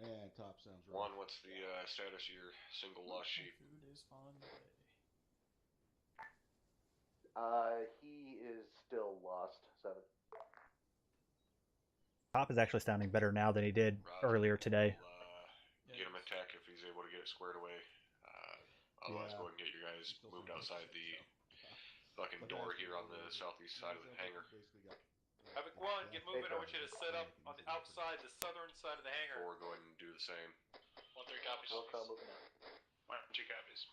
Yeah, top sounds right. One, what's the status of your single lost sheep? Food is on the way. He is still lost. 7. Top is actually sounding better now than he did Roger. earlier today. We'll, get him a tech if he's able to get it squared away. Otherwise, go ahead and get your guys moved outside the fucking door here on the southeast side of the hangar. Havoc 1, get moving. I want you to set up on the outside, the southern side of the hangar. Or go ahead and do the same. 1-3 copies. Will come moving out. 1-2 copies.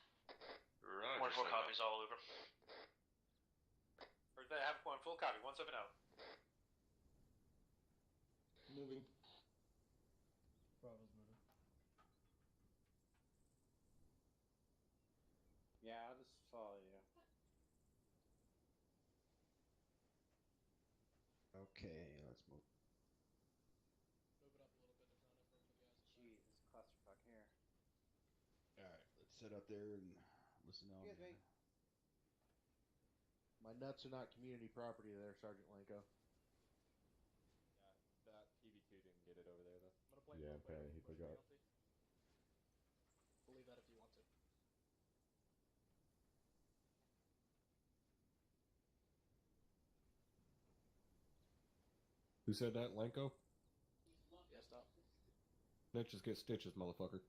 Roger. 1-4 copies all over. Or they have 1 full copy, 1-7 out. Moving. Bravo's moving. Yeah, I'll just follow you. Okay, let's move. Move it up a little bit. There's not enough room for the guys. Jeez, this clusterfuck here. Alright, let's sit up there and listen out. Excuse me. My nuts are not community property there, Sergeant Lanko. Yeah, that TV2 didn't get it over there though. I'm gonna blame Yeah, you. apparently he forgot. Believe that if you want to. Who said that, Lenko? Yeah, stop. Snitches get stitches, motherfucker.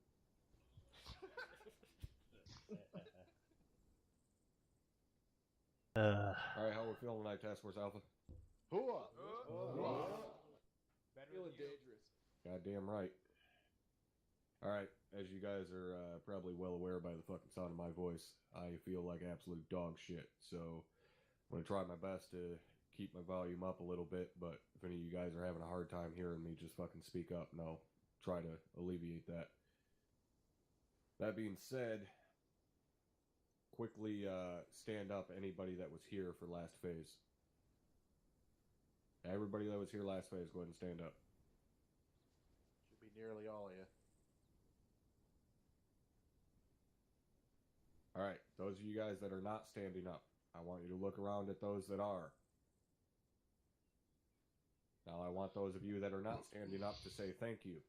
Alright, how we feeling tonight, Task Force Alpha? Hooah! Feeling dangerous. Goddamn right. Alright, as you guys are probably well aware by the fucking sound of my voice, I feel like absolute dog shit, so I'm gonna try my best to keep my volume up a little bit, but if any of you guys are having a hard time hearing me, just fucking speak up and I'll try to alleviate that. That being said, quickly stand up anybody that was here for last phase. Everybody that was here last phase, go ahead and stand up. Should be nearly all of you. Alright, those of you guys that are not standing up, I want you to look around at those that are. Now I want those of you that are not standing up to say thank you.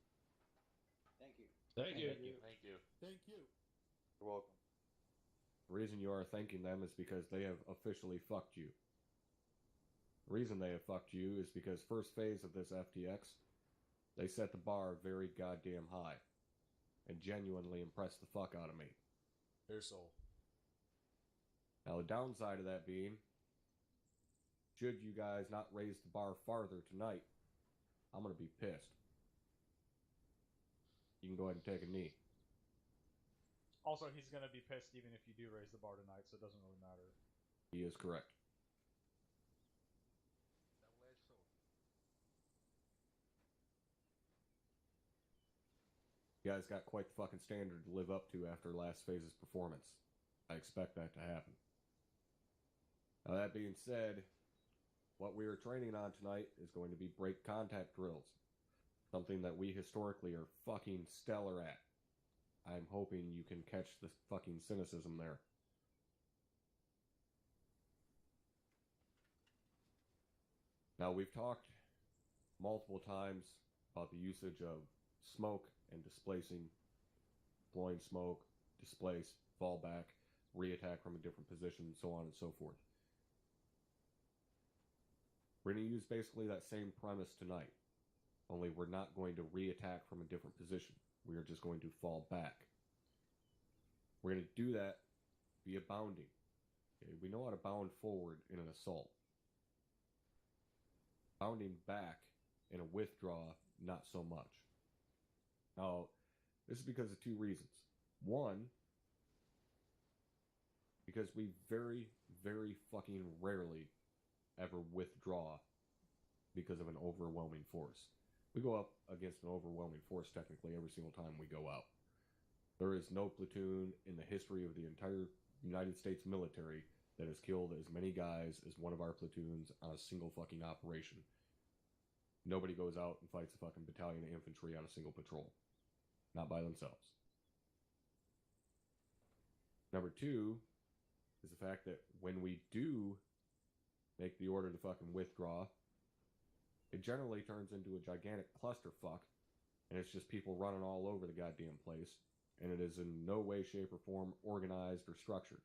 Thank you. Thank you. Thank you. Thank you. You're welcome. The reason you are thanking them is because they have officially fucked you. The reason they have fucked you is because first phase of this FTX, they set the bar very goddamn high and genuinely impressed the fuck out of me. Their soul. Now the downside of that being, should you guys not raise the bar farther tonight, I'm going to be pissed. You can go ahead and take a knee. Also, he's going to be pissed even if you do raise the bar tonight, so it doesn't really matter. He is correct. You guys got quite the fucking standard to live up to after last phase's performance. I expect that to happen. Now that being said, what we are training on tonight is going to be break contact drills. Something that we historically are fucking stellar at. I'm hoping you can catch the fucking cynicism there. Now we've talked multiple times about the usage of smoke and displacing, deploying smoke, displace, fall back, re-attack from a different position, so on and so forth. We're going to use basically that same premise tonight, only we're not going to re-attack from a different position. We are just going to fall back. We're going to do that via bounding. Okay? We know how to bound forward in an assault. Bounding back in a withdraw, not so much. Now, this is because of two reasons. One, because we very, very fucking rarely ever withdraw because of an overwhelming force. We go up against an overwhelming force technically every single time we go out. There is no platoon in the history of the entire United States military that has killed as many guys as one of our platoons on a single fucking operation. Nobody goes out and fights a fucking battalion of infantry on a single patrol. Not by themselves. Number two is the fact that when we do make the order to fucking withdraw, it generally turns into a gigantic clusterfuck and it's just people running all over the goddamn place, and it is in no way, shape, or form organized or structured.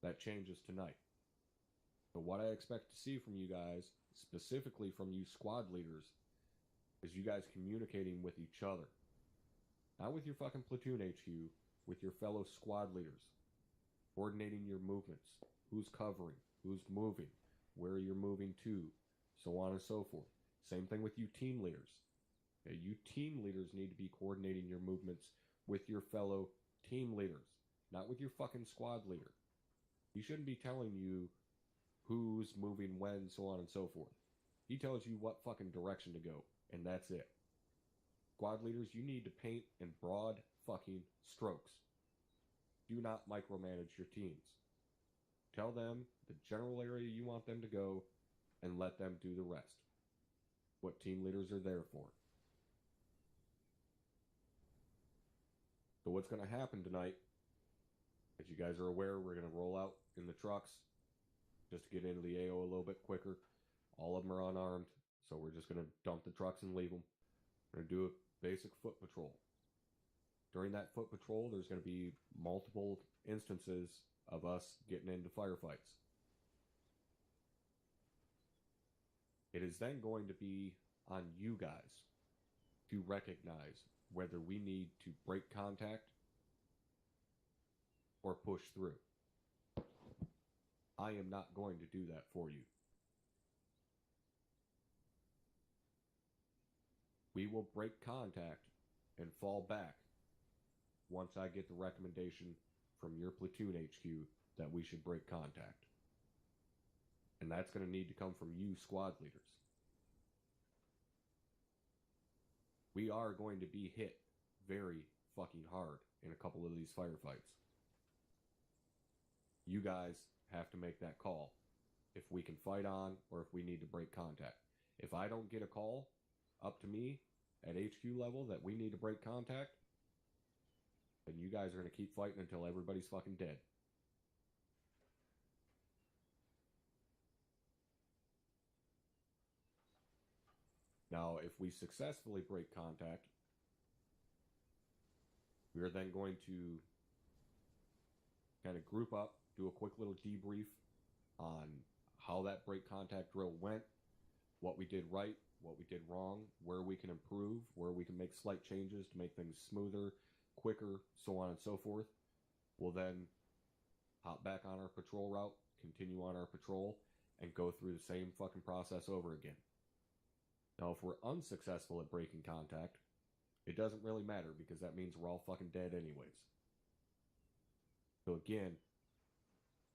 That changes tonight. But what I expect to see from you guys, specifically from you squad leaders, is you guys communicating with each other. Not with your fucking platoon HQ, with your fellow squad leaders. Coordinating your movements. Who's covering, who's moving, where you're moving to, so on and so forth. Same thing with you team leaders. Okay, you team leaders need to be coordinating your movements with your fellow team leaders, not with your fucking squad leader. He shouldn't be telling you who's moving when, so on and so forth. He tells you what fucking direction to go, and that's it. Squad leaders, you need to paint in broad fucking strokes. Do not micromanage your teams. Tell them the general area you want them to go, and let them do the rest. What team leaders are there for. So what's going to happen tonight, as you guys are aware, we're going to roll out in the trucks, just to get into the AO a little bit quicker. All of them are unarmed, so we're just going to dump the trucks and leave them. We're going to do a basic foot patrol. During that foot patrol, there's going to be multiple instances of us getting into firefights. It is then going to be on you guys to recognize whether we need to break contact or push through. I am not going to do that for you. We will break contact and fall back once I get the recommendation from your platoon HQ that we should break contact. And that's going to need to come from you squad leaders. We are going to be hit very fucking hard in a couple of these firefights. You guys have to make that call if we can fight on or if we need to break contact. If I don't get a call up to me at HQ level that we need to break contact, then you guys are going to keep fighting until everybody's fucking dead. Now, if we successfully break contact, we are then going to kind of group up, do a quick little debrief on how that break contact drill went, what we did right, what we did wrong, where we can improve, where we can make slight changes to make things smoother, quicker, so on and so forth. We'll then hop back on our patrol route, continue on our patrol, and go through the same fucking process over again. Now, if we're unsuccessful at breaking contact, it doesn't really matter because that means we're all fucking dead anyways. So again,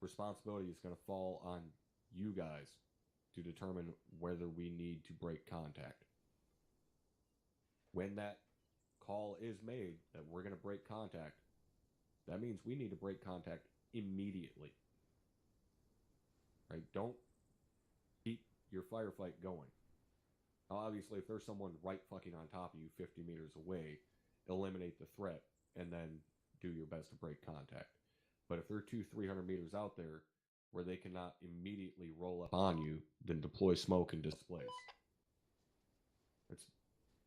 responsibility is going to fall on you guys to determine whether we need to break contact. When that call is made that we're going to break contact, that means we need to break contact immediately. Right? Don't keep your firefight going. Now, obviously, if there's someone right fucking on top of you 50 meters away, eliminate the threat and then do your best to break contact. But if they're 200-300 meters out there where they cannot immediately roll up on you, then deploy smoke and displace. It's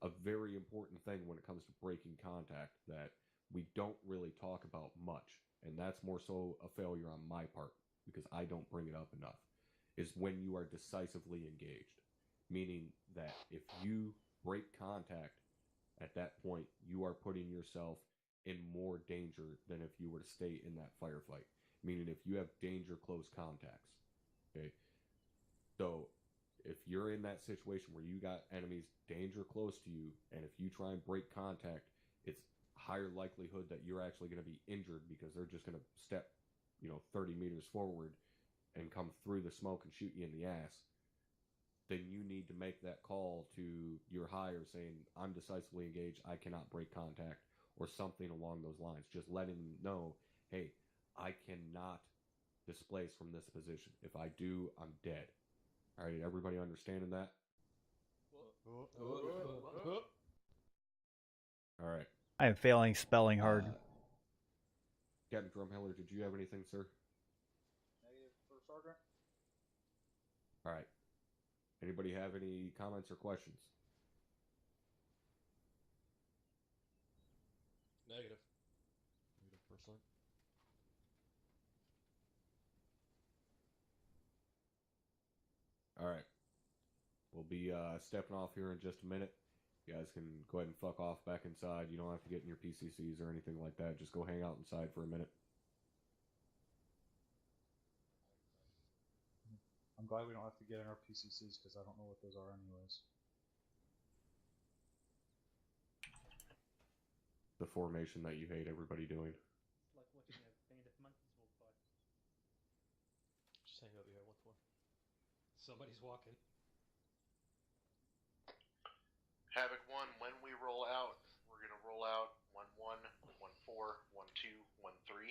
a very important thing when it comes to breaking contact that we don't really talk about much. And that's more so a failure on my part because I don't bring it up enough, is when you are decisively engaged. Meaning that if you break contact at that point, you are putting yourself in more danger than if you were to stay in that firefight. Meaning if you have danger close contacts. Okay. So if you're in that situation where you got enemies danger close to you, and if you try and break contact, it's higher likelihood that you're actually going to be injured because they're just going to step, 30 meters forward and come through the smoke and shoot you in the ass. Then you need to make that call to your higher saying, I'm decisively engaged, I cannot break contact, or something along those lines. Just letting them know, hey, I cannot displace from this position. If I do, I'm dead. All right, everybody understanding that? All right. I am failing spelling hard. Captain Drumheller, did you have anything, sir? Negative for Sergeant. All right. Anybody have any comments or questions? Excellent. All right. We'll be stepping off here in just a minute. You guys can go ahead and fuck off back inside. You don't have to get in your PCCs or anything like that. Just go hang out inside for a minute. I'm glad we don't have to get in our PCCs because I don't know what those are anyways. The formation that you hate everybody doing. It's like watching a band of monkeys walk by. Just hang over here. What for? Somebody's walking. Havoc 1, when we roll out, we're going to roll out 1-1, 1-4, 1-2, 1-3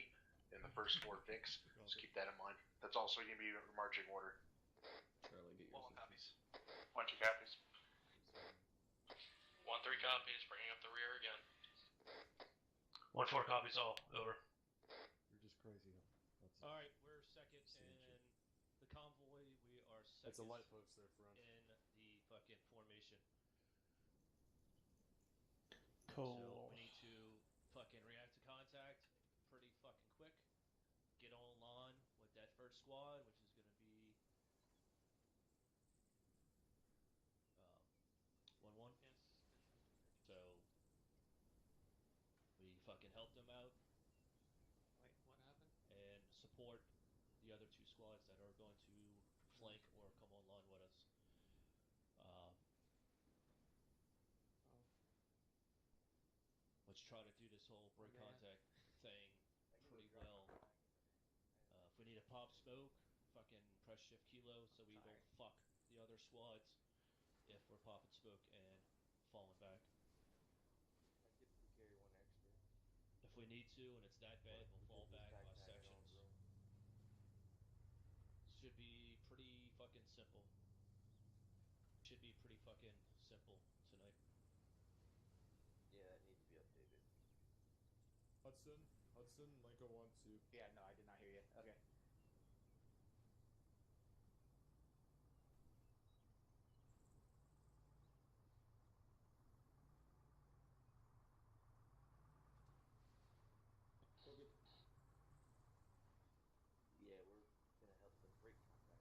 in the first 4 Vicks. Just keep that in mind. That's also going to be your marching order. Charlie, get Well, yours. copies. Bunch of copies. 1-3 copies, bringing up the rear again. 1-4 copies all, over. You're just crazy. Alright, we're second in the convoy. We are second. It's a light post there, front. In the fucking formation. Cool. So we need to fucking react to contact pretty fucking quick. Get on line with that first squad, which is going to be 1-1. Yes. So we fucking help them out. Wait, what happened? And support the other 2 squads that are going to flank or come online with us. Let's try to do this whole break contact thing pretty well. If we need to pop smoke, fucking press shift kilo so we don't fuck the other squads if we're popping smoke and falling back. I typically carry 1 extra. If we need to and it's that bad, we'll fall back by sections. Should be pretty fucking simple. Should be pretty fucking simple tonight. Yeah, it needs to be updated. Hudson, Lincoln 1-2. Yeah, no, I did not hear you. Okay. Yeah, we're gonna help them break contact.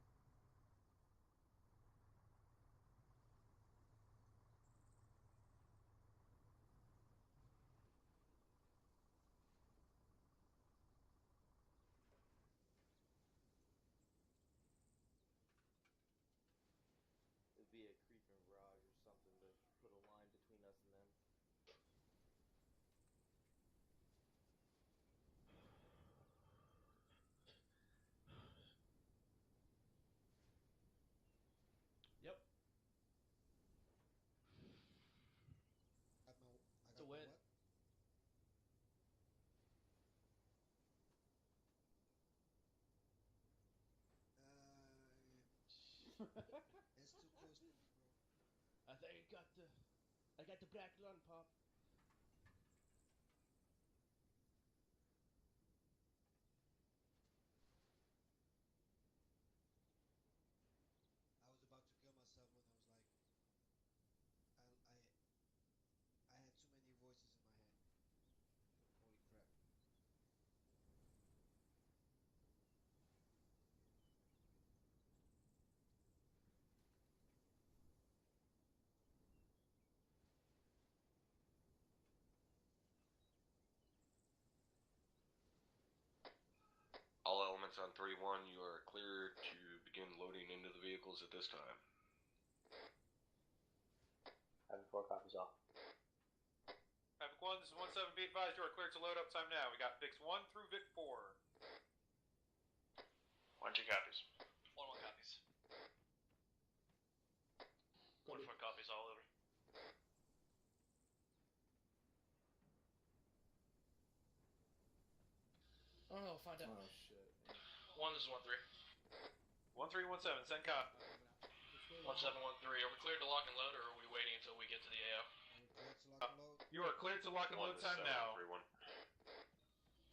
It'd be a creeping barrage or something to put a line between us and them. Yep. I got It's a win. what? It's too close to me, bro. I think I got the black lung pop. I was about to kill myself when I was like, I had too many voices in my head. Holy crap. All elements on 3-1, you are clear to begin loading into the vehicles at this time. Having 4 copies off. Havoc 1, this is 1-7, be advised you are cleared to load up time now. We got Vics 1 through Vic 4. 1-2 copies. 1-1 copies. 1-4 copies all over. Oh, find out. Oh shit. 1, this is 1-3. 1-3, 1-7, send cop. 1-7, 1-3. Are we cleared to lock and load, or are we waiting until we get to the AO? You are cleared to lock and load time now. 3-1.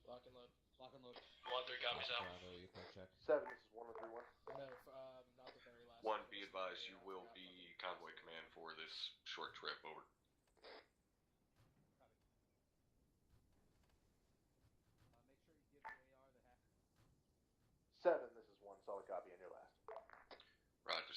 Lock and load. Lock and load. 1-3 copies out. Bravo, you can check. 7, this is 1-3-1. No, not the very last 1, be advised, you will be convoy command for this short trip, over. Make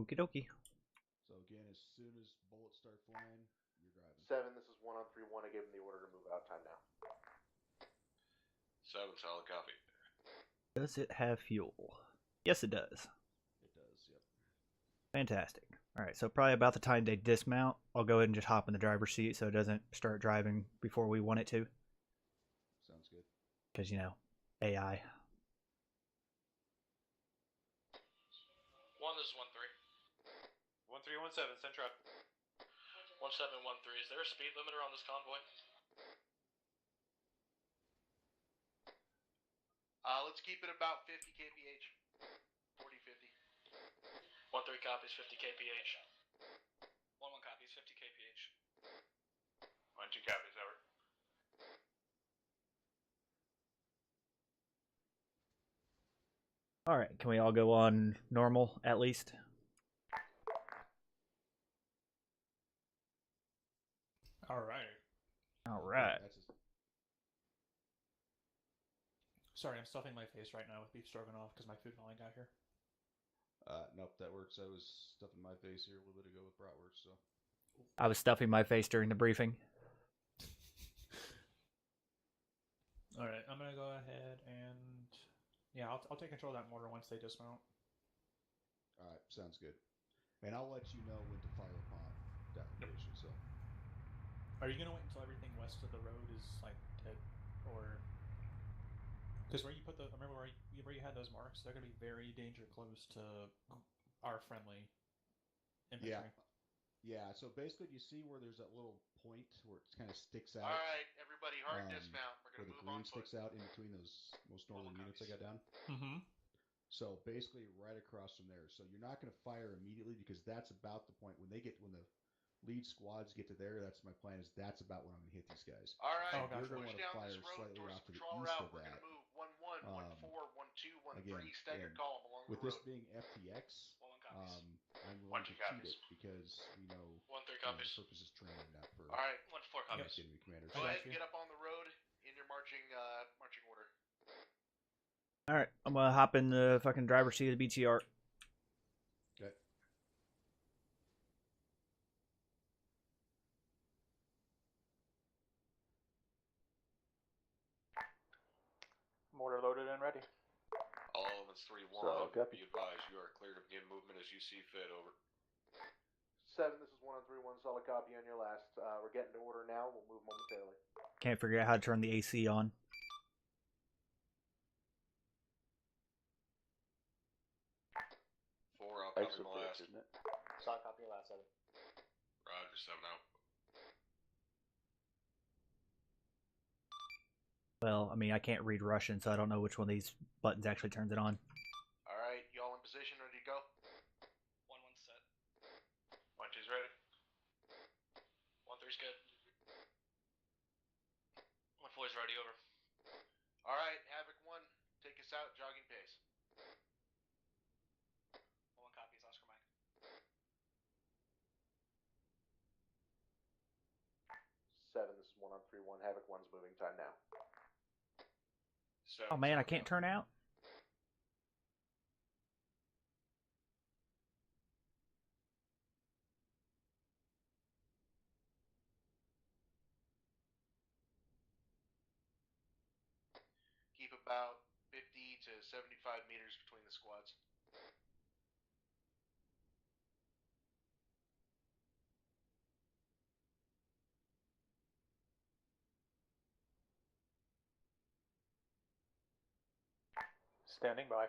Okie dokie. So again, as soon as bullets start flying, you're driving. 7, this is 1 on 3-1. I gave him the order to move out. Time now. 7, solid copy. Does it have fuel? Yes, it does. It does, yep. Fantastic. Alright, so probably about the time they dismount, I'll go ahead and just hop in the driver's seat so it doesn't start driving before we want it to. Sounds good. Because, you know, AI. 1, this is 1-3. 1317, send truck. 1713, is there a speed limiter on this convoy? Let's keep it about 50 kph. 40, 50. 1-3 copies, 50 kph. 1-1 copies, 50 kph. 1-2 copies, over. Alright, can we all go on normal at least? Alright. Alright. Sorry, I'm stuffing my face right now with beef stroganoff because my food finally got here. Nope, that works. I was stuffing my face here a little bit ago with bratwurst, so. I was stuffing my face during the briefing. Alright, I'm gonna go ahead and... Yeah, I'll take control of that mortar once they dismount. Alright, sounds good. And I'll let you know when to fire upon that location, so. Are you gonna wait until everything west of the road is, like, dead? Or... Because where you put the... Remember where you had those marks? They're gonna be very close to our friendly infantry. Yeah, so basically, do you see where there's that little point where it kind of sticks out? Alright, everybody, hard dismount. We're going to move on foot. Where the green sticks out in between those most northern units I got down? Mm-hmm. So basically, right across from there. So you're not going to fire immediately because that's about the point when the lead squads get to there. That's my plan. Is that's about when I'm going to hit these guys. Alright, you're going to want to down fire this road slightly towards off to the patrol east route. of We're that. going to move 1-1, 1-4, 1-2, 1-3, Again, staggered column along the with road. this being FTX, I'm going to cheat it because we know 1-3 the copies. purpose is training, not for Alright, 1-4 copies. enemy commanders. Go ahead and get up on the road in your marching order. Alright, I'm gonna hop in the fucking driver's seat of the BTR. Okay. Mortar loaded and ready. All elements 3-1. Be advised, you are clear to begin movement as you see fit, over. 7, this is 1 on 3-1, solid copy on your last. We're getting to order now. We'll move momentarily. Can't figure out how to turn the AC on. I'll copy my last. Isn't it? Solid copy your last, 7. Roger, 7 out. Well, I mean, I can't read Russian, so I don't know which one of these buttons actually turns it on. Alright, y'all in position, ready to go? 1-1 set. 1-2's ready. 1-3's good. 1-4's ready, over. Alright, Havoc 1, take us out, jogging pace. 1-1 copies, Oscar Mike. 7, this is 1 on 3-1, Havoc 1's moving. Time now. Oh man, I can't turn out? Keep about 50 to 75 meters between the squads. Standing by.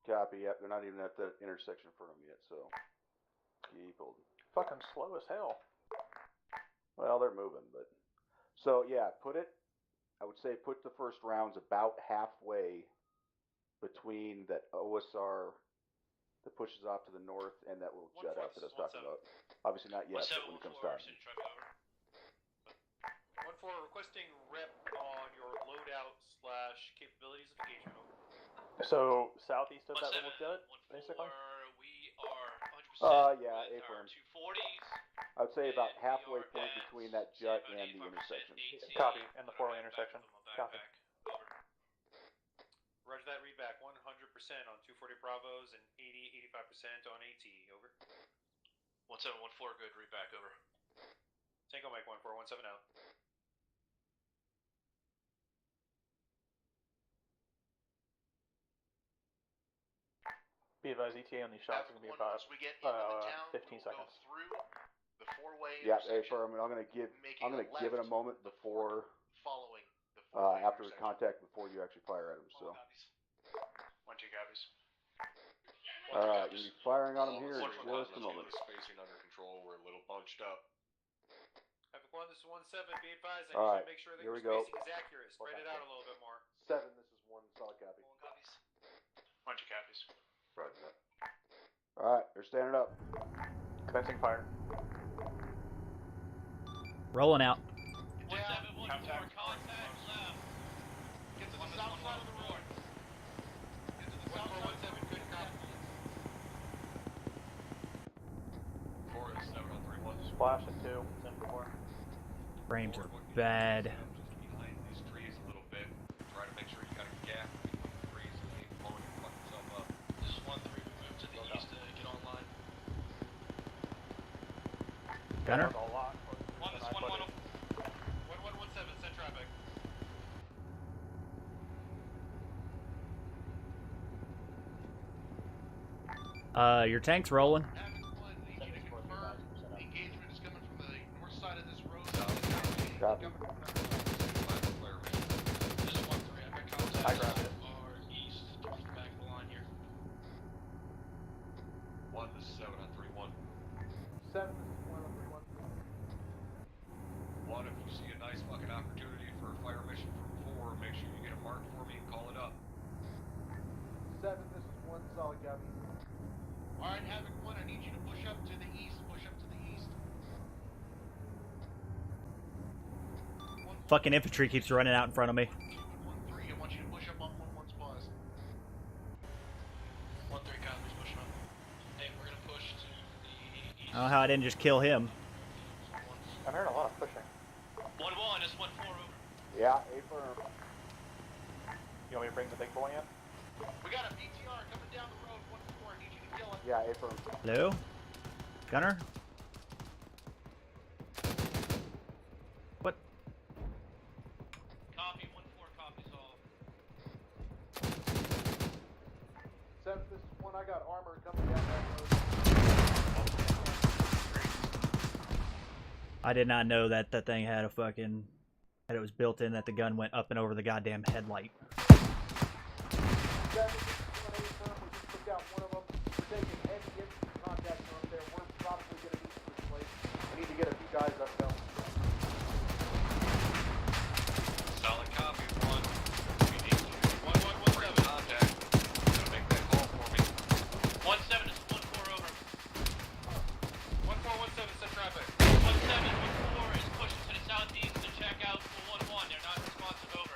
Copy, yep. They're not even at the intersection for them yet, so keep holding. Fucking slow as hell. Well, they're moving, but... So, yeah, I would say put the first rounds about halfway between that OSR that pushes off to the north and that little jet out that I was talking about. Obviously not yet, but when it comes time. 1-4 requesting rep on your loadout / capabilities of engagement. So, southeast of that little jet, basically? We are 100% yeah, with our A-firm. 240s. I would say about halfway point between that jet and the intersection. Copy, and the four-way intersection. Copy. Roger that, read back 100% on 240 Bravos and 85% on AT, over. 1714, good, read back, over. Tango Mike 1417 out. Be advised, ETA on these shots is going to be about Once we get into the town, 15 we'll seconds. go through the four-way Yeah, intersection, affirm. I'm gonna give it a moment before following the four-way after intersection. contact before you actually fire at him. So. 1, 2 copies. All right, you'll be firing on him here in Let's just a moment. get the spacing under control. We're a little bunched up. Havoc 1, this is 1-7, be advised, I All need right, to make sure that here your we go. spacing is accurate. Spread it out a little bit more. 7, this is 1, solid copy. 1 copies. 1, 2 copies. Roger that. All right, they're standing up. Commencing fire. Rolling out. 1714, contact left. Get to the south side of the road. Get to the south side. 1417, good copy. 4 is 7031. Splash at 2, 10-4. Frames are bad. Just behind these trees a little bit. Try to make sure you got a gap between the trees so you ain't blowing your fucking self up. This is 1-3, we move to the east to get online. Gunner? A lot. 1, this is 1117, send traffic. Your tank's rolling. Havoc 1, need you to confirm the engagement is coming from the north side of this road. Copy. This is 1-3, I've got contact. I grabbed it. Or east, towards the back of the line here. 1, this is 7 on 3-1. 7, this is 1 on 3-1. 1, if you see a nice fucking opportunity for a fire mission from 4, make sure you get a mark for me and call it up. 7, this is 1, solid copy. Alright, Havoc 1, I need you to push up to the east. Push up to the east. Fucking infantry keeps running out in front of me. 1-3, I want you to push up on 1-1's pause. 1-3 copies, pushing up. Hey, we're gonna push to the east. I don't know how I didn't just kill him. I'm hearing a lot of pushing. 1-1, it's 1-4 over. Yeah, affirm. You want me to bring the big boy in? We got a BTR coming down the road. 1-4, I need you to kill it. Yeah, affirm. Hello? Gunner? What? Copy, 1-4 copies all. 7, this is 1, I got armor coming down that road. I did not know that that thing had a fucking... that it was built in that the gun went up and over the goddamn headlight. 7, this is 1, affirm. We just took out one of them. We're taking heavy infantry contact on there. We're probably going to need to replace. We need to get a few guys up there. Solid copy, 1. We need to 1-1-1-7. contact. Gonna make that call for me. 1-7 is 1-4 over. 1-4-1-7, send traffic. 1-7-1-4 is pushing to the southeast to check out for 1-1. They're not responsive, over.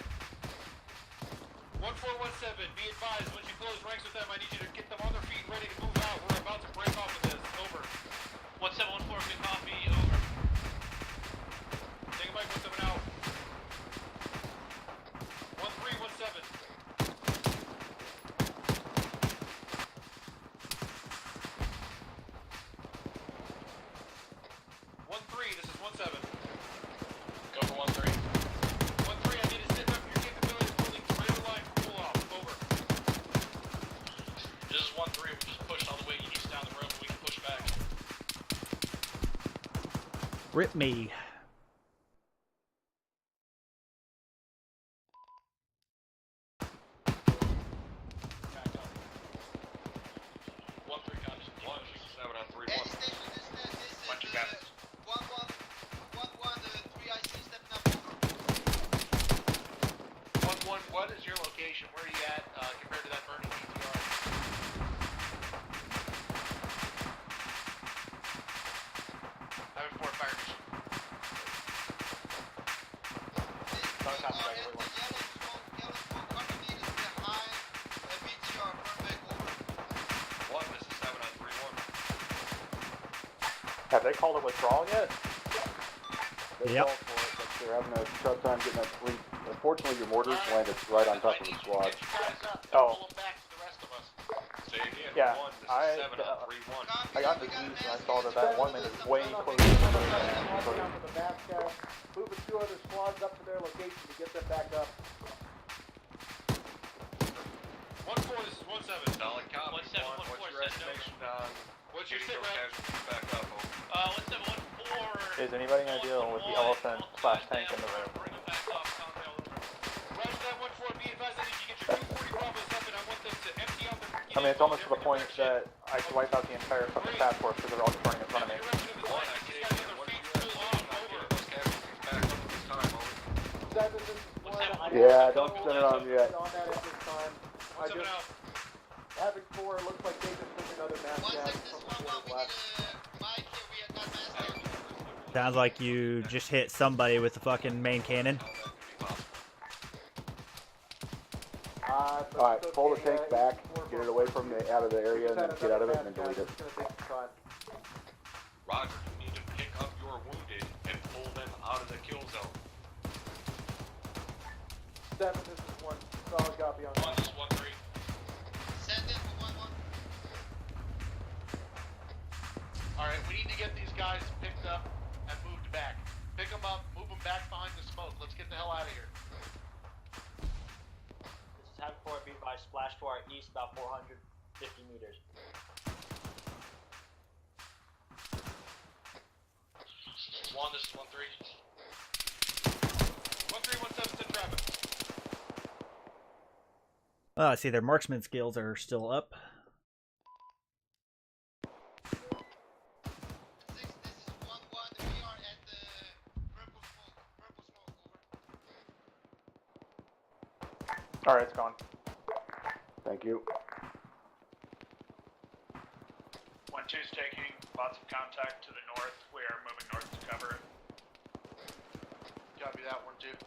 1-4-1-7, be advised, once you close ranks with them, I need you to get them on their feet ready to move out. We're about to break off of this. Over. 1-7-1-4, good copy, over. Take a mic, 1-7 out. 1-3-1-7. 1-3, this is 1-7. Go for 1-3. 1-3, I need to sit up your capabilities holding trailer line pull off. Over. This is 1-3, we're just pushing all the way east down the road, but we can push back. Rip me. Back up. 1-3 copies. 1, 7 on 3-1. Hey, station, this is 1, 2 copies. 3 IC stepping up over. 1-1, what is your location? Where are you at compared to that burning BTR? Having 4 fire mission. Our at the yellow smoke company is behind the BTR, perfect, over. 1, this is 7 on 3-1. Have they called a withdrawal yet? They Yep. called for it, but They're having a tough time getting that fleet. Unfortunately, your mortars landed right on top of the squad. Oh. Say again. Yeah, 1, this is 7 on 3-1. I got the Zeus and I saw that that one man is way closer to the road than Squad down to the map cast. Moving 2 other squads up to their location to get them back up. 1-4, this is 1-7. Solid copy. 1-7, 1-4, What's your estimation on what's your getting sit those rep? casualties back up? 1-7, 1-4. Is anybody gonna deal with the elephant slash tank in the room? Bring them back up, calm down. Roger that 1-4, be advised I need you to get your 240 Bravos up and I want them to empty out their... I mean, it's almost to the point that I should wipe out the entire fucking task force because they're all just running in front of me. Yeah, don't send it on yet. On that at this time. I just, Havoc 4 looks like they just took another map cast from the quarter left. Sounds like you just hit somebody with the fucking main cannon. Alright, pull the tank back, get it away from the out of the area, and then get out of it and then delete it. Roger, you need to pick up your wounded and pull them out of the kill zone. 7, this is 1. Solid copy on 1, this is 1-3. Send it for 1-1. Alright, we need to get these guys picked up and moved back. Pick them up, move them back behind the smoke. Let's get the hell out of here. This is Havoc 4 beat by splash to our east about 450 meters. 1, this is 1-3. 1-3, 1-7, send traffic. Oh, I see their marksman skills are still up. 6, this is 1-1. We are at the purple smoke, over. Alright, it's gone. Thank you. 1-2's taking lots of contact to the north. We are moving north to cover it. Copy that 1-2.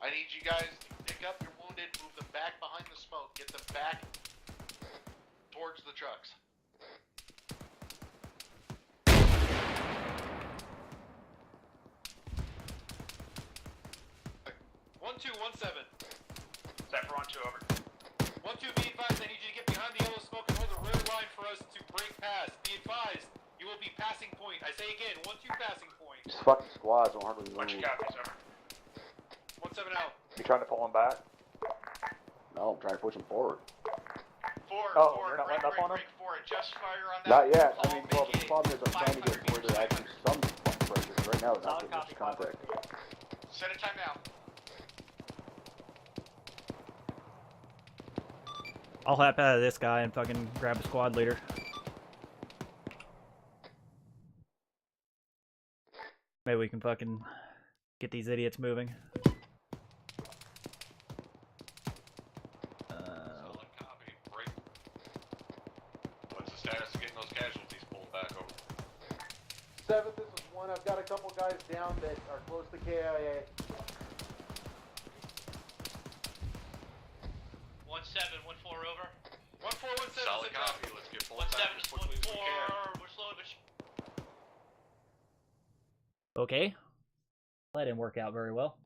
I need you guys to pick up your wounded, move them back behind the smoke, get them back towards the trucks. One, 2, 1-7. Set for 1-2, over. 1-2, be advised I need you to get behind the yellow smoke and hold a rear line for us to break past. Be advised, you will be passing point. I say again, 1-2 passing point. These fucking squads don't hardly move. Bunch of copies, over. 1-7 out. You trying to pull them back? No, I'm trying to push them forward. 4, Oh, 4, you're not break, letting up break, on them? break, 4, adjust fire on that. Not yet. All I mean, well, the make it problem is I'm trying to get 500 where there's actually some pressure. Right now, it's not Solid getting copy, much contact. Set a time now. I'll hop out of this guy and fucking grab a squad leader. Maybe we can fucking get these idiots moving. Solid copy. Break. What's the status of getting those casualties pulled back over? 7, this is 1. I've got a couple guys down that are close to KIA. 1-7, 1-4 over. 1-4, 1-7, Solid send copy. traffic. Let's get pulled back 1-7, as quickly as we can. 1-4, we're slow but Okay. That didn't work out very well.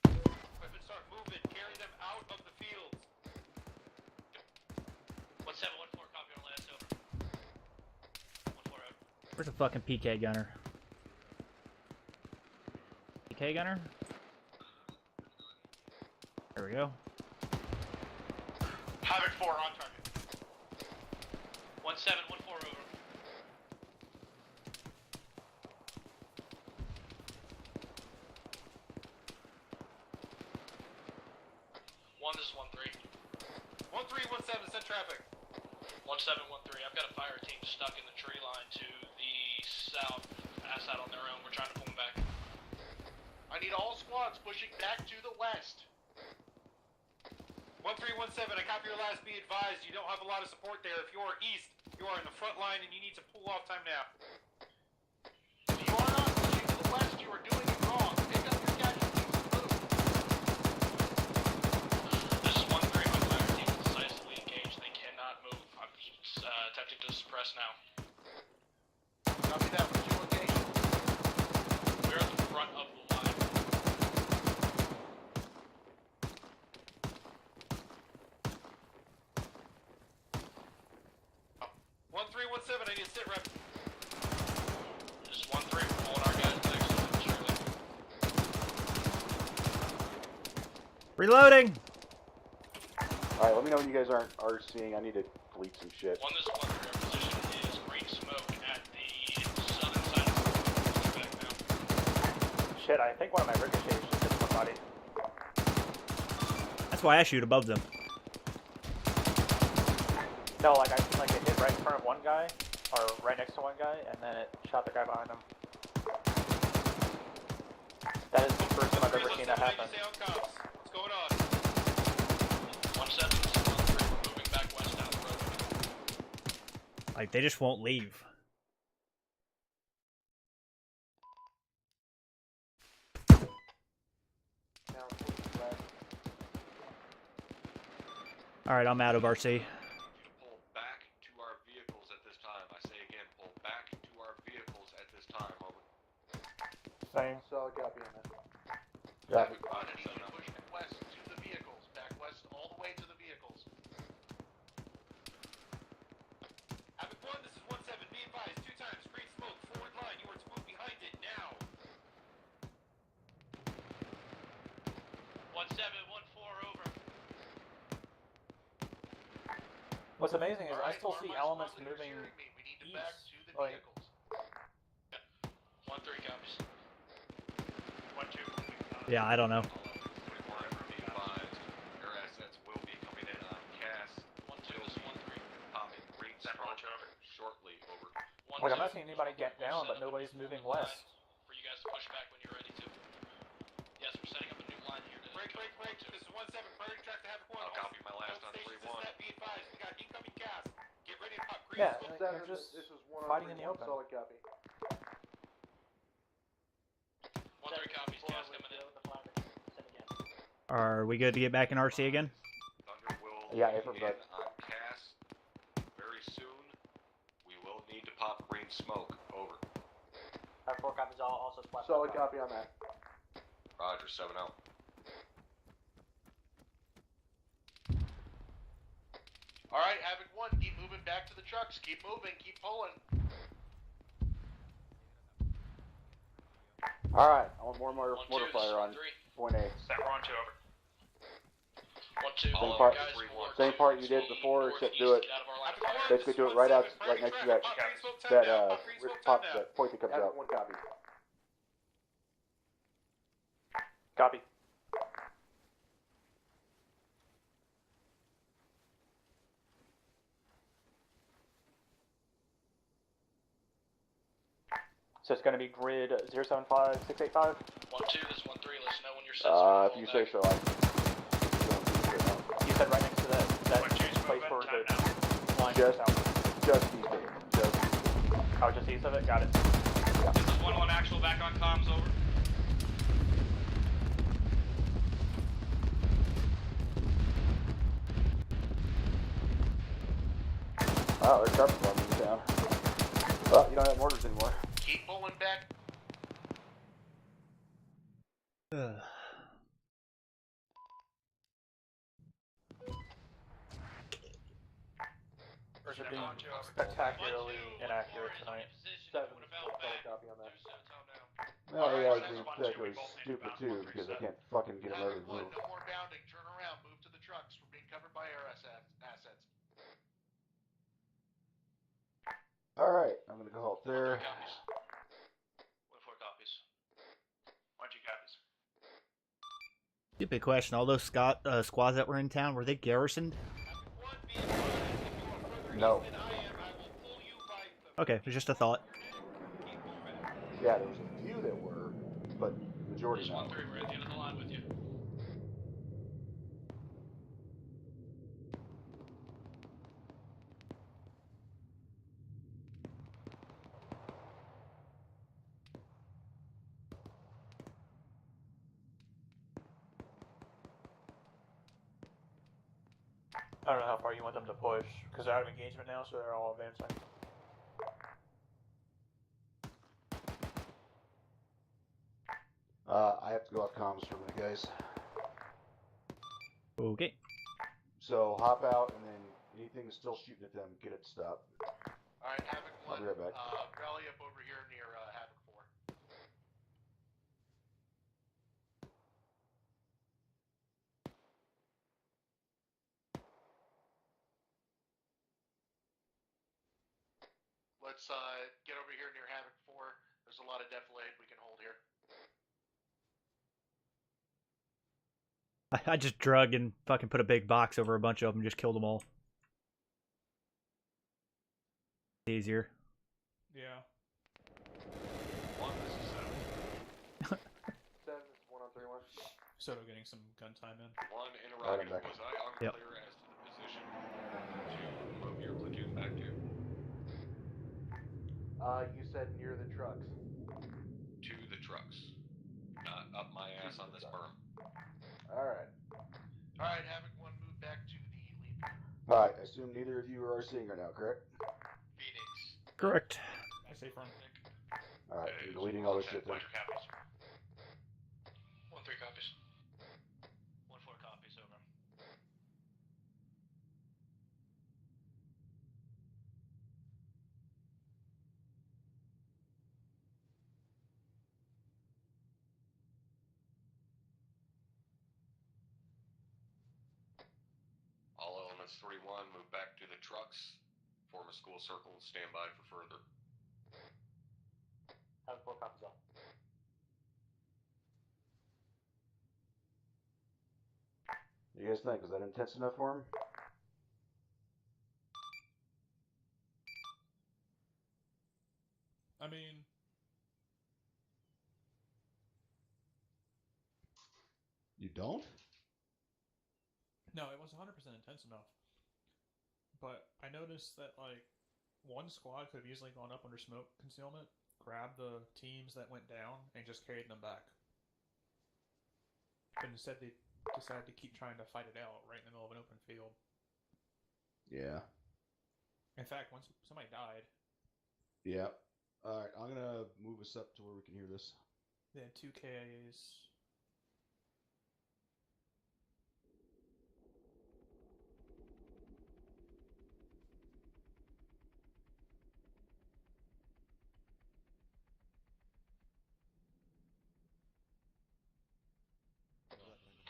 Equipment start moving. Carry them out of the fields. 1-7, 1-4, copy on last over. 1-4 out. Where's the fucking PK gunner? PK gunner? There we go. Havoc 4 on target. 1-7, 1-4 over. 1, this is 1-3. 1-3, 1-7, send traffic. 1-7, 1-3. I've got a fire team stuck in the tree line to the south. Pass out on their own. We're trying to pull them back. I need all squads pushing back to the west. 1-3, 1-7, I copy your last. Be advised, you don't have a lot of support there. If you are east, you are in the front line and you need to pull off time now. If you are not pushing to the west, you are doing it wrong. Pick up your casualties and move. This is 1-3. My fire team is decisively engaged. They cannot move. I'm attempting to suppress now. Copy that. What's your location? 1317, I need a sit rep. Just 1-3, we're pulling our guys back slowly. Reloading! Alright, let me know when you guys are seeing. I need to delete some shit. One this 1-3, our position is green smoke at the southern side of the back now. Shit, I think one of my ricochets just hit somebody. That's why I shoot above them. No, like it hit right in front of one guy, or right next to one guy, and then it shot the guy behind him. That is the first time I've ever seen that happen. What's going on? 1-7, 1-3, we're moving back west down the road. Like, they just won't leave. Alright, I'm out of RC. Pull back to our vehicles at this time. I say again, pull back to our vehicles at this time. Over. Same. Solid copy on that. Copy. I need you to push west to the vehicles. Back west all the way to the vehicles. Havoc 1, this is 1-7, be advised, 2 times, green smoke, forward line, you are to move behind it now. 1-7, 1-4, over. What's amazing is I still see elements moving east. Like, 1-3 copies. 1-2. Yeah, I don't know. Your assets will be coming in on CAS. 1-2 is 1-3. Popping green smoke shortly. Over. I'm not seeing anybody get down, but nobody's moving west. For you guys to push back when you're ready to. Yes, we're setting up a new line here. Break. This is 1-7, priority track to Havoc 1. I'll copy my last on 3-1. Be advised, we got incoming gas. Get ready to pop green Yeah, smoke. they're just This is one fighting in the open. Solid copy. 1-3 copies, gas coming in. Are we good to get back in RC again? Thunder will Yeah, be April, in but on CAS very soon. We will need to pop green smoke. Over. Our 4 copies also splashed. solid copy on that. Roger. 7 out. Alright, Havoc 1, keep moving back to the trucks. Keep moving, keep pulling. Alright, I want more mortar 1-2, this is fire on 1-3. point A. Set, we're on 2, over. 1-2, Same all part- guys, Same part you did before, except do it. Basically, do it right next to that point that comes out. One copy. Copy. So it's going to be grid 075 685. 1-2, this is 1-3. Let us know when you're set. If you say so, I. You said right next to that place where the line goes out. Just east of it. Oh, just east of it? Got it. This is 1-1 actual, back on comms, over. Oh, there's sharp bombs in town. Well, you don't have mortars anymore. Keep pulling back. We're being spectacularly inaccurate tonight. Solid copy on that. Well, yeah, exactly stupid too, because I can't fucking get another Havoc 1, move. no more bounding. Turn around, move to the trucks. We're being covered by air assets. Alright, I'm gonna go halt there. 1-4 copies. 1-2 copies. Stupid question. All those squads that were in town, were they garrisoned? No. Okay, it was just a thought. Yeah, there was a few that were, but majority This not. 1-3, we're at the end of the line with you. I don't know how far you want them to push, because they're out of engagement now, so they're all advancing. I have to go off comms for a minute, guys. Okay. So hop out, and then anything that's still shooting at them, get it stopped. Alright, Be right back. Rally up over here near Havoc 4. Let's get over here near Havoc 4. There's a lot of defilade we can hold here. I just drug and fucking put a big box over a bunch of them and just killed them all. Easier. Yeah. One, this is Soto. 7, this is 1 on 3-1. Soto getting some gun time in. One interrogative. Was I unclear as to the position to move your platoon back to? You said near the trucks. To the trucks. Not up my ass on this berm. Alright. Alright, Havoc 1, move back to the lead. Alright, I assume neither of you are seeing right now, correct? Phoenix. Correct. I say front. Alright, you're deleting all this shit then. 1-3 copies. 1-4 copies, over. All elements 3-1, move back to the trucks. Form a school circle and stand by for further. Have 4 copies all. You guys think, is that intense enough for him? I mean, You don't? no, it was 100% intense enough. But I noticed that, like, one squad could have easily gone up under smoke concealment, grabbed the teams that went down, and just carried them back. But instead, they decided to keep trying to fight it out right in the middle of an open field. Yeah. In fact, once somebody died, Yeah. Alright, I'm gonna move us up to where we can hear this. they had 2 KIAs.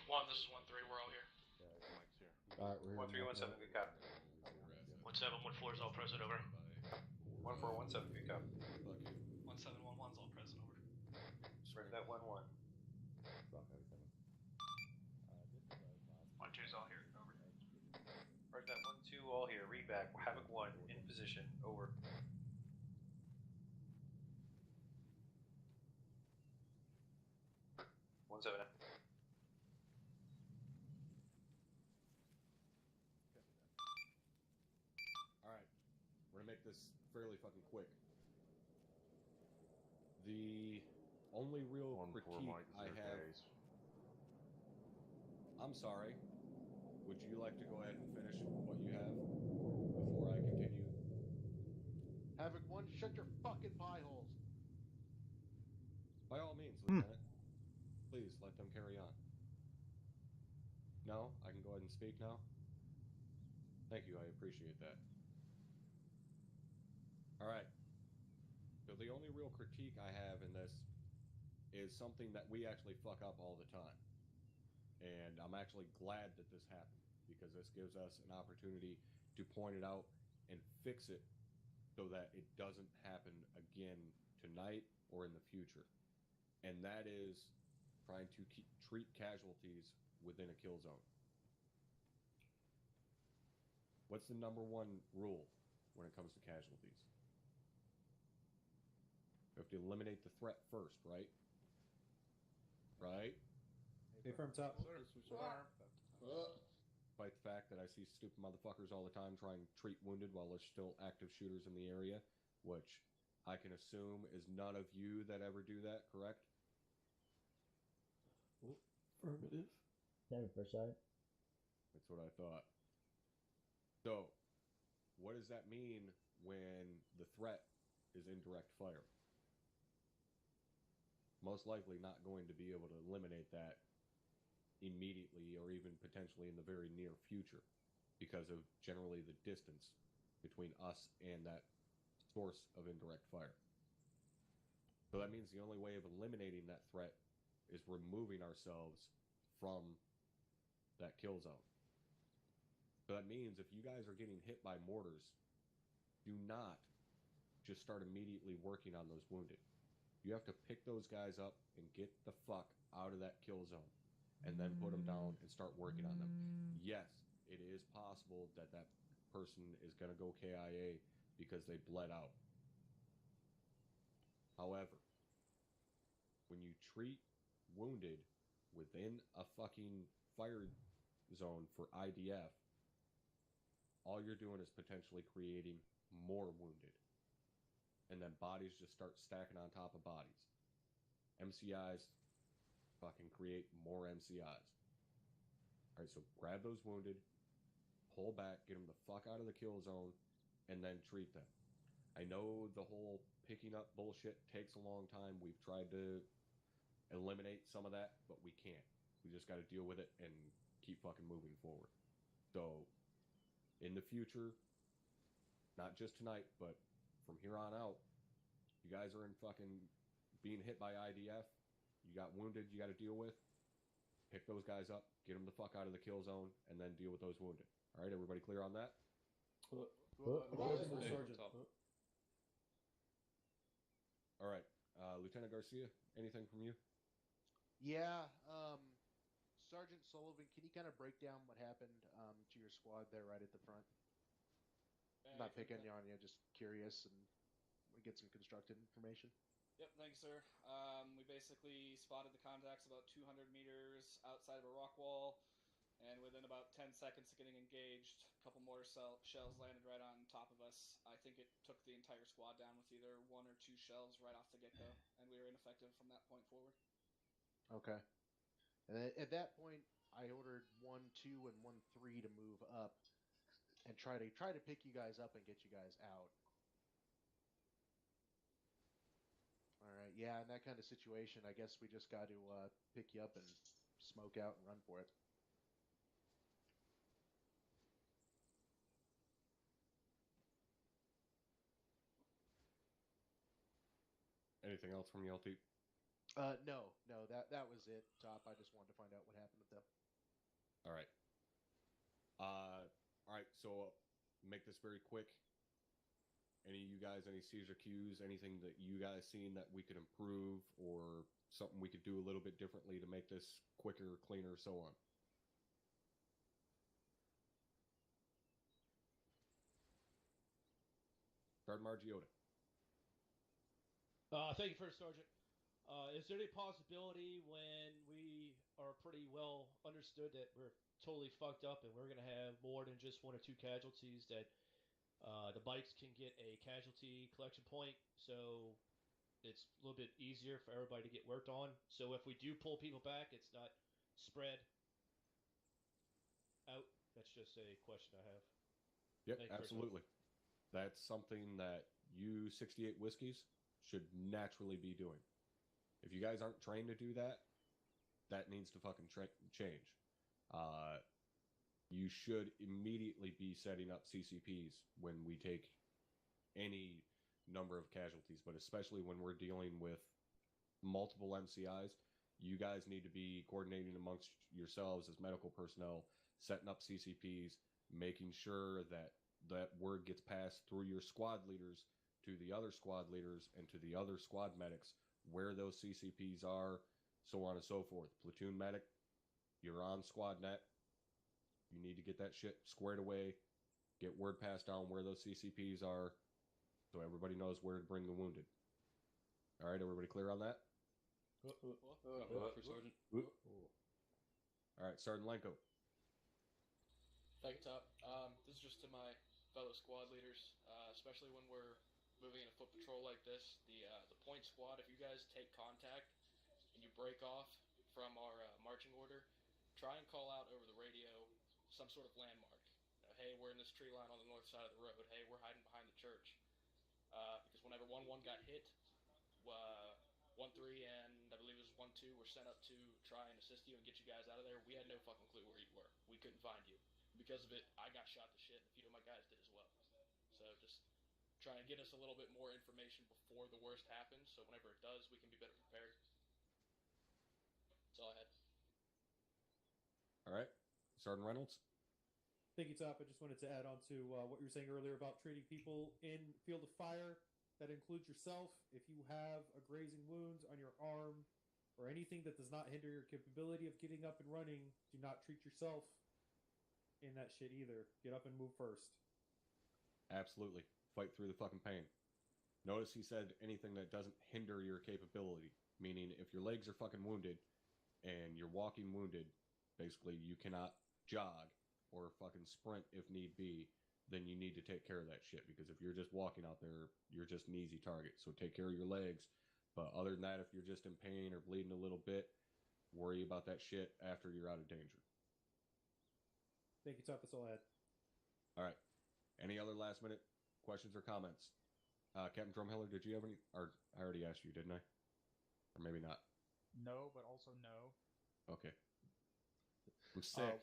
One, this is 1-3, we're all here. Alright, we're 1-3-1-7, good cop. 1-7, 1-4 is all present, over. 1-4-1-7, good cop. 1-7, 1-1 is all present, over. Where's that 1-1? 1-2's all here, over. Where's that 1-2 all here? Read back. Havoc 1 in position, over. One 7. Alright, we're gonna make this fairly fucking quick. The only real critique I have... I'm sorry. Would you like to go ahead and finish what you have before I continue? Havoc 1, shut your fucking pie holes. By all means, Lieutenant. Please, let them carry on. No? I can go ahead and speak now? Thank you, I appreciate that. Alright. So the only real critique I have in this is something that we actually fuck up all the time. And I'm actually glad that this happened, because this gives us an opportunity to point it out and fix it so that it doesn't happen again tonight or in the future. And that is trying to treat casualties within a kill zone. What's the #1 rule when it comes to casualties? You have to eliminate the threat first, right? Right? Hey, firm top. Despite the fact that I see stupid motherfuckers all the time trying to treat wounded while there's still active shooters in the area, which I can assume is none of you that ever do that, correct? Affirmative. Never first side. That's what I thought. So, what does that mean when the threat is indirect fire? Most likely not going to be able to eliminate that immediately or even potentially in the very near future because of generally the distance between us and that source of indirect fire. So that means the only way of eliminating that threat is removing ourselves from that kill zone. So that means if you guys are getting hit by mortars, do not just start immediately working on those wounded. You have to pick those guys up and get the fuck out of that kill zone, and then put them down and start working on them. Yes, it is possible that that person is going to go KIA because they bled out. However, when you treat wounded within a fucking fire zone for IDF, all you're doing is potentially creating more wounded. And then bodies just start stacking on top of bodies. MCIs fucking create more MCIs. Alright, so grab those wounded, pull back, get them the fuck out of the kill zone, and then treat them. I know the whole picking up bullshit takes a long time. We've tried to eliminate some of that, but we can't. We just got to deal with it and keep fucking moving forward. So, in the future, not just tonight, but from here on out, you guys are in fucking being hit by IDF. You got wounded you got to deal with. Pick those guys up, get them the fuck out of the kill zone, and then deal with those wounded. All right, everybody clear on that? Sergeant. All right, Lieutenant Garcia, anything from you? Yeah, Sergeant Sullivan, can you kind of break down what happened to your squad there right at the front? I'm not picking on you, just curious, and we get some constructed information. Yep, thanks, sir. We basically spotted the contacts about 200 meters outside of a rock wall, and within about 10 seconds of getting engaged, a couple more shells landed right on top of us. I think it took the entire squad down with either 1 or 2 shells right off the get-go, and we were ineffective from that point forward. Okay. And at that point, I ordered 1-2 and 1-3 to move up and try to pick you guys up and get you guys out. All right, yeah, in that kind of situation, I guess we just got to pick you up and smoke out and run for it. Anything else from you, LT? No, that was it, Top. I just wanted to find out what happened with them. All right. All right, so make this very quick. Any of you guys, any seizure cues, anything that you guys seen that we could improve or something we could do a little bit differently to make this quicker, cleaner, so on? Sergeant Margiota. Thank you, First Sergeant. Is there any possibility when we are pretty well understood that we're totally fucked up and we're going to have more than just 1 or 2 casualties that the bikes can get a casualty collection point so it's a little bit easier for everybody to get worked on? So if we do pull people back, it's not spread out? That's just a question I have. Yep, absolutely. That's something that you 68 Whiskeys should naturally be doing. If you guys aren't trained to do that, that needs to fucking change. You should immediately be setting up CCPs when we take any number of casualties, but especially when we're dealing with multiple MCIs, you guys need to be coordinating amongst yourselves as medical personnel, setting up CCPs, making sure that that word gets passed through your squad leaders to the other squad leaders and to the other squad medics where those CCPs are, so on and so forth. Platoon medic, you're on squad net. You need to get that shit squared away, get word passed down where those CCPs are, so everybody knows where to bring the wounded. All right, everybody clear on that? For Sergeant. All right, Sergeant Lenko. Thank you, Top. This is just to my fellow squad leaders, especially when we're moving in a foot patrol like this. The point squad, if you guys take contact and you break off from our marching order, try and call out over the radio some sort of landmark. Hey, we're in this tree line on the north side of the road. Hey, we're hiding behind the church. Because whenever 1-1 got hit, 1-3 and I believe it was 1-2 were sent up to try and assist you and get you guys out of there. We had no fucking clue where you were. We couldn't find you. Because of it, I got shot to shit, and a few of my guys did as well. So just try and get us a little bit more information before the worst happens, so whenever it does, we can be better prepared. That's all I had. All right, Sergeant Reynolds. Thank you, Top. I just wanted to add on to what you were saying earlier about treating people in field of fire. That includes yourself. If you have a grazing wound on your arm or anything that does not hinder your capability of getting up and running, do not treat yourself in that shit either. Get up and move first. Absolutely. Fight through the fucking pain. Notice he said anything that doesn't hinder your capability, meaning if your legs are fucking wounded and you're walking wounded, basically you cannot jog or fucking sprint if need be, then you need to take care of that shit, because if you're just walking out there, you're just an easy target. So take care of your legs. But other than that, if you're just in pain or bleeding a little bit, worry about that shit after you're out of danger. Thank you, Top. That's all I had. All right. Any other last minute questions or comments? Captain Drumheller, did you have any? Or I already asked you, didn't I? Or maybe not. No, but also no. Okay. I'm sick.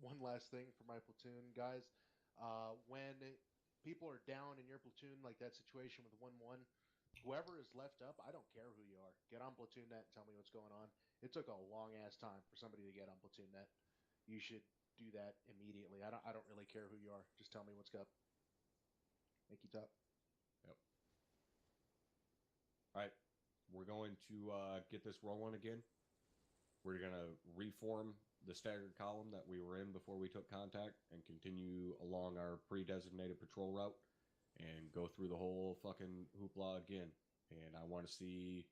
One last thing for my platoon, guys. When people are down in your platoon, like that situation with 1-1, whoever is left up, I don't care who you are. Get on platoon net and tell me what's going on. It took a long ass time for somebody to get on platoon net. You should do that immediately. I don't really care who you are. Just tell me what's up. Thank you, Top. Yep. All right. We're going to get this rolling again. We're going to reform the staggered column that we were in before we took contact and continue along our pre-designated patrol route and go through the whole fucking hoopla again. And I want to see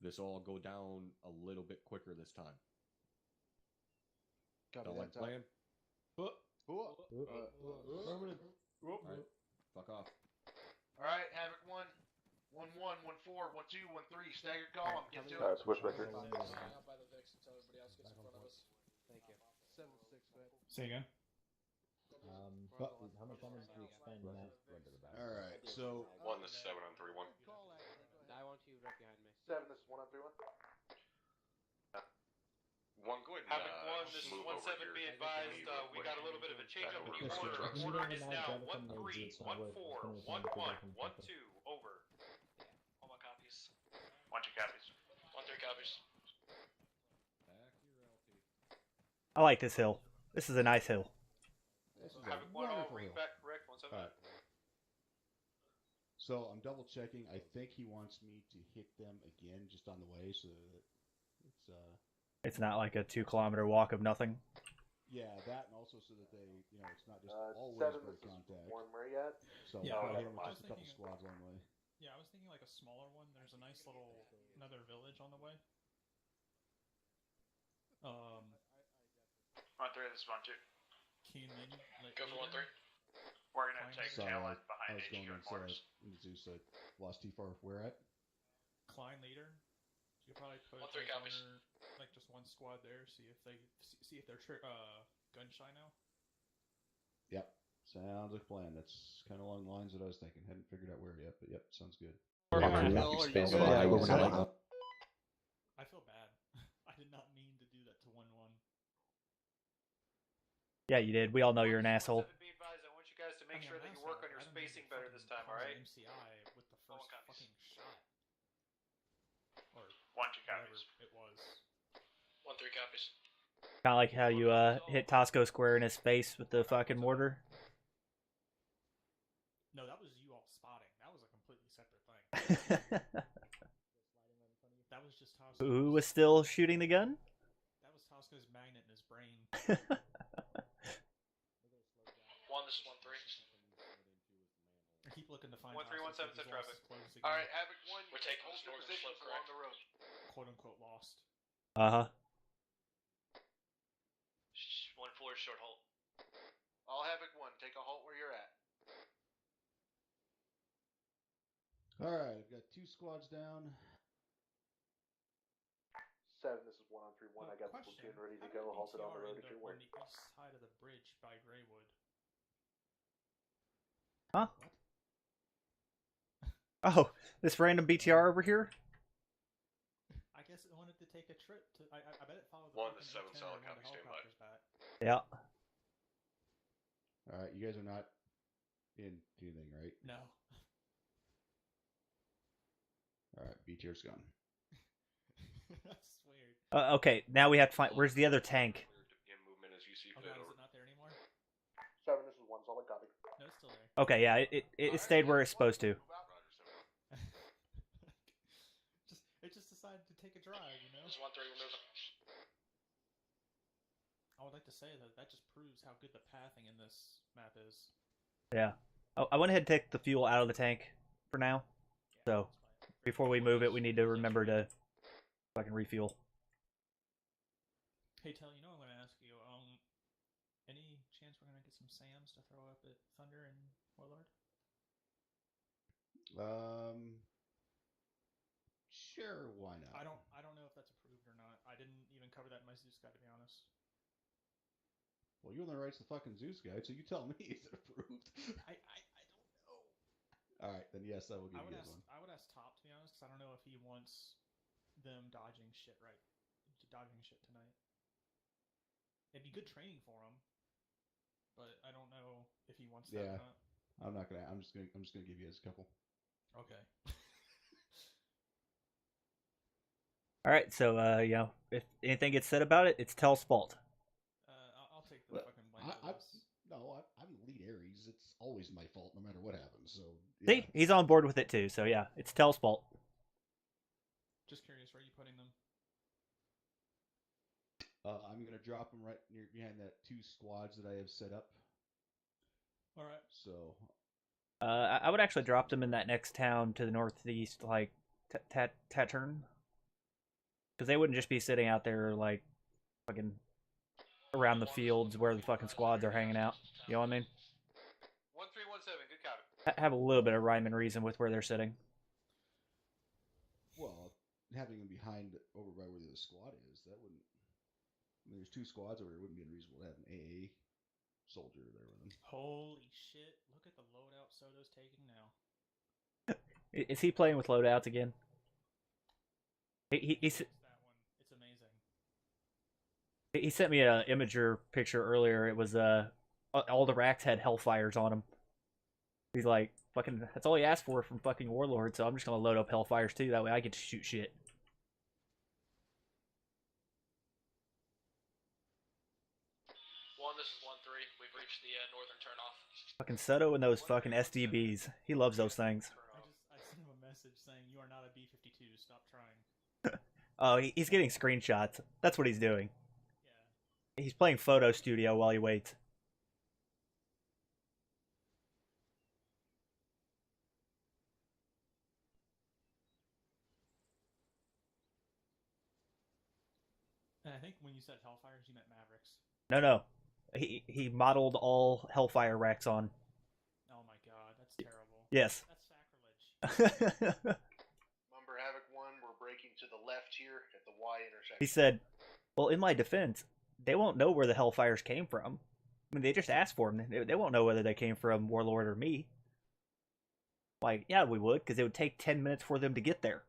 this all go down a little bit quicker this time. Copy Sound like that, Top. plan? All right. Fuck off. All right, Havoc 1, 1-1, 1-4, 1-2, 1-3, staggered column. Get to it. Alright, switch back here. Line out by the Vix until everybody else gets in front of us. Thank you. 7-6, go ahead. Say again. How much longer do you expend in that? All right, so 1 to 7 on 3-1. I want you right behind me. 7, this is 1 on 3-1. 1, go ahead and Havoc 1, this is move 1-7, over here. be advised, we got a little bit of a change up in the order. Order is now 1-3, 1-4, 1-1, 1-2, over. All my copies. 1-2 copies. 1-3 copies. I like this hill. This is a nice hill. this is a Havoc 1, all wonderful ring hill. back correct, 1-7. All right. So I'm double checking. I think he wants me to hit them again just on the way, so that it's It's not like a 2-kilometer walk of nothing. yeah, that, and also so that they, you know, it's not just always 7, great this is contact. 1, where you at? So Yeah, I'll hit I him was with just a couple thinking- squads along the way. Yeah, I was thinking like a smaller one. There's a nice little another village on the way. 1-3, this is 1-2. Keen Min. Like, Go for 1-3. We're gonna Klein- take Sorry, tail I end behind was HQ going and on mortars. Zeus. Lost T4. Where at? Klein leader. You could probably put 1-3 like, copies. like just one squad there. See if they're gun shy now. Yep. Sounds like a plan. That's kind of along the lines that I was thinking. Hadn't figured out where yet, but yep, sounds good. I feel bad. I did not mean to do that to 1-1. Yeah, you did. We all know you're an asshole. 1-7, be advised, I want you guys to make I mean, sure I'm that an you work on asshole. your I don't need spacing to better fucking this time, cause an alright? MCI with the first fucking shot. Or 1-2 whatever copies. it was. 1-3 copies. Kind of like how you hit Tosco square in his face with the fucking mortar. No, that was you all spotting. That was a completely separate thing. That was just Tosco. Who was still shooting the gun? That was Tosco's magnet in his brain. 1, this is 1-3. I keep looking to find 1-3, Tosco 1-7, because set he's lost traffic. his clothes again. Alright, Havoc 1, We're taking hold this your northern positions slope, along the road. Quote unquote lost. Uh-huh. 1-4 short halt. All Havoc 1, take a halt where you're at. All right, I've got 2 squads down. 7, this is 1 on 3-1. I got the Question, platoon ready to how did go. Halted on the BTR road end if you're up on working. the east side of the bridge by Greywood? Huh? Oh, this random BTR over here? I guess it wanted to take a trip to. I bet it followed the 1 to fucking 7 A10 solid and one of copy, the stand by. helicopters back. Yeah. All right, you guys are not in anything, right? No. All right, B tier's gone. That's weird. Okay, now we have to find. Where's the other tank? Movement as you see Oh fit. god, is it not there anymore? 7, this is 1 solid copy. No, it's still there. Okay, yeah, it stayed where it's supposed to. It just decided to take a drive, you know? Just 1-3, we're moving. I would like to say that just proves how good the pathing in this map is. Yeah. Oh, I went ahead and take the fuel out of the tank for now. So before we move it, we need to remember to fucking refuel. Hey, Tell, you know I'm going to ask you, any chance we're going to get some SAMs to throw up at Thunder and Warlord? Sure, why not? I don't know if that's approved or not. I didn't even cover that in my Zeus guide, to be honest. Well, you're the one that writes the fucking Zeus guide, so you tell me, is it approved? I don't know. All right, then yes, I will give you one. I would ask Top, to be honest, because I don't know if he wants them dodging shit tonight. It'd be good training for him, but I don't know if he wants that or not. I'm not gonna. I'm just gonna give you guys a couple. Okay. All right, so you know, if anything gets said about it, it's Tell's fault. I'll take the fucking blame for this. I'm the lead Ares. It's always my fault, no matter what happens. So yeah. See, he's on board with it too. So yeah, it's Tell's fault. Just curious, where are you putting them? I'm gonna drop them right near behind that 2 squads that I have set up. All right. So. I would actually drop them in that next town to the northeast, like Tattern, because they wouldn't just be sitting out there like fucking around the fields where the fucking squads are hanging out. You know what I mean? 1317, good copy. Have a little bit of rhyme and reason with where they're sitting. Well, having them behind over by where the squad is, that wouldn't. I mean, there's 2 squads over here. It wouldn't be unreasonable to have an AA soldier there with them. Holy shit! Look at the loadout Soto's taking now. Is he playing with loadouts again? He's that one. It's amazing. He sent me a imager picture earlier. It was all the racks had Hellfires on them. He's like, fucking, that's all he asked for from fucking Warlord, so I'm just gonna load up Hellfires too, that way I get to shoot shit. This is 1-3. We've reached the northern turnoff. Fucking Soto and those fucking SDBs. He loves those things. I sent him a message saying, you are not a B-52, stop trying. Oh, he's getting screenshots. That's what he's doing. Yeah. He's playing Photo Studio while he waits. And I think when you said Hellfires, you meant Mavericks. No. He modeled all Hellfire racks on. Oh my god, that's terrible. Yes. That's sacrilege. Mumber Havoc 1, we're breaking to the left here at the Y intersection. He said, well, in my defense, they won't know where the Hellfires came from. I mean, they just asked for them. They won't know whether they came from Warlord or me. Like, yeah, we would, because it would take 10 minutes for them to get there.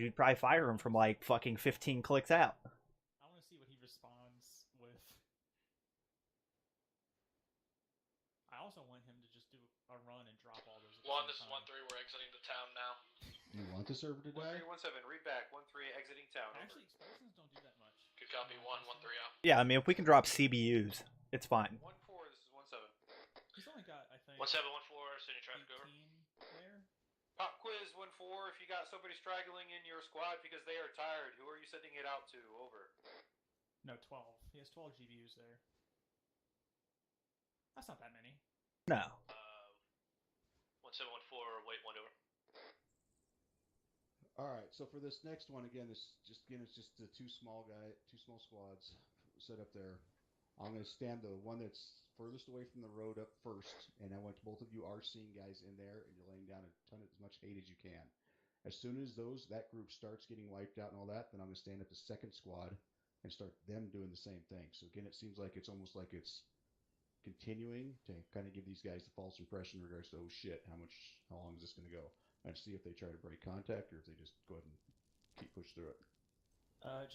You'd probably fire them from, like, fucking 15 clicks out. I want to see what he responds with. I also want him to just do a run and drop all those. This is 1-3. We're exiting the town now. You want the server to die? 1317. Read back. 1-3. Exiting town. Actually, explosions don't do that much. Good copy. 1-3 out. Yeah, I mean, if we can drop CBUs, it's fine. 1-4. This is 1-7. He's only got, I think. 1-7, 1-4. Sending traffic over. There. Pop quiz 1-4. If you got somebody straggling in your squad because they are tired, who are you sending it out to? Over. No, 12. He has 12 GBUs there. That's not that many. No. 1714, wait 1 over. All right, so for this next one, it's just the two small squads set up there. I'm going to stand the one that's furthest away from the road up first, and I want both of you are seeing guys in there, and you're laying down as much hate as you can. As soon as that group starts getting wiped out and all that, then I'm going to stand up the second squad and start them doing the same thing. So again, it seems like it's almost like it's continuing to kind of give these guys the false impression in regards to, oh shit, how long is this going to go? And see if they try to break contact or if they just go ahead and keep push through it. 1-3,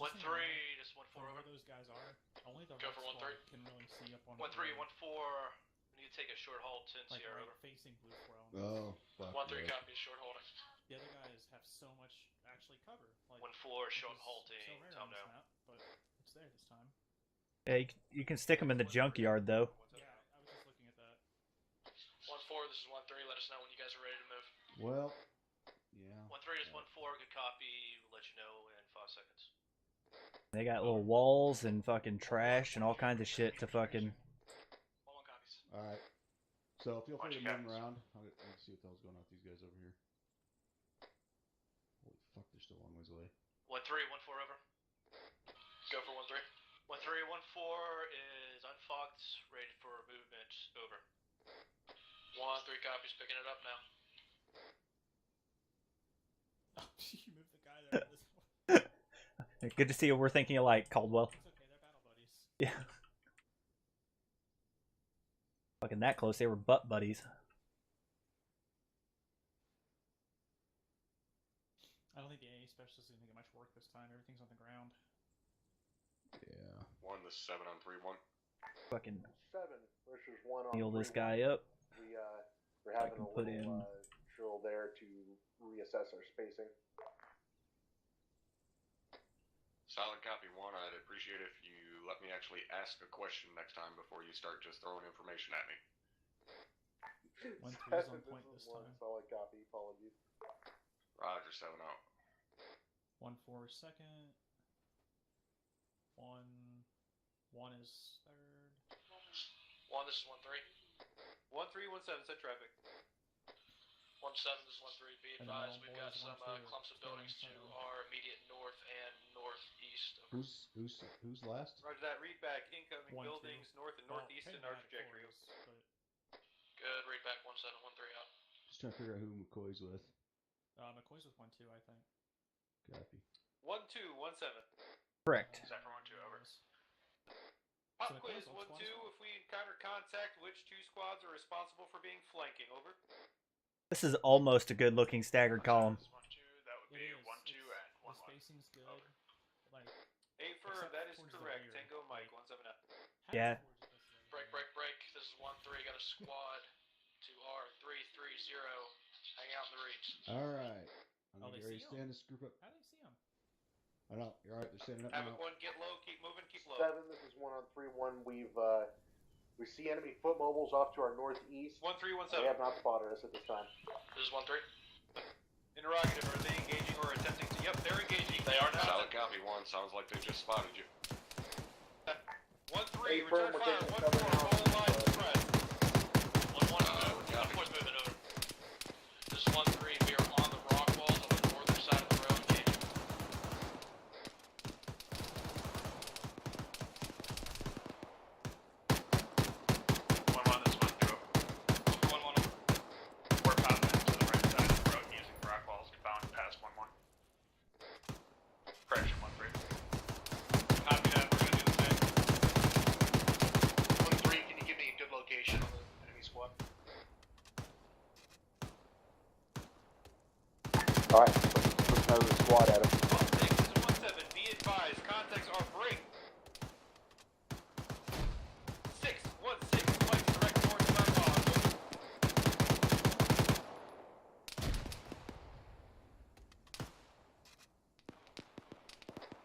just 1-4 over. Where those guys are, only the Go right for squad 1-3. can really see up on 1-3, 1-4. We need to take a short halt in Like Sierra. right facing blue throne. Oh, fuck. 1-3 yeah. copy, short holding. The other guys have so much actually cover. Like 1-4, short which is halting. So rare Tom on this down. map, but it's there this time. Yeah, you can stick them in the junkyard though. Yeah, I was just looking at that. 1-4, this is 1-3. Let us know when you guys are ready to move. Well, yeah. 1-3 is 1-4. Good copy. We'll let you know in 5 seconds. They got little walls and fucking trash and all kinds of shit to fucking. 1-1 copies. All right. So feel free to move them around. Let's see what the hell's going on with these guys over here. Holy fuck, they're still a long ways away. 1-3, 1-4 over. Go for 1-3. 1-3, 1-4 is unfogged, ready for movement. Over. 1-3 copies, picking it up now. You moved the guy there. For this Good to see you. We're thinking alike, Caldwell. It's okay, they're battle buddies. Yeah. Fucking that close, they were butt buddies. I don't think the AA specialist is gonna get much work this time. Everything's on the ground. Yeah. 1 to 7 on 3-1. Fucking 7 versus 1 on heal this 3-1. guy up. We're having a put little in- drill there to reassess our spacing. Solid copy 1. I'd appreciate if you let me actually ask a question next time before you start just throwing information at me. 1-3 is on point this time. Solid copy. Apologies. Roger, 7 out. 1-4 is second. 1 is third. 1, this is 1-3. 1-3, 1-7, set traffic. 1-7, this is 1-3. Be And advised, then we've all got boys some 1-2 clumps of buildings to staying our immediate north and northeast. Over. Who's last? Roger that, read back. Incoming 1-2. buildings north and northeast in our trajectory. Good, read back 1-7, 1-3 out. Just trying to figure out who McCoy's with. McCoy's with 1-2, I think. Copy. 1-2, 1-7. Correct. Set for 1-2, over. Pop So quiz, McCoy's 1-2. If we encounter contact, which 2 squads are responsible for being flanking? Over. This is almost a good looking staggered column. 1-2, that would be 1-2 and 1-1. The spacing's good. Over. Like, Affirm, that is towards the correct. rear. Tango Mike, 1-7 out. Yeah. Break. This is 1-3. Got a squad to R330. Hang out in the reeds. All right. I'm Oh, gonna they get ready see to stand this group up. How do they see him? I know. You're all right. They're standing up Havoc now. 1, get low, keep moving, keep low. 7, this is 1 on 3-1. We see enemy foot mobiles off to our northeast. 1-3, They 1-7. have not spotted us at this time. This is 1-3. Interrogative, are they engaging or attempting to? Yep, they're engaging. They are now. Solid copy 1. Sounds like they just spotted you. 1-3, Affirm, return we're fire. taking 1-4, cover now. all lines press. 1-1, 1-4's moving over. This is 1-3. We are on the rock walls on the northern side of the road. Engaging. 1-1, this is 1-2 over. 1-1 over. We're popping to the right side of the road using rock walls bound past 1-1. Correction, 1-3. Copy that, we're gonna do the same. 1-3, can you give me a good location on the enemy squad? All right, push another squad at him. 1-6, this is 1-7. Be advised, contacts are break. 6-1-6, flight direct towards our cause.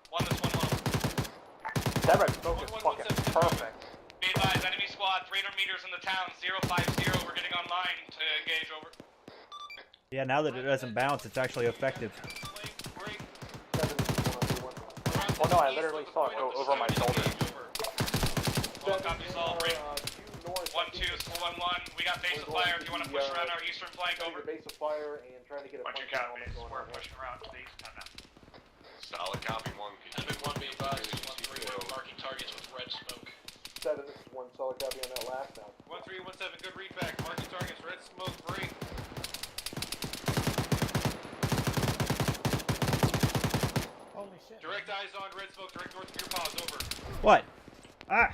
One, this 1-1. That red smoke is fucking perfect. Be advised, enemy squad, 300 meters in the town, 050, we're getting online to engage, over. Yeah, now that it doesn't bounce, it's actually effective. Well, no, I literally saw it go over my shoulder. All copies, all break. 1-2, 1-1, we got base of fire if you want to push around our eastern flank, over. Base of fire and trying to get a 1-2 copies, we're pushing around to the east now. Solid copy 1. Enemy 1, be advised, 1-3, we're marking targets with red smoke. 7, this is 1 solid copy on that last now. 1-3, 1-7, good read back. Marking targets, red smoke, break. Holy shit. Direct eyes on red smoke, direct north of your paws, over. What? Ah!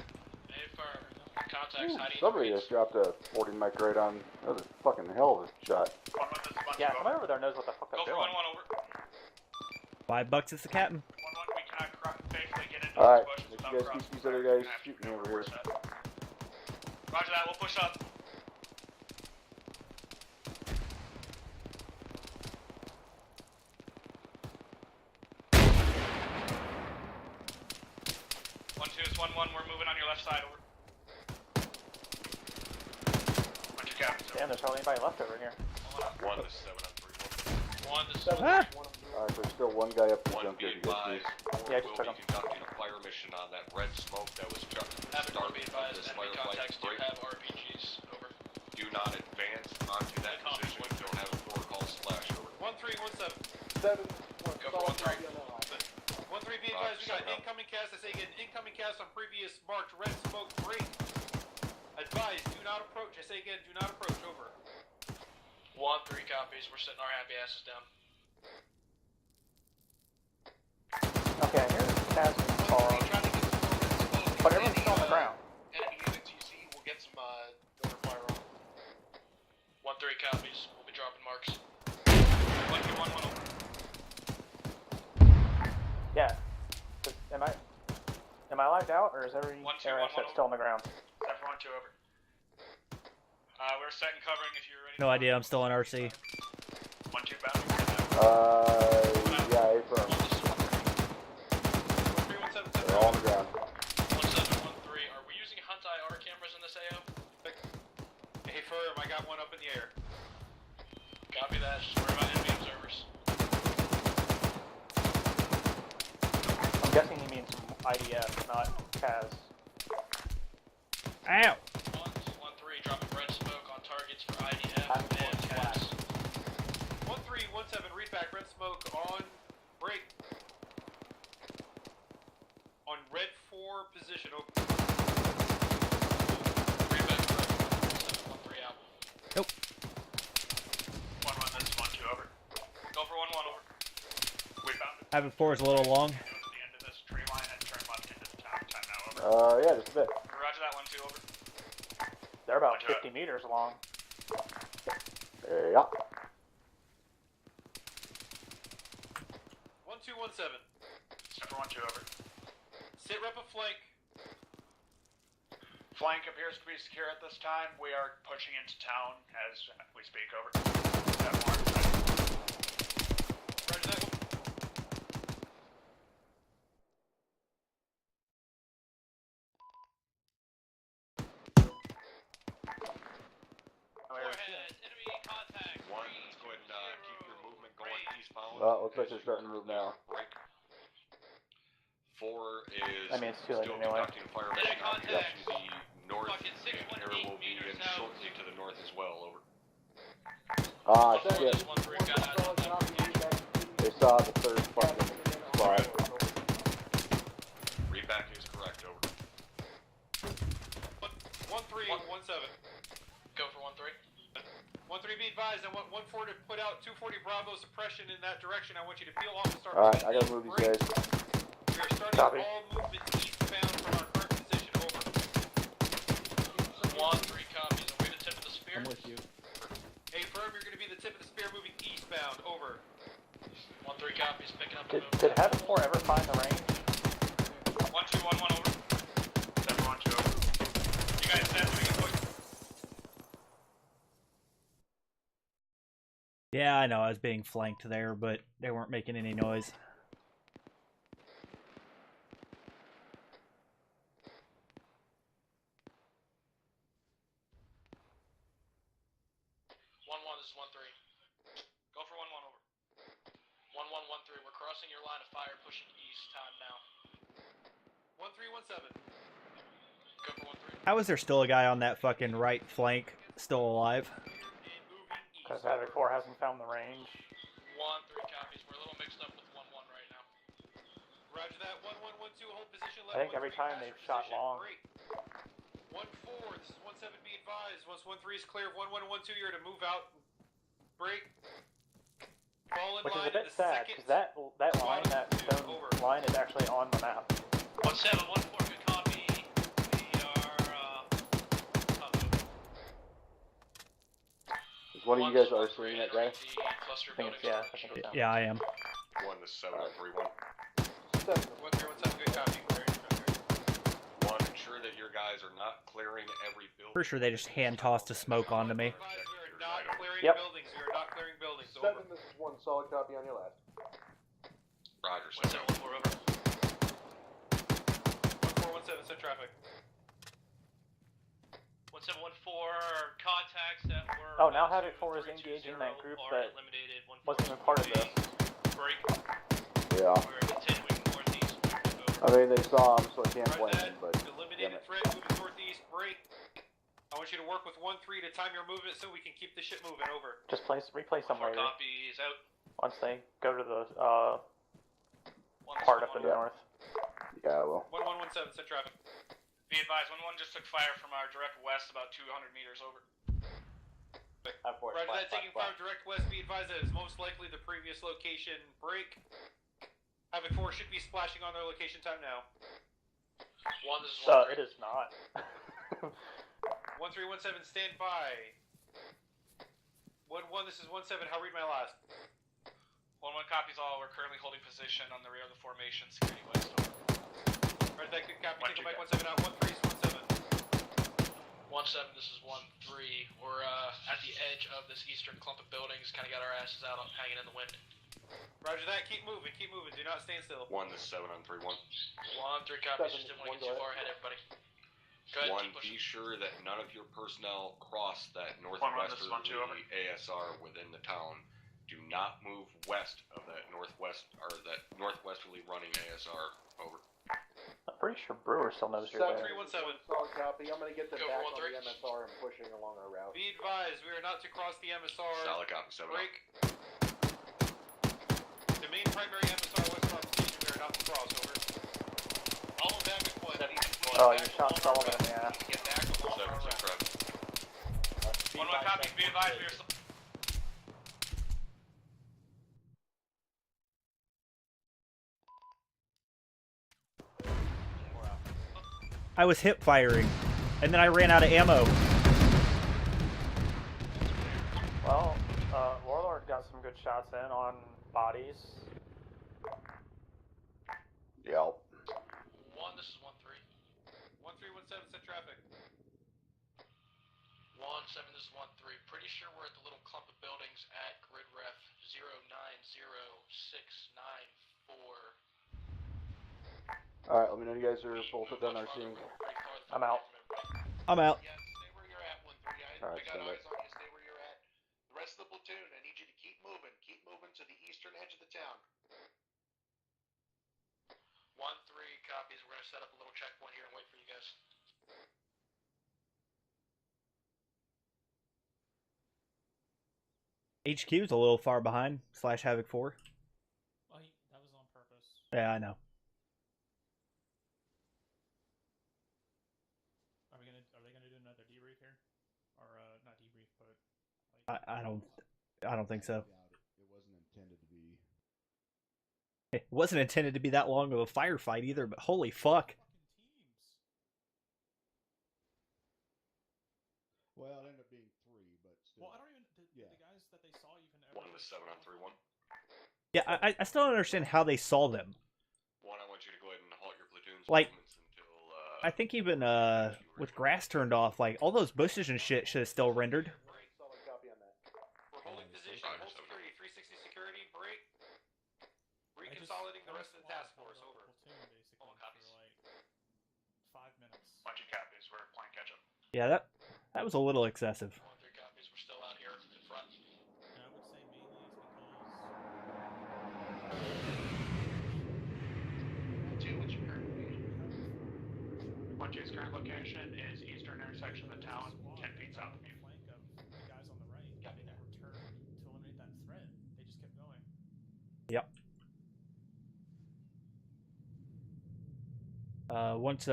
Affirm. Contacts hiding in the Somebody reeds. just dropped a 40 mic right on. That was a fucking hell of a shot. 1-1, this is 1-2, Yeah, over. somebody over there knows what the fuck Go they're for doing. 1-1, over. $5 is the captain. 1-1, we cannot safely get into All right, those bushes let without you guys crossing keep these fire. other We're guys gonna have to shooting go over here. reverse that. Roger that, we'll push up. left side, over. Damn, there's hardly anybody left over here. 1 to 7 on 3. 1 to 7. Alright, there's still one guy up in the junkyard. You guys see? Yeah, I just took him. Conducting a fire mission on that red smoke that was chucked at the Have start be of advised, this enemy firefight. contacts do have RPGs. Over. Do not advance onto that position if you don't have a protocol slash over. 1317. 7-1. Go for Solid 1-3. copy on that line. 1-3, be advised, we got incoming cast. I say again, incoming cast on previous marked red smoke break. Advised, do not approach. I say again, do not approach. Over. 1-3 copies. We're sitting our happy asses down. Okay, I hear Kaz falling. But everyone's still on the ground. Enemy unit TC will get some order fire on. 1-3 copies. We'll be dropping marks. 1-2-1-1 over. Yeah. Am I locked out, or is every asset still on the ground? 7-1-2 over. We're setting covering if you're ready. No idea. I'm still in RC. 1-2 bound. Yeah, affirm. They're all on the ground. 1713. Are we using hunt IR cameras in this AO? Hey, firm, I got one up in the air. Copy that. Just worry about enemy observers. I'm guessing he means IDF, not Kaz. Ow! 1-3 dropping red smoke on targets for IDF and CAS. 1317, read back, red smoke on break. On red 4 position, open. Read back, 713 out. Nope. 1-1, this is 1-2 over. Go for 1-1 over. We found it. Havoc 4 is a little long. Go to the end of this tree line and turn left into the town. Time now, over. Yeah, just a bit. Roger that 1-2 over. They're about 50 meters long. Yeah. 1217. Step 1-2 over. Sit rep a flank. Flank appears to be secure at this time. We are pushing into town as we speak. Over. Step 1. Roger that one. Enemy contact. 1, go ahead and keep your movement going eastbound. Well, looks like they're starting to move now. 4 is I mean, it's too late still anyway. conducting a fire mission to the north, and arrow will be in shortly to the north as well. Over. Shit. They saw the third fucking squad. Readback is correct. Over. 1317. Go for 1-3. 1-3, be advised. I want 1-4 to put out 240 Bravo suppression in that direction. I want you to peel off and start. Alright, I gotta move these guys. We are starting Copy. all movement eastbound from our current position. Over. 1-3 copies. Are we the tip of the spear? I'm with you. Hey, firm, you're going to be the tip of the spear moving eastbound. Over. 1-3 copies. Picking up the Did Havoc 4 ever find the range? 1-2-1-1 over. 7-1-2 over. You guys set so we can push. Yeah, I know. I was being flanked there, but they weren't making any noise. 1-1, this is 1-3. Go for 1-1 over. 1-1-1-3. We're crossing your line of fire, pushing east. Time now. 1317. Go for 1-3. How is there still a guy on that fucking right flank still alive? Because Havoc 4 hasn't found the range. 1-3 copies. We're a little mixed up with 1-1 right now. Roger that. 1-1-1-2. Hold position. I think every time they've shot long. 1-4. This is 1-7. Be advised. Once 1-3 is clear of 1-1 and 1-2, you're to move out. Break. Fall in Which is line a bit in the sad, second. because that line, that stone line is actually on the map. 1-7, 1-4. Good copy. We are Is one of you guys RCing that guy? cluster I think it's, yeah, I think it's Yeah, I am. 1 to 7-3-1. 1-3-1-7. Good copy. 1, ensure that your guys are not clearing every building. Pretty sure they just hand tossed a smoke onto me. Not clearing Yep. buildings. We are not clearing buildings. 7, Over. this is 1. Solid copy on your last. Roger. 1-7, 1-4 over. 1-4-1-7. Set traffic. 1714 contacts that were. Oh, now Havoc 4 is engaging that group that wasn't even part of this. Break. Yeah. We're continuing northeast. I mean, they saw him, so I can't blame him, but Eliminated threat moving northeast. Break. I want you to work with 1-3 to time your movement so we can keep the shit moving. Over. Just replace them later. Copies out. Once they go to the part up in the north. Yeah, well. 1117, send traffic. Be advised, 1-1 just took fire from our direct west, about 200 meters over. Roger that, taking fire direct west. Be advised that is most likely the previous location. Break. Havoc 4 should be splashing on their location time now. This is 1-3. It is not. 1317, stand by. 1-1, this is 1-7. How read my last? 1-1 copies all. We're currently holding position on the rear of the formation, security west. Right, that good copy. Take it back 1-7 out. 1-3 is 1-7. 1-7, this is 1-3. We're at the edge of this eastern clump of buildings, kind of got our asses out, hanging in the wind. Roger that, keep moving, do not stand still. 1, this is 7 on 3-1. 1-3 copies, just didn't want to get too far ahead, everybody. Go ahead, 1, be sure that none of your personnel cross that northwesterly ASR within the town. Do not move west of that northwesterly running ASR. Over. I'm pretty sure Brewer still knows you're there. 317. Solid copy. I'm going to get them back on the MSR and pushing along our route. Be advised, we are not to cross the MSR. Solid copy, 7. Break. The main primary MSR west of our position, we are not to cross. Over. All of that point. Oh, you shot Sullivan in the ass. Get back along our route. 1-1 copies, be advised, we are still. I was hip firing, and then I ran out of ammo. Well, Warlord got some good shots in on bodies. Yep. 1, this is 1-3. 1317, set traffic. 1-7, this is 1-3. Pretty sure we're at the little clump of buildings at grid ref 090694. Alright, let me know you guys are both done RCing. I'm out. I'm out. Yeah, stay where you're at, 1-3. Alright, We got stand eyes on you. Stay where you're at. The rest of the platoon, I need you to keep moving. Keep moving to the eastern edge of the town. 1-3 copies. We're going to set up a little checkpoint here and wait for you guys. HQ's a little far behind. / Havoc 4. Well, that was on purpose. Yeah, I know. Are they gonna do another debrief here, or not debrief, but I don't think so. It wasn't intended to be. It wasn't intended to be that long of a firefight either, but holy fuck. Well, it ended up being 3, but still. Well, I don't even. The guys that they saw even. 1 was 7 on 3-1. Yeah, I still don't understand how they saw them. 1, I want you to go ahead and halt your platoon's Like, movements until. I think even with grass turned off, like all those bushes and shit should have still rendered. Solid copy on that. We're holding position, hold security, 360 security, break. Reconsolidating the rest of the task force, over. All copies. For like 5 minutes. Bunch of copies. We're playing catch up. Yeah, that was a little excessive. 1-3 copies. We're still out here in front. And I would say mainly it's 2, what's your current location? 1-2's current location is eastern intersection of the town, 10 feet south of you. flank of the guys on the right. Copy that. Returned to eliminate that threat. They just kept going. Yep. Once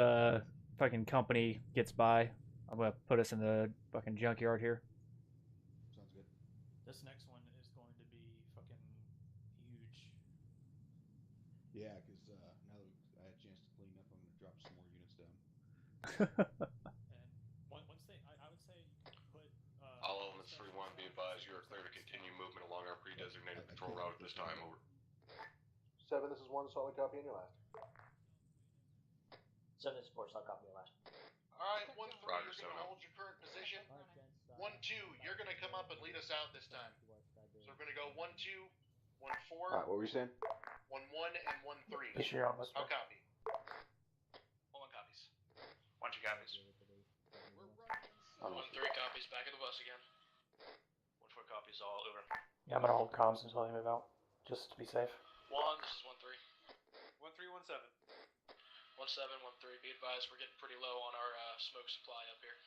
fucking company gets by, I'm gonna put us in the fucking junkyard here. Sounds good. This next one is going to be fucking huge. Yeah, because now that I had a chance to clean up, I'm going to drop some more units down. And once they, I would say you can put. All elements 3-1, be advised, you are clear to continue movement along our pre-designated patrol route at this time. Over. 7, this is 1, solid copy on your last. 7 is 4, solid copy on your last. Alright, 1-3, you're going to hold your current position. 1-2, you're going to come up and lead us out this time. So we're going to go 1-2, 1-4. Alright, what were you saying? 1-1 and 1-3. Be sure you're on this How one. copy? 1-1 copies. 1-2 copies. 1-3 copies, back at the bus again. 1-4 copies, all over. Yeah, I'm gonna hold comms until they move out, just to be safe. 1, this is 1-3. 1-3-1-7. 1-7, 1-3. Be advised, we're getting pretty low on our smoke supply up here.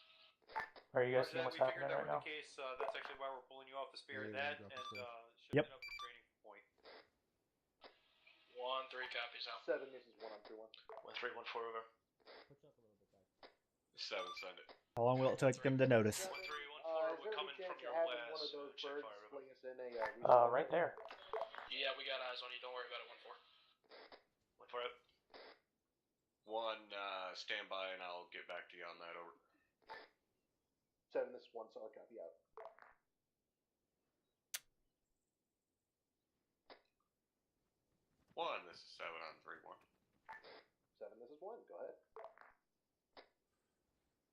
Are you guys seeing what's happening right now? We figured that were the case. That's actually why we're pulling you off the Spirit Yeah, Net and Yep. shifting up the training point. 1-3 copies out. 7, this is 1-3-1. 1-3, 1-4 over. 7, send it. How long will it take them to notice? 1-3, 1-4, we're coming from your one of west. those Check birds fire, fling us in a Right there. Yeah, we got eyes on you. Don't worry about it. 1-4. 1-4 out. 1, stand by and I'll get back to you on that, over. 7, this is 1, solid copy out. 1, this is 7 on 3-1. 7, this is 1, go ahead.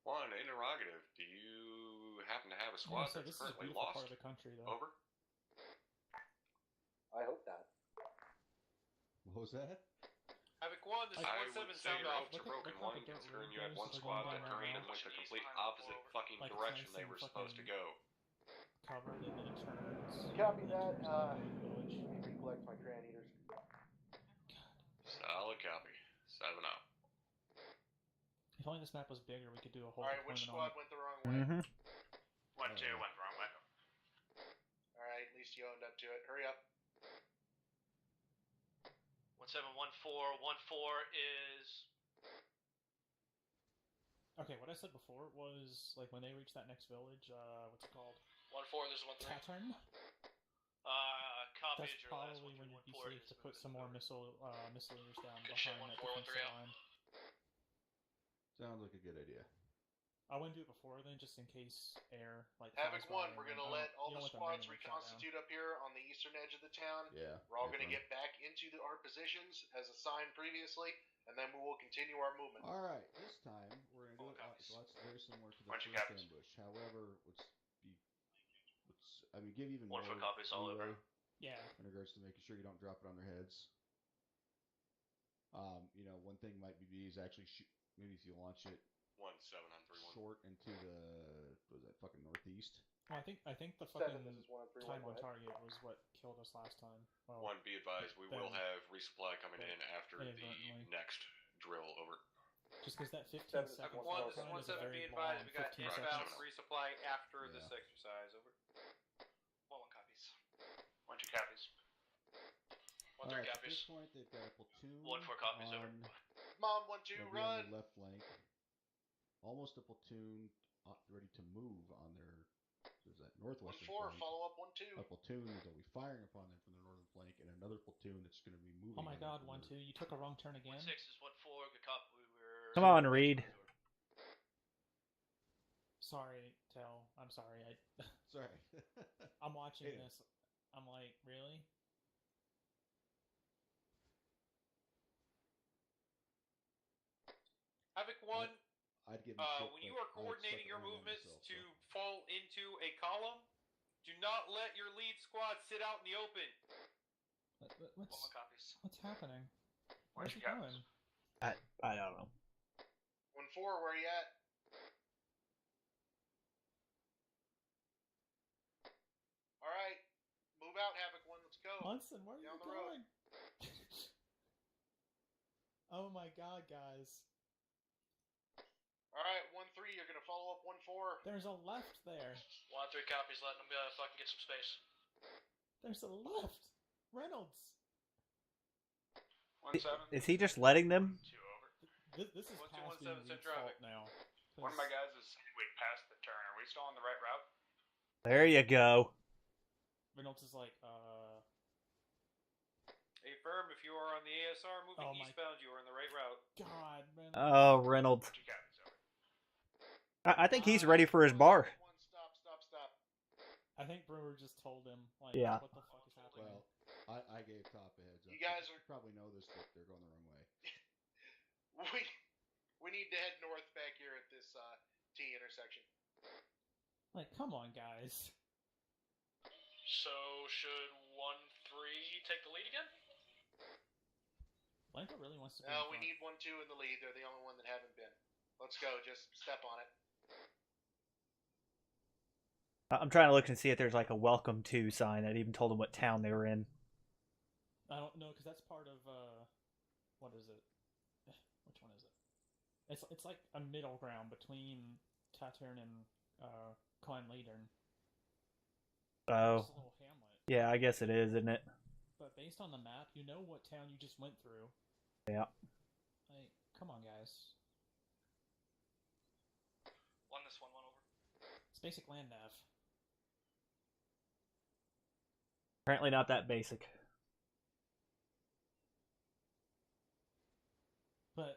1, interrogative. Do you happen to have a squad So that's this is a currently beautiful lost? part of the country, though. Over. I hope not. What was that? Havoc 1, this is I 1-7, would say sound your off. hopes are broken, 1, considering you had one squad that turned and went the complete opposite fucking direction they were supposed to go. Covered and then it turns. Copy that. Let me recollect my crayon eaters. Solid copy. 7 out. If only this map was bigger, we could do a whole Alright, which deployment on squad it. went the wrong way? 1-2 went the wrong way. Alright, at least you owned up to it. Hurry up. 1-7, 1-4. 1-4 is... Okay, what I said before was, like, when they reach that next village, what's it called? 1-4, this is 1-3. Pattern? Copy That's your last probably when 1-3, you'd be 1-4 safe to put some more missilators down Good shit, behind that 1-4, defensive 1-3 out. line. Sounds like a good idea. I wouldn't do it before then, just in case air, like, Havoc flies 1, by we're and gonna then- let all you the don't want them squads randomly shot down. reconstitute up here on the eastern edge of the town. Yeah. We're all okay, gonna fine. get back into our positions as assigned previously, and then we will continue our movement. All right, this time we're gonna do it. Lots very similar to the Bunch of first copies. ambush. However, give even 1-4 more copies all over. leeway Yeah. in regards to making sure you don't drop it on their heads. One thing might be is actually maybe if you launch it 1-7 on 3-1. short into the what was that fucking northeast. Well, I think the 7, fucking this is 1-3-1, time go on ahead. target was what killed us last time. Well, 1, be advised, we will then- have resupply coming in after the inadvertently. next drill, over. Just because that 15 7, second Havoc 1, fall this is time is a 1-7, very be advised, long we got 15 inbound seconds. resupply after Yeah. this exercise, over. 1-1 copies. 1-2 copies. 1-3 Alright, at copies. this point they've got a platoon 1-4 copies, over. on, Mom, 1-2, they'll be on run! the left flank. Almost a platoon ready to move on their northwestern 1-4, flank. follow up 1-2. A platoon that'll be firing upon them from the northern flank, and another platoon that's going to be moving. Oh my on them god, from 1-2, you took a wrong turn again? 1-6 is 1-4, good cop, we were... Come on, Reed. Sorry, Tell. I'm sorry. Sorry. I'm watching Yeah. this. I'm like, really? Havoc 1, I'd give him shit, when you but are I'd coordinating suck your it right on movements myself, to so. fall into a column, do not let your lead squad sit out in the open. What's happening? Where's he 1-2 copies. going? I don't know. 1-4, where you at? Alright, move out, Havoc 1, let's go. Munson, where are Down you the road. going? Oh my god, guys. Alright, 1-3, you're gonna follow up 1-4. There's a left there. 1-3 copies, letting them fucking get some space. There's a left. Reynolds. 1-7. Is he just letting them? 2 over. This is 1-2, past 1-7, being send Reed's traffic. fault now. One of my guys is way past the turn. Are we still on the right route? There you go. Reynolds is like, Affirm, if you are on the ASR moving Oh my- eastbound, you are in the right route. God, man. Oh, Reynolds. 2 copies, over. I think he's ready for his bar. Stop. I think Brewer just told him, like, Yeah. what the fuck is happening? Well, I gave Top a heads up. You guys You probably know this, but they're going the wrong way. We need to head north back here at this T intersection. Like, come on, guys. So, should 1-3 take the lead again? Blanco really wants to be No, in we front. need 1-2 in the lead. They're the only one that haven't been. Let's go. Just step on it. I'm trying to look and see if there's like a welcome to sign that even told them what town they were in. I don't know, because that's part of, what is it? Which one is it? It's like a middle ground between Tatern and, Klein Leadern. Oh. It's a little hamlet. Yeah, I guess it is, isn't it? But based on the map, you know what town you just went through. Yeah. Like, come on, guys. One this one over. It's basic land nav. Apparently not that basic. But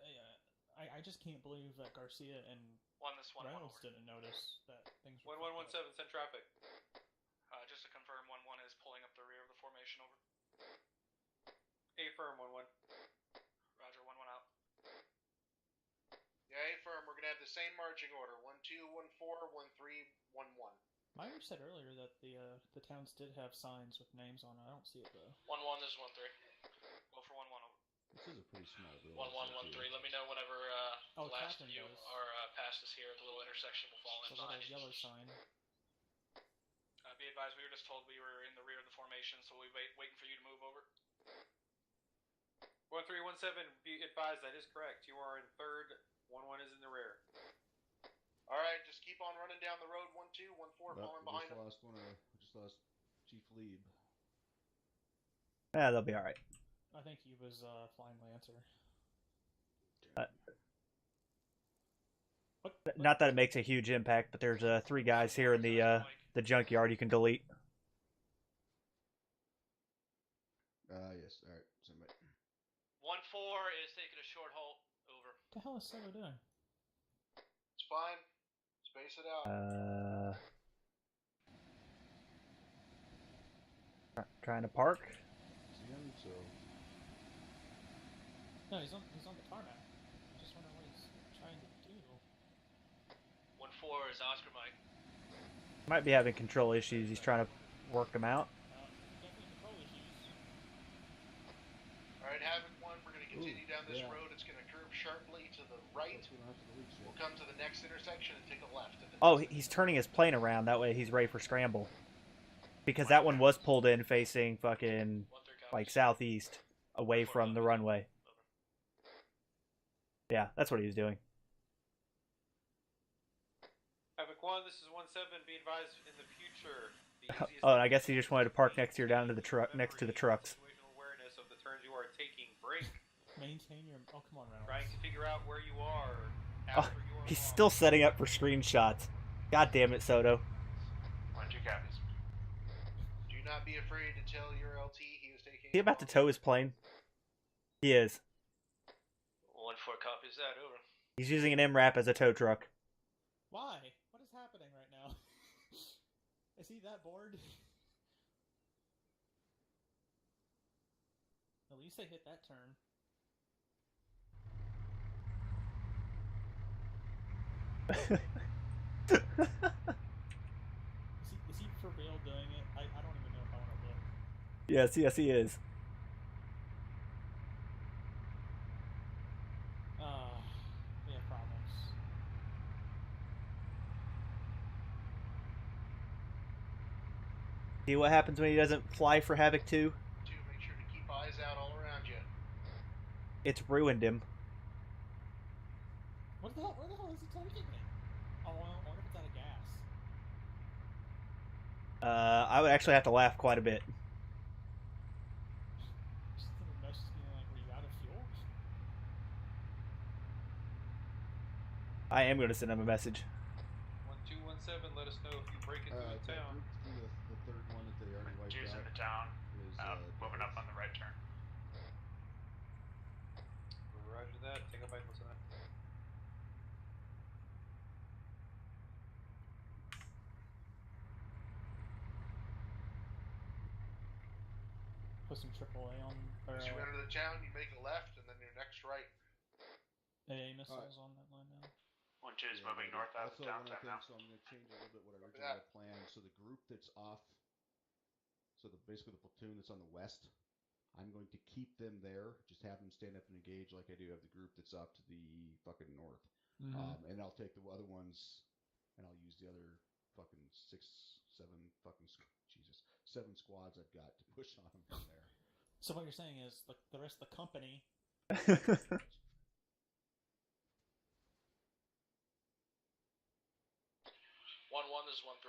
I just can't believe that Garcia and Reynolds didn't notice that things were 1117, send traffic. Just to confirm, 1-1 is pulling up the rear of the formation, over. Affirm, 1-1. Roger, 1-1 out. Yeah, affirm. We're gonna have the same marching order: 1-2, 1-4, 1-3, 1-1. Myers said earlier that the towns did have signs with names on it. I don't see it though. 1-1, this is 1-3. Go for 1-1 over. This is a pretty small village. 1-1, 1-3. Let me know whenever the last of you are past us here at the little intersection. We'll fall in It's a behind little you. yellow sign. Be advised, we were just told we were in the rear of the formation, so we'll be waiting for you to move over. 1317, be advised, that is correct. You are in third, 1-1 is in the rear. Alright, just keep on running down the road, 1-2, 1-4, falling behind them. We just lost Chief Lieb. Yeah, they'll be alright. I think he was Flying Lancer. Not that it makes a huge impact, but there's 3 guys here in the junkyard you can delete. Yes, alright. 1-4 is taking a short halt. Over. What the hell is Soto doing? It's fine. Space it out. Trying to park. See him, so. No, he's on the tarmac. I just wonder what he's trying to do. 1-4 is Oscar Mike. Might be having control issues. He's trying to work them out. Definitely control issues. Alright, Havoc 1, we're going to continue down this road. It's going to curve sharply to the right. We'll come to the next intersection and take a left. Oh, he's turning his plane around. That way he's ready for scramble. Because that one was pulled in facing fucking, like, southeast, away from the runway. Yeah, that's what he was doing. Havoc 1, this is 1-7, be advised, in the future, Oh, and I guess he just wanted to park next to down to the truck, next to the trucks. situational awareness of the turns you are taking. Break. Maintain your... Oh, come on, Reynolds. Trying to figure out where you are. Oh, he's still setting up for screenshots. God damn it, Soto. 1-2 copies. Do not be afraid to tell your LT he is taking... Is he about to tow his plane? He is. 1-4 copies that, over. He's using an MRAP as a tow truck. Why? What is happening right now? Is he that bored? At least they hit that turn. Is he for real doing it? I don't even know if I want to look. Yes, he is. We have problems. See what happens when he doesn't fly for Havoc 2? Make sure to keep eyes out all around you. It's ruined him. Where the hell is he taking me? Oh, I wonder if it's out of gas. I would actually have to laugh quite a bit. Just sent a message being like, were you out of fuel? I am going to send him a message. 1217, let us know if you break into a town. The third one that they already wiped Jews out in the town. is Moving up on the right turn. Roger that. Take a bite. What's that? Put some AAA on. Or, As you enter the town, you make a left, and then your next right. AA missiles on that line now. 1-2 is moving north out of Also, town one other thing, now. so I'm going to change a little bit what I originally had planned. So the group that's off, basically the platoon that's on the west, I'm going to keep them there. Just have them stand up and engage like I do have the group that's off to the fucking north. Mm-hmm. And I'll take the other ones, and I'll use the other fucking 6 7 squads I've got to push on them from there. So what you're saying is the rest of the company. 1-1, this is 1-3.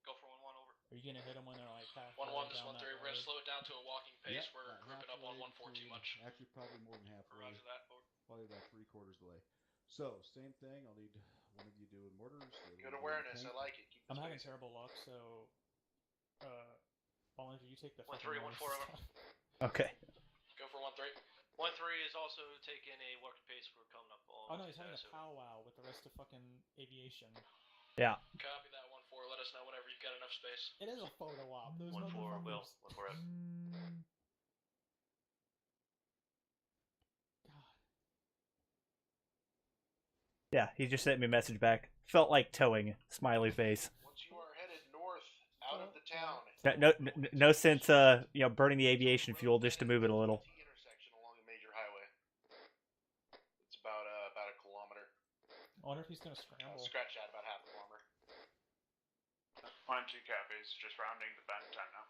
Go for 1-1 over. Are you gonna hit them when they're like half? 1-1, this is 1-3. We're gonna slow it down to a walking pace. Yep, We're grouping up on 1-4 too much. Actually, probably more than halfway. Roger that. Over. Probably about 3/4 the way. So, same thing. I'll need one of you doing mortars. Good awareness. I like it. Keep I'm having terrible luck, so Ballin, you take the 1-3, 1-4 over. Okay. Go for 1-3. 1-3 is also taking a walking pace. We're coming up all. Oh no, he's having a powwow with the rest of fucking aviation. Yeah. Copy that 1-4. Let us know whenever you've got enough space. It is a photo op. 1-4 will. 1-4 out. Yeah, he just sent me a message back. Felt like towing. Smiley face. Once you are headed north out of the town. No sense, burning the aviation fuel just to move it a little. Intersection along a major highway. It's about a kilometer. I wonder if he's gonna scramble. Scratch that about half a kilometer. 1-2 copies. Just rounding the bend time now.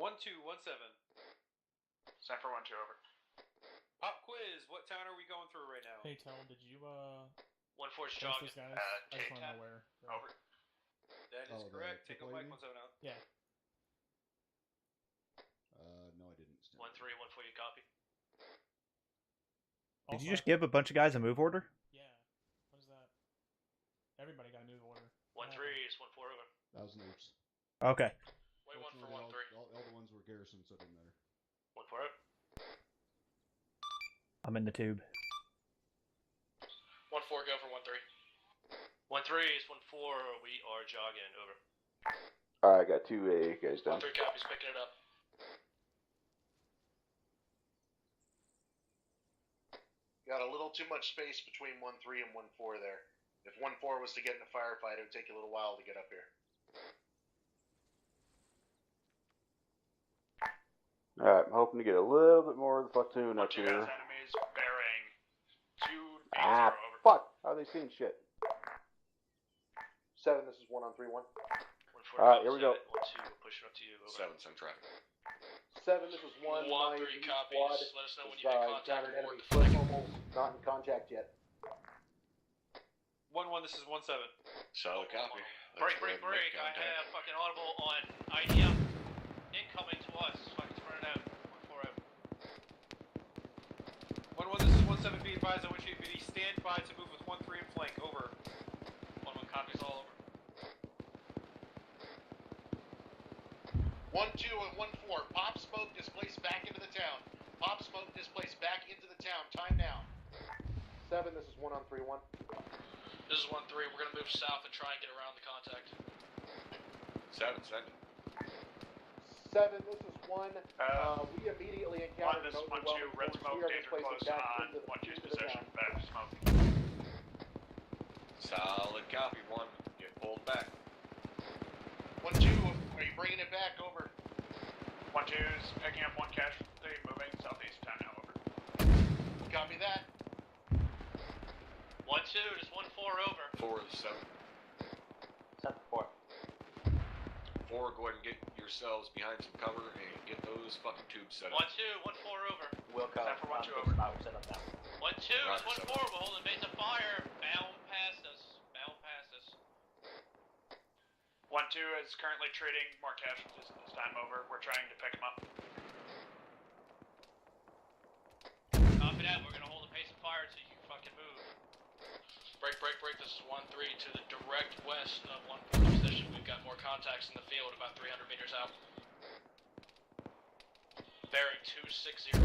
1-2, 1-7. Send for 1-2 over. Pop quiz. What town are we going through right now? Hey, Tell, did you 1-4's post jogging. this, guys? I just want to know where. Over. That is correct. Take a mic 1-7 out. Yeah. No, I didn't. 1-3, 1-4. You copy. Did you just give a bunch of guys a move order? Yeah. What is that? Everybody got a move order. 1-3 is 1-4 over. That was Noops. Okay. Way 1 for 1-3. All the ones were Garrison, so it didn't matter. 1-4 out. I'm in the tube. 1-4, go for 1-3. 1-3 is 1-4. We are jogging. Over. Alright, I got 2 A guys down. 1-3 copies, picking it up. Got a little too much space between 1-3 and 1-4 there. If 1-4 was to get in a firefight, it would take a little while to get up here. Alright, I'm hoping to get a little bit more of the platoon up 1-2 here. has enemies bearing 2-8-0 Ah, over. fuck! How are they seeing shit? 7, this is 1-3-1. 1-4. Alright, here we go. 1-2, pushing up to you. Over. 7, send traffic. 7, this is 1. 1-3 My copies. squad Let us know when has, you make contact. encountered Report enemy the flank. almost not in contact yet. 1-1, this is 1-7. Solid copy. Break. I have fucking audible on IDM. Incoming to us. Fucking turn it out. 1-4 out. 1-1, this is 1-7. Be advised, I want you to be standby to move with 1-3 in flank. Over. 1-1 copies all over. 1-2 and 1-4. Pop smoke displaced back into the town. Pop smoke displaced back into the town. Time now. 7, this is 1-3-1. This is 1-3. We're gonna move south and try and get around the contact. 7, send. 7, this is 1. We immediately encountered an 1-2, overwhelming red force. smoke, We are danger displacing close back on into the 1-2's town. position. Back smoke. Solid copy. 1. Get pulled back. 1-2, are you bringing it back? Over. 1-2's picking up 1 casualty, moving southeast town now. Over. Copy that. 1-2, just 1-4 over. 4 is 7. 7-4. 4, go ahead and get yourselves behind some cover and get those fucking tubes set up. 1-2, 1-4 over. Wilco, Time for 1-2 over. Set up now. 1-2, just 1-4. We're holding base of fire. Bound past us. 1-2 is currently treating more casualties this time. Over. We're trying to pick them up. Copy that. We're gonna hold the pace of fire until you fucking move. Break. This is 1-3 to the direct west of 1-4 position. We've got more contacts in the field about 300 meters out. Bearing 260.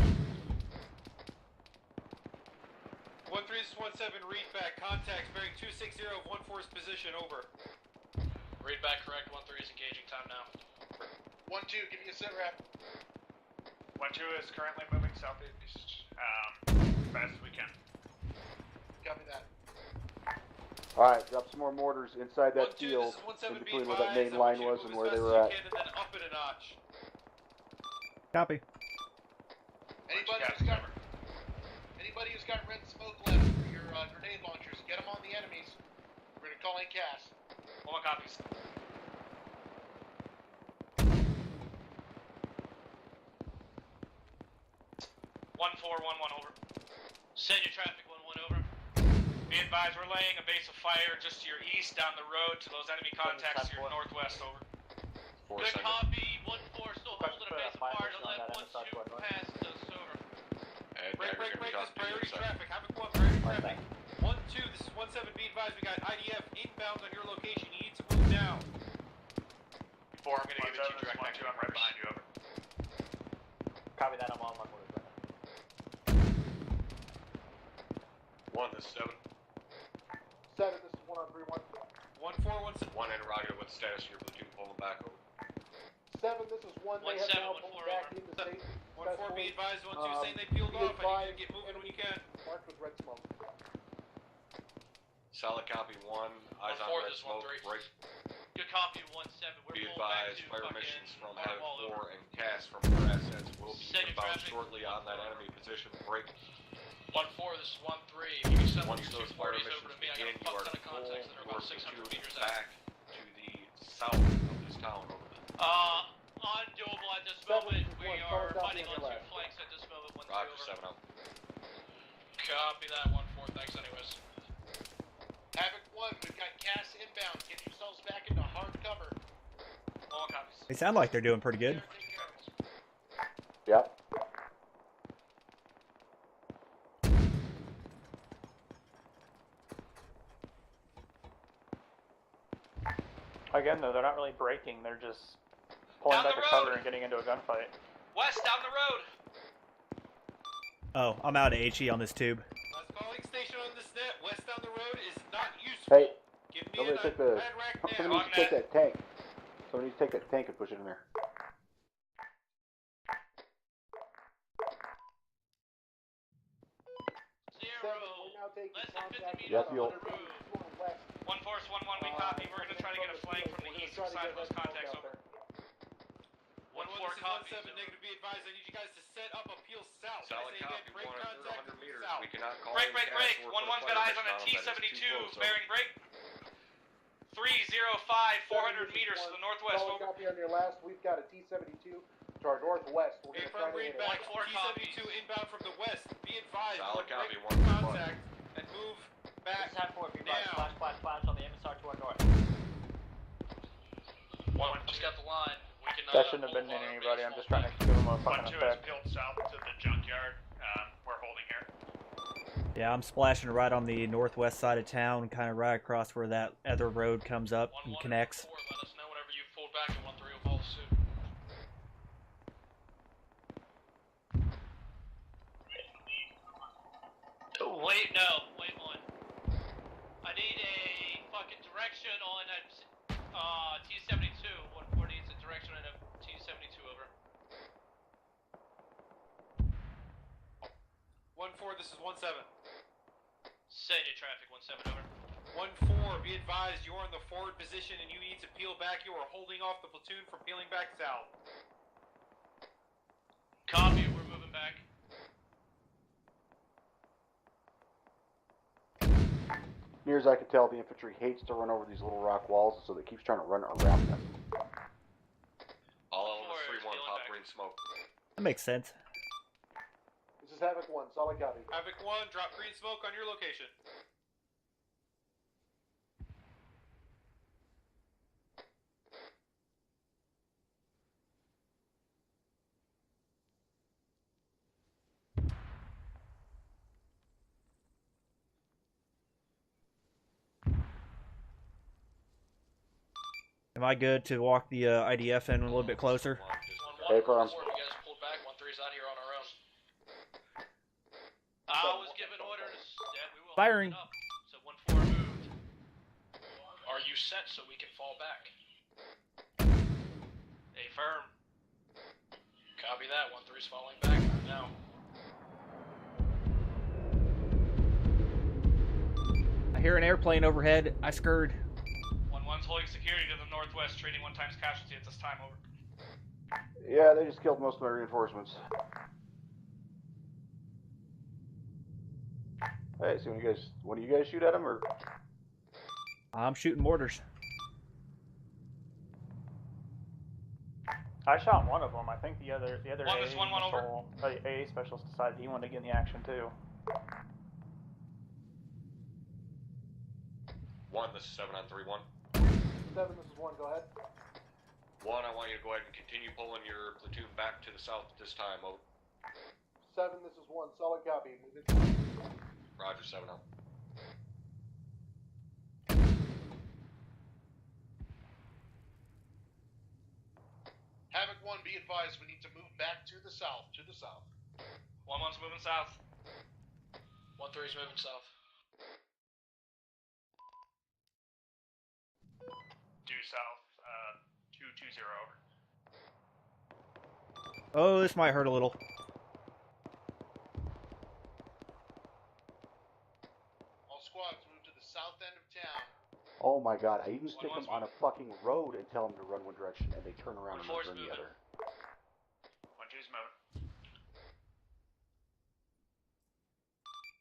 1-3, this is 1-7. Read back. Contacts bearing 260 of 1-4's position. Over. Read back. Correct. 1-3 is engaging. Time now. 1-2, give me a sit rep. 1-2 is currently moving southeast fast as we can. Copy that. Alright, drop some more mortars inside that 1-2, field, this is 1-7. in Be between where that advised, main I want line you to was and move where as they fast were as at. you can and then up it a notch. Copy. Anybody who's got red smoke left for your grenade launchers, get them on the enemies. We're gonna call in CAS. One copies. 1411 over. Send your traffic 1-1 over. Be advised, we're laying a base of fire just to your east down the road to those enemy contacts to your northwest, over. Good copy, 1-4, still holding a base of fire to let 1-2 past us, over. Break this priority traffic. Havoc 1, priority traffic. 1-2, this is 1-7, be advised, we got IDF inbound on your location, you need to move now. 4, I'm gonna give it to you direct next to you, I'm right behind you, over. Copy that, I'm on my orders right now. 1, this is 7. 7, this is 1 on 3-1. 1-4, 1 interrogator, what's the status of your platoon pulling back over? 7, this is 1, they have now pulled back into safety. 1-4, be advised, 1-2, saying they peeled off, I need you to get moving when you can. Marked with red smoke. Solid copy 1, eyes on red smoke, break. Good copy, 1-7, we're Be pulling back advised, to fire fucking missions from Hardwall, Havoc over. 4 and CAS from your assets will be Send your inbound traffic. shortly on that enemy position, break. 1-4, this is 1-3, if you can send Once your those two fire parties missions over to me, I got begin, a you fuck are ton of contacts that are about full 600 platoon meters out. back to the south of this town, over. Undoable at this moment, we are fighting on 2 flanks at this moment, 1-2 Roger, over. 7 out. Copy that, 1-4, thanks anyways. Havoc 1, we've got CAS inbound. Get yourselves back into hard cover. All copies. They sound like they're doing pretty good. Yep. Again, though, they're not really breaking, they're just pulling Down back the to road. cover and getting into a gunfight. West, down the road. Oh, I'm out of HE on this tube. Last calling station on this net, west down the road is not useful. Hey, Give me somebody a take the. red rack now. Somebody needs to take that tank. Somebody needs to take that tank and push it in there. Less than 50 meters Yes, on you'll. the road. 1-4, 1-1, we copy. We're gonna try to get a flank from the east side of those contacts, over. 1-4 copies. 1-7, negative, be advised, I need you guys to set up a peel south. Solid I say again, copy, break 1 contact 100 meters. south. We cannot call Break, in break, CAS break. or 1-1's put got fire eyes on a mission that is too T-72, close, over. bearing break. 305, 400 meters to the northwest, Solid over. copy on your last. We've got a T-72 to our northwest. We're going to try to hit it. Back, 1-4 copies. T-72 inbound from the west. Be advised, Solid we're copy, breaking 1-1. contact and move back This is Havoc 4, be advised, now. flash on the emissary to our north. 1 just got the line. We can, That shouldn't have been in anybody, I'm just trying to give them a fucking 1-2 is effect. peeled south to the junkyard. We're holding here. Yeah, I'm splashing right on the northwest side of town, kind of right across where that other road comes up and connects. 1-4, let us know whenever you've pulled back, and 1-3 will follow suit. Wait, no, wait 1. I need a fucking direction on a T-72. 1-4 needs a direction on a T-72, over. 1-4, this is 1-7. Send your traffic, 1-7, over. 1-4, be advised, you are in the forward position and you need to peel back. You are holding off the platoon from peeling back south. Copy, we're moving back. Near as I can tell, the infantry hates to run over these little rock walls, so it keeps trying to run around them. All elements 3-1, pop green smoke. That makes sense. This is Havoc 1. Solid copy. Havoc 1, drop green smoke on your location. Am I good to walk the IDF in a little bit closer? Hey, firm. 1-4, you guys pulled back. 1-3's out here on our own. I was given orders that we will Firing. hold it up. So 1-4 moved. Are you set so we can fall back? A firm. Copy that. 1-3's falling back now. I hear an airplane overhead. I scurred. 1-1's holding security to the northwest, trading 1 times casualty at this time, over. Yeah, they just killed most of my reinforcements. Hey, so when you guys shoot at them, or? I'm shooting mortars. I shot one of them. I think the other One, there's one over. AA specialist decided he wanted to get in the action too. 1, this is 7 on 3-1. 7, this is 1, go ahead. 1, I want you to go ahead and continue pulling your platoon back to the south this time. Over. 7, this is 1, solid copy. Move it. Roger, 7 out. Havoc 1, be advised, we need to move back to the south, 1-1's moving south. 1-3's moving south. Due south, 220 over. Oh, this might hurt a little. All squads move to the south end of town. Oh my god, I even stick them on a fucking road and tell them to run one direction, and they turn around and run the other. 1-2's moving.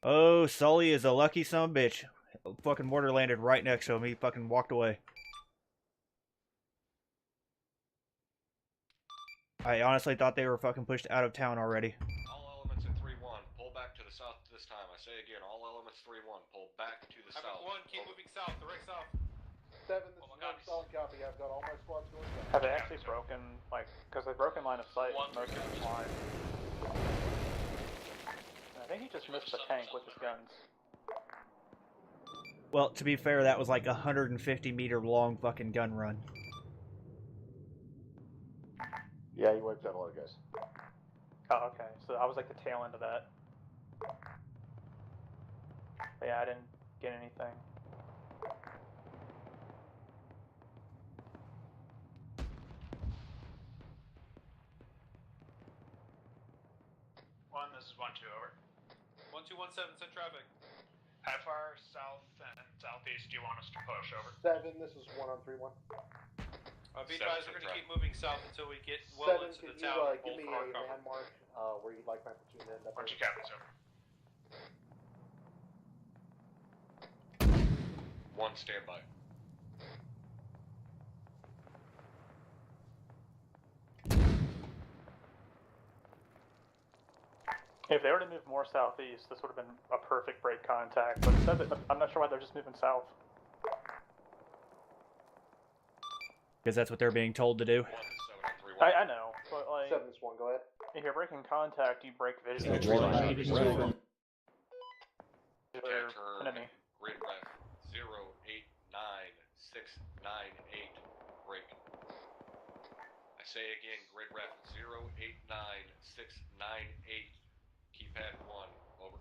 Oh, Sully is a lucky son of a bitch. Fucking mortar landed right next to him. He fucking walked away. I honestly thought they were fucking pushed out of town already. All elements at 3-1, pull back to the south this time. I say again, all elements 3-1, pull back to the south. Havoc 1, keep moving south, direct south. 7, this is 1, solid copy. I've got all my squads going south. Have they actually broken, like, because they've broken line of sight most of the line. I think he just missed the tank with his guns. Well, to be fair, that was like a 150-meter long fucking gun run. Yeah, he wiped out a lot of guys. Oh, okay. So I was like the tail end of that. But yeah, I didn't get anything. This is 1-2 over. 1217, send traffic. How far south and southeast do you want us to push over? 7, this is 1 on 3-1. Be advised, we're going to keep moving south until we get well 7, into the can town. you give me a landmark where you'd like my platoon to end up? 1-2 captains over. 1, standby. If they were to move more southeast, this would have been a perfect break contact. But instead, I'm not sure why they're just moving south. Because that's what they're being told to do. I know, but like... 7 is 1, go ahead. If you're breaking contact, you break vision. Enemy. Grid ref 089698. Break. I say again, grid ref 089698. Keypad 1. Over.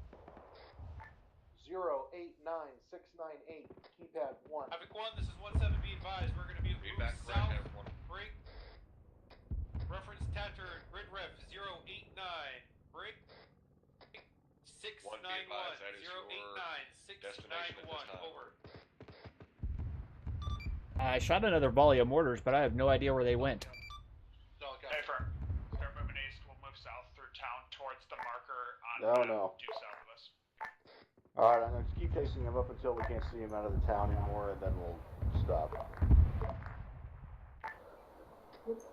089698. Keypad 1. Havoc 1, this is 17. Be advised, we're going to be moving south. Break. Reference Tattered. Grid ref 089. Break. 691. 089 691. Over. I shot another volley of mortars, but I have no idea where they went. Hey, firm. They're moving east. We'll move south through town towards the marker on due south of us. Alright, I'm going to keep chasing him up until we can't see him out of the town anymore, and then we'll stop.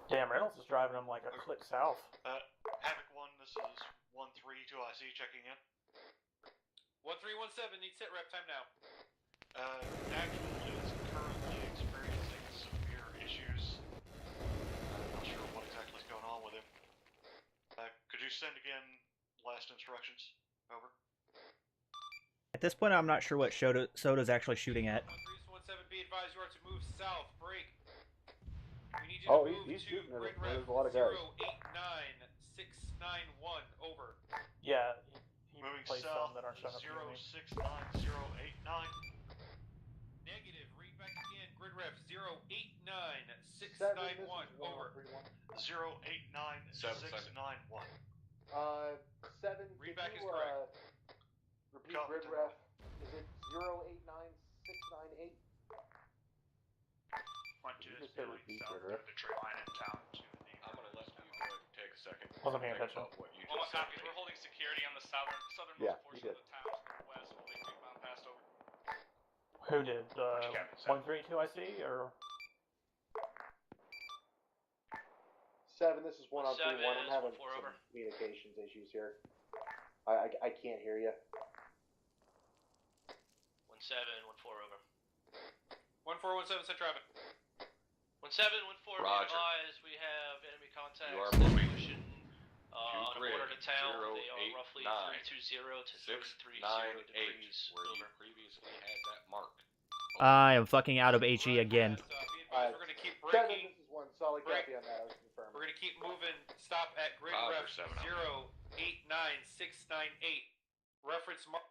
Damn, Reynolds is driving him like a click south. Havoc 1, this is 132IC checking in. 1317, need sit rep time now. Actually is currently experiencing severe issues. I'm not sure what exactly is going on with him. Could you send again last instructions? Over. At this point, I'm not sure what Soda's actually shooting at. 1317, be advised, you are to move south. Break. We need you Oh, to move he's to shooting at grid us. ref There's a lot of guys. 089691. Over. Yeah, he Moving plays south, some that aren't showing up. 069089. Negative. Read back again. Grid ref 089691. Over. 089691. 7. Read back is correct. Repeat Copy, grid ref. Is it 089698? 1-2 is just say doing repeat south grid of the tree line in town to the... I'm going to let you go ahead and take a second. Wasn't paying Think attention. about what you All just my said copies. to me. We're holding security on the southernmost Yeah, portion of the town to the west. We'll be bound past over. Who did? 132 IC or? 7, this is 1 on 3-1. I'm is having 1-4 some over. communications issues here. I can't hear you. 1-7, 1-4 over. 1417, send traffic. 1-7, 1-4, be Roger. advised, we have enemy contacts. You are moving. Pushing, on a border to town. 0, They are 8, roughly 9, 320 to 6, 330 9, 8, degrees. where Over. you previously had that mark. I am fucking out of HE again. Be advised, we're gonna keep 7, breaking. this is 1. Solid Break. copy on that. I was confirmed. We're gonna keep moving. Stop at grid Roger, ref 7 on 089698. Reference mark.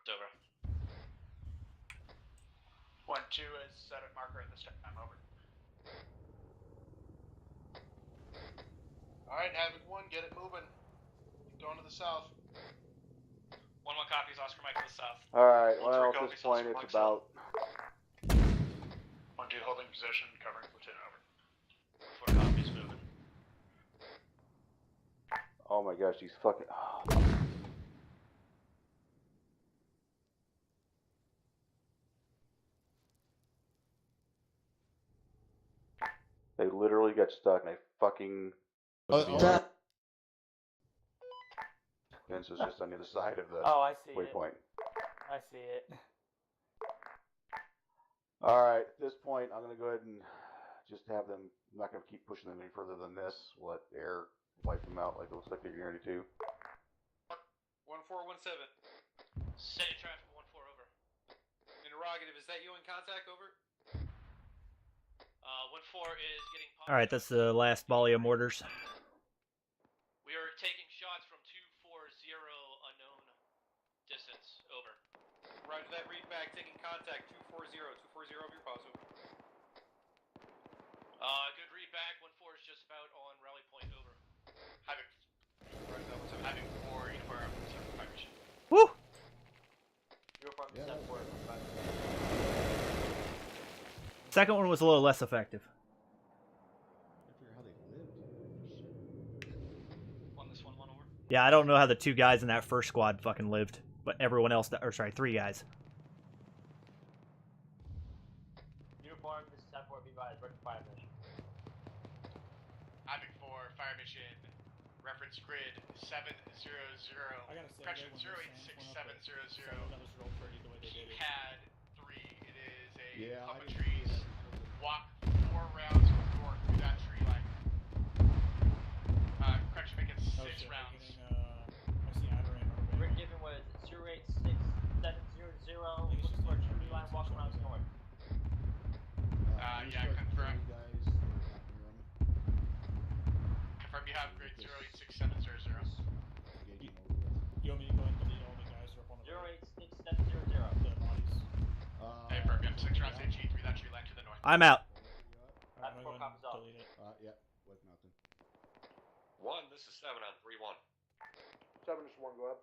It's over. 1-2 is set at marker at this time. Over. Alright, Havoc 1, get it moving. Keep going to the south. 1-1 copies, Oscar Mike to the south. Alright, 1-3 well, at copies, this point, Oscar it's Mike about. 1-2 holding position, covering Lieutenant. Over. 4 copies, moving. Oh my gosh, these fucking. They literally got stuck and they fucking. Vince is just on the other side of the Oh, I see waypoint. I see it. Alright, at this point, I'm going to go ahead and just have them. I'm not going to keep pushing them any further than this. We'll let air wipe them out like it looks like they're going to. 1417. City traffic 1-4 over. Interrogative, is that you in contact? Over. 1-4 is getting. Alright, that's the last volley of mortars. We are taking shots from 240 unknown distance. Over. Roger that. Read back. Taking contact. 240. 240 over your positive. Good read back. 1-4 is just about on rally point. Over. Havoc. Right, that was Havoc 4 uniform. Woo! Uniform Yeah. 7-4. Second one was a little less effective. I figure how they lived. This 1-1 over. Yeah, I don't know how the 2 guys in that first squad fucking lived, but everyone else, or sorry, 3 guys. Uniform, this is 7-4, be advised, ready for fire mission. Havoc 4 fire mission. Reference grid 700. I gotta say, Correction, when the Sands went up, 086700. that was real pretty the way they did it. Pad 3. It is a Yeah, clump I of didn't trees. see that. Walk 4 rounds north through that tree line. Correction, make it 6 shit, rounds. I see Adoran over. Grid given was 086700, looking for a tree line, walk around north. Yeah, confirm. Guys, they're not near them. Confirm you have grid 086700. Engaging over with. You want me to go and delete all the guys who are up on the road? 086700. The bodies. Hey, Perp, you have 6 rounds HE through that tree line to the north. I'm out. I'm gonna go 4 and copies up. delete it. Yeah, with nothing. 1, this is 7 on 3-1. 7 is 1, go ahead.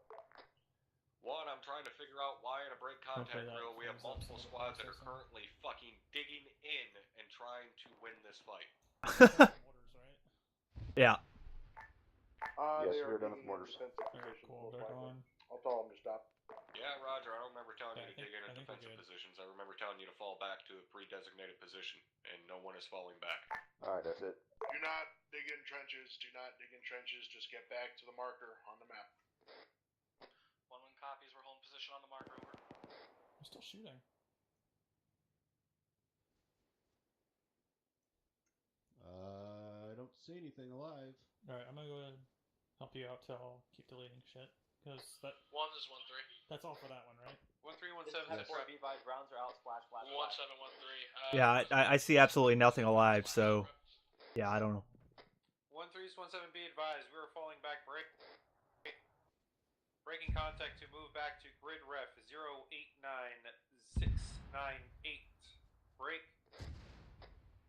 1, I'm trying to figure out why in a break contact Hopefully that drill we have thumbs up multiple some of the squads that are processing. currently fucking digging in and trying to win this fight. Mortars, right? Yeah. Yes, They are we're done with digging in mortars. defensive Alright, positions, cool, most they're likely. gone. I'll tell them to stop. Yeah, Roger, I don't remember telling Yeah, you to I think- dig in I think we're defensive good. positions. I remember telling you to fall back to a pre-designated position, and no one is falling back. Alright, that's it. Do not dig in trenches. Do not dig in trenches. Just get back to the marker on the map. 1-1 copies, we're holding position on the marker. Over. I'm still shooting. I don't see anything alive. Alright, I'm gonna go ahead and help you out till I'll keep deleting shit. Because that, 1 is 1-3. that's all for that one, right? 1317. 7-4, be advised, rounds are out, splash, splash, splash. 1713. Yeah, I see absolutely nothing alive, so yeah, I don't know. 1317, be advised, we are falling back. Breaking contact to move back to grid ref 089698. Break.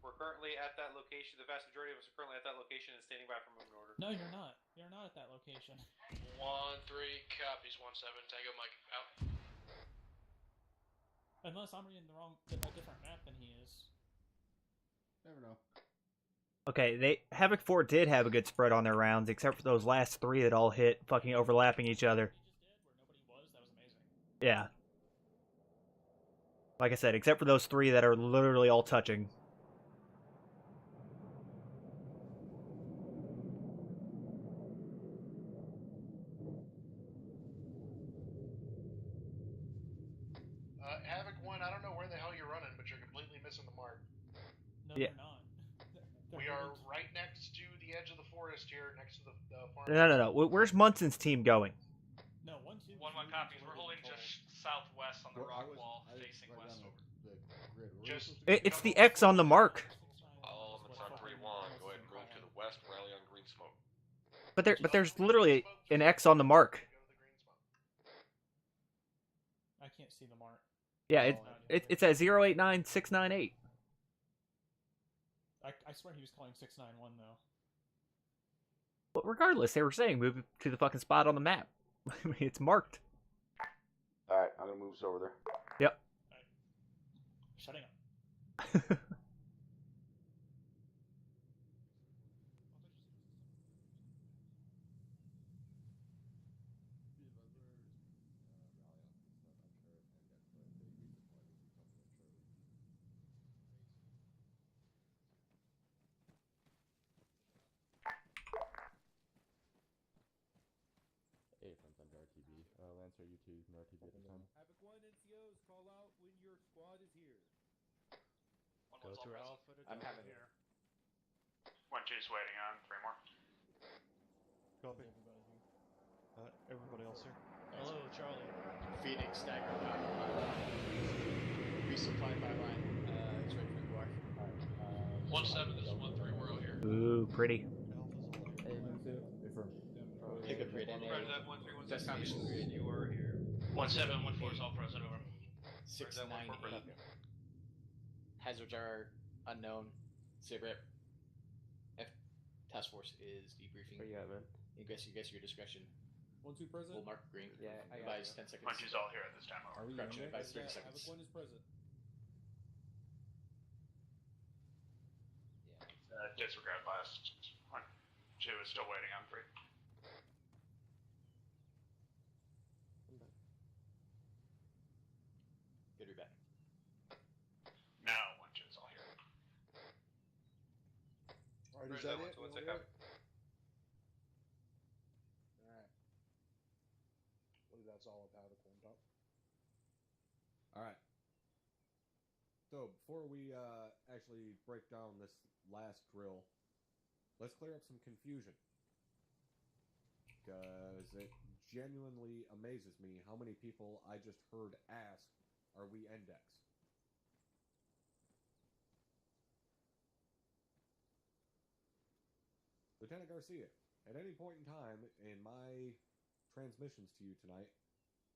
We're currently at that location. The vast majority of us are currently at that location and standing by for movement order. No, you're not. You're not at that location. 1-3 copies. 1-7 Tango Mike out. Unless I'm reading a different map than he is. Never know. Okay, Havoc 4 did have a good spread on their rounds, except for those last 3 that all hit fucking overlapping each other. He just did where nobody was. That was amazing. Yeah. Like I said, except for those 3 that are literally all touching. Havoc 1, I don't know where the hell you're running, but you're completely missing the mark. No, Yeah. they're not. We are right next to the edge of the forest here, next to the farm. No. Where's Munson's team going? No, 1-2. 1-1 copies. We're holding just southwest on the rock wall, facing right west on over. the grid. Where Just It's the X on the mark. All elements on 3-1. Go ahead and move to the west. Rally on green smoke. But there's literally an X on the mark. I can't see the mark. Yeah, it's at 089698. I swear he was calling 691 though. But regardless, they were saying move to the fucking spot on the map. I mean, it's marked. Alright, I'm gonna move this over there. Yep. Shutting up. Hey, friends, I'm RTB. Lance, are you two using RTB at the time? Havoc 1 NCOs, call out when your squad is here. Go through Alpha to I'm having here. 1-2's waiting on 3 more. Copy. Everybody else here. Hello, Charlie. Phoenix stagger resupply by line. It's right where you are. 1-7, this is 1-3, we're out here. Ooh, pretty. Pick up grid NA. Roger that, 1-3, 1-7. Destination grid. You are here. 1-7, 1-4 is all present, over. 698. Hazards are unknown. Cigarette. Task force is debriefing. Where you at, man? You guess your discretion. 1-2 present. Full mark green. Yeah, I got Advise you. 10 seconds. 1-2's all here at this time, over. Correction, advise 30 Havoc seconds. 1 is present. Disregard last. 1-2 is still waiting on 3. Good, you're back. Now 1-2's all here. Alright, Where's is that that it? one? All right. Alright. I believe that's all of Havoc 1 talk. Alright. So, before we actually break down this last drill, let's clear up some confusion. Because it genuinely amazes me how many people I just heard ask, are we index? Lieutenant Garcia, at any point in time in my transmissions to you tonight,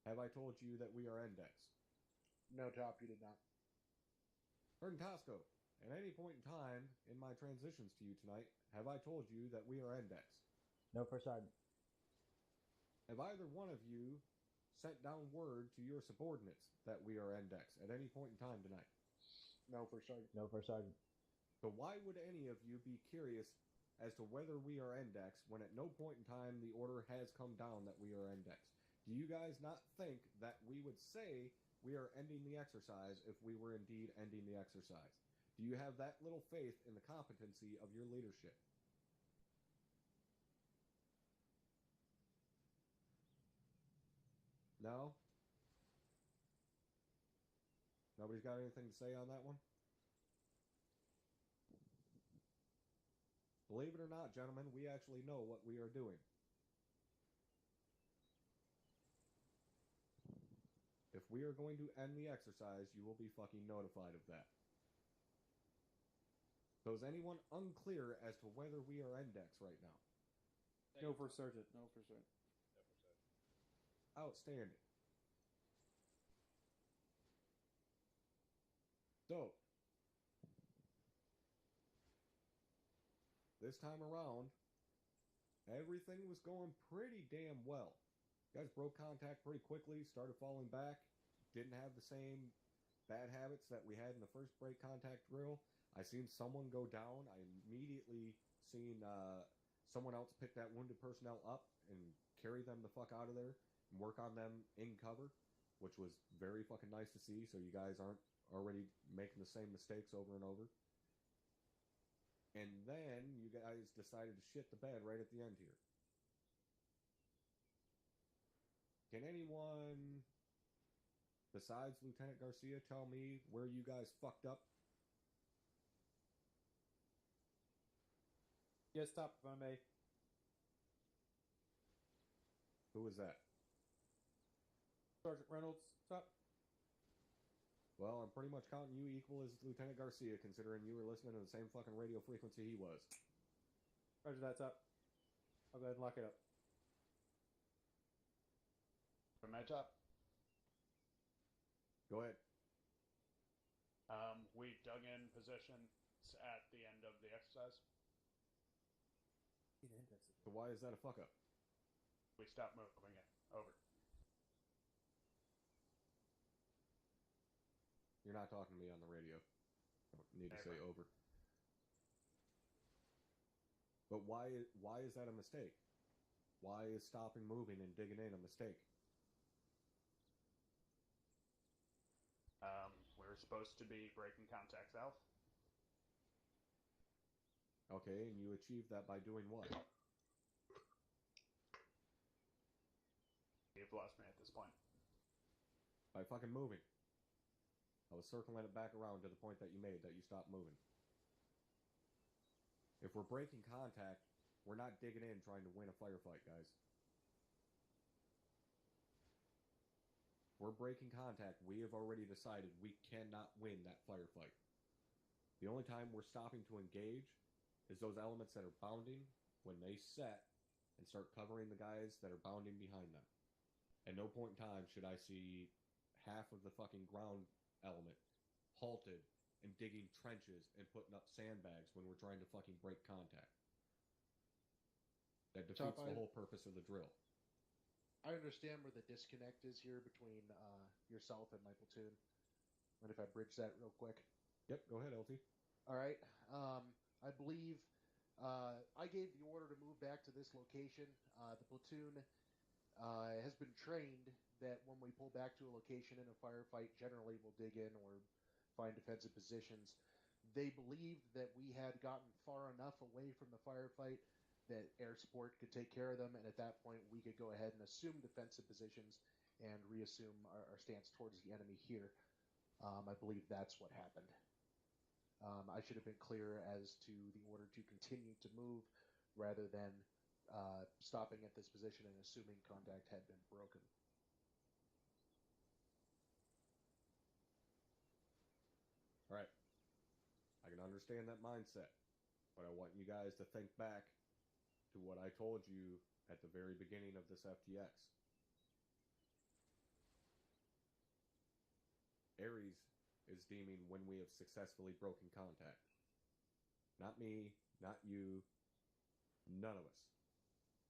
have I told you that we are index? No, Top, you did not. Sergeant Tosco, at any point in time in my transitions to you tonight, have I told you that we are index? No, First Sergeant. Have either one of you sent down word to your subordinates that we are index at any point in time tonight? No, First Sergeant. No, First Sergeant. So why would any of you be curious as to whether we are index when at no point in time the order has come down that we are index? Do you guys not think that we would say we are ending the exercise if we were indeed ending the exercise? Do you have that little faith in the competency of your leadership? No? Nobody's got anything to say on that one? Believe it or not, gentlemen, we actually know what we are doing. If we are going to end the exercise, you will be fucking notified of that. So is anyone unclear as to whether we are index right now? No, First Sergeant. No, First Sergeant. Outstanding. So, this time around, everything was going pretty damn well. You guys broke contact pretty quickly, started falling back, didn't have the same bad habits that we had in the first break contact drill. I seen someone go down. I immediately seen someone else pick that wounded personnel up and carry them the fuck out of there and work on them in cover, which was very fucking nice to see, so you guys aren't already making the same mistakes over and over. And then you guys decided to shit the bed right at the end here. Can anyone, besides Lieutenant Garcia, tell me where you guys fucked up? Yes, stop if I may. Who was that? Sergeant Reynolds, stop. Well, I'm pretty much counting you equal as Lieutenant Garcia, considering you were listening to the same fucking radio frequency he was. Roger that, top. I'll go ahead and lock it up. For my top. Go ahead. We dug in positions at the end of the exercise. So why is that a fuck up? We stopped moving it. Over. You're not talking to me on the radio. I don't need to say over. But why is that a mistake? Why is stopping moving and digging in a mistake? We're supposed to be breaking contact south. Okay, and you achieved that by doing what? You've lost me at this point. By fucking moving. I was circling it back around to the point that you made, that you stopped moving. If we're breaking contact, we're not digging in trying to win a firefight, guys. If we're breaking contact, we have already decided we cannot win that firefight. The only time we're stopping to engage is those elements that are bounding when they set and start covering the guys that are bounding behind them. At no point in time should I see half of the fucking ground element halted and digging trenches and putting up sandbags when we're trying to fucking break contact. That defeats the whole purpose of the drill. I understand where the disconnect is here between yourself and my platoon. And if I bridge that real quick. Yep, go ahead, LT. All right. I believe I gave the order to move back to this location. The platoon has been trained that when we pull back to a location in a firefight, generally we'll dig in or find defensive positions. They believed that we had gotten far enough away from the firefight that air support could take care of them, and at that point we could go ahead and assume defensive positions and reassume our stance towards the enemy here. I believe that's what happened. I should have been clear as to the order to continue to move rather than stopping at this position and assuming contact had been broken. All right. I can understand that mindset, but I want you guys to think back to what I told you at the very beginning of this FTX. Ares is deeming when we have successfully broken contact. Not me, not you, none of us.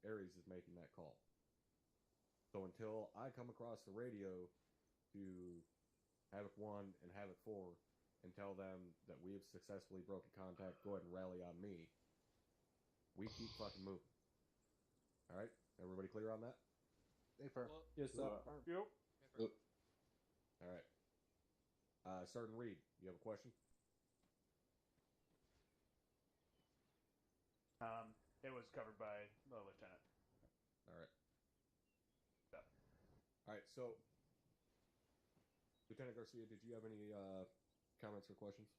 Ares is making that call. So until I come across the radio to Havoc 1 and Havoc 4 and tell them that we have successfully broken contact, go ahead and rally on me. We keep fucking moving. Alright? Everybody clear on that? Affirm. Yes, sir. Yep. Alright. Sergeant Reed, you have a question? It was covered by the lieutenant. Alright. Yeah. Alright, so Lieutenant Garcia, did you have any comments or questions?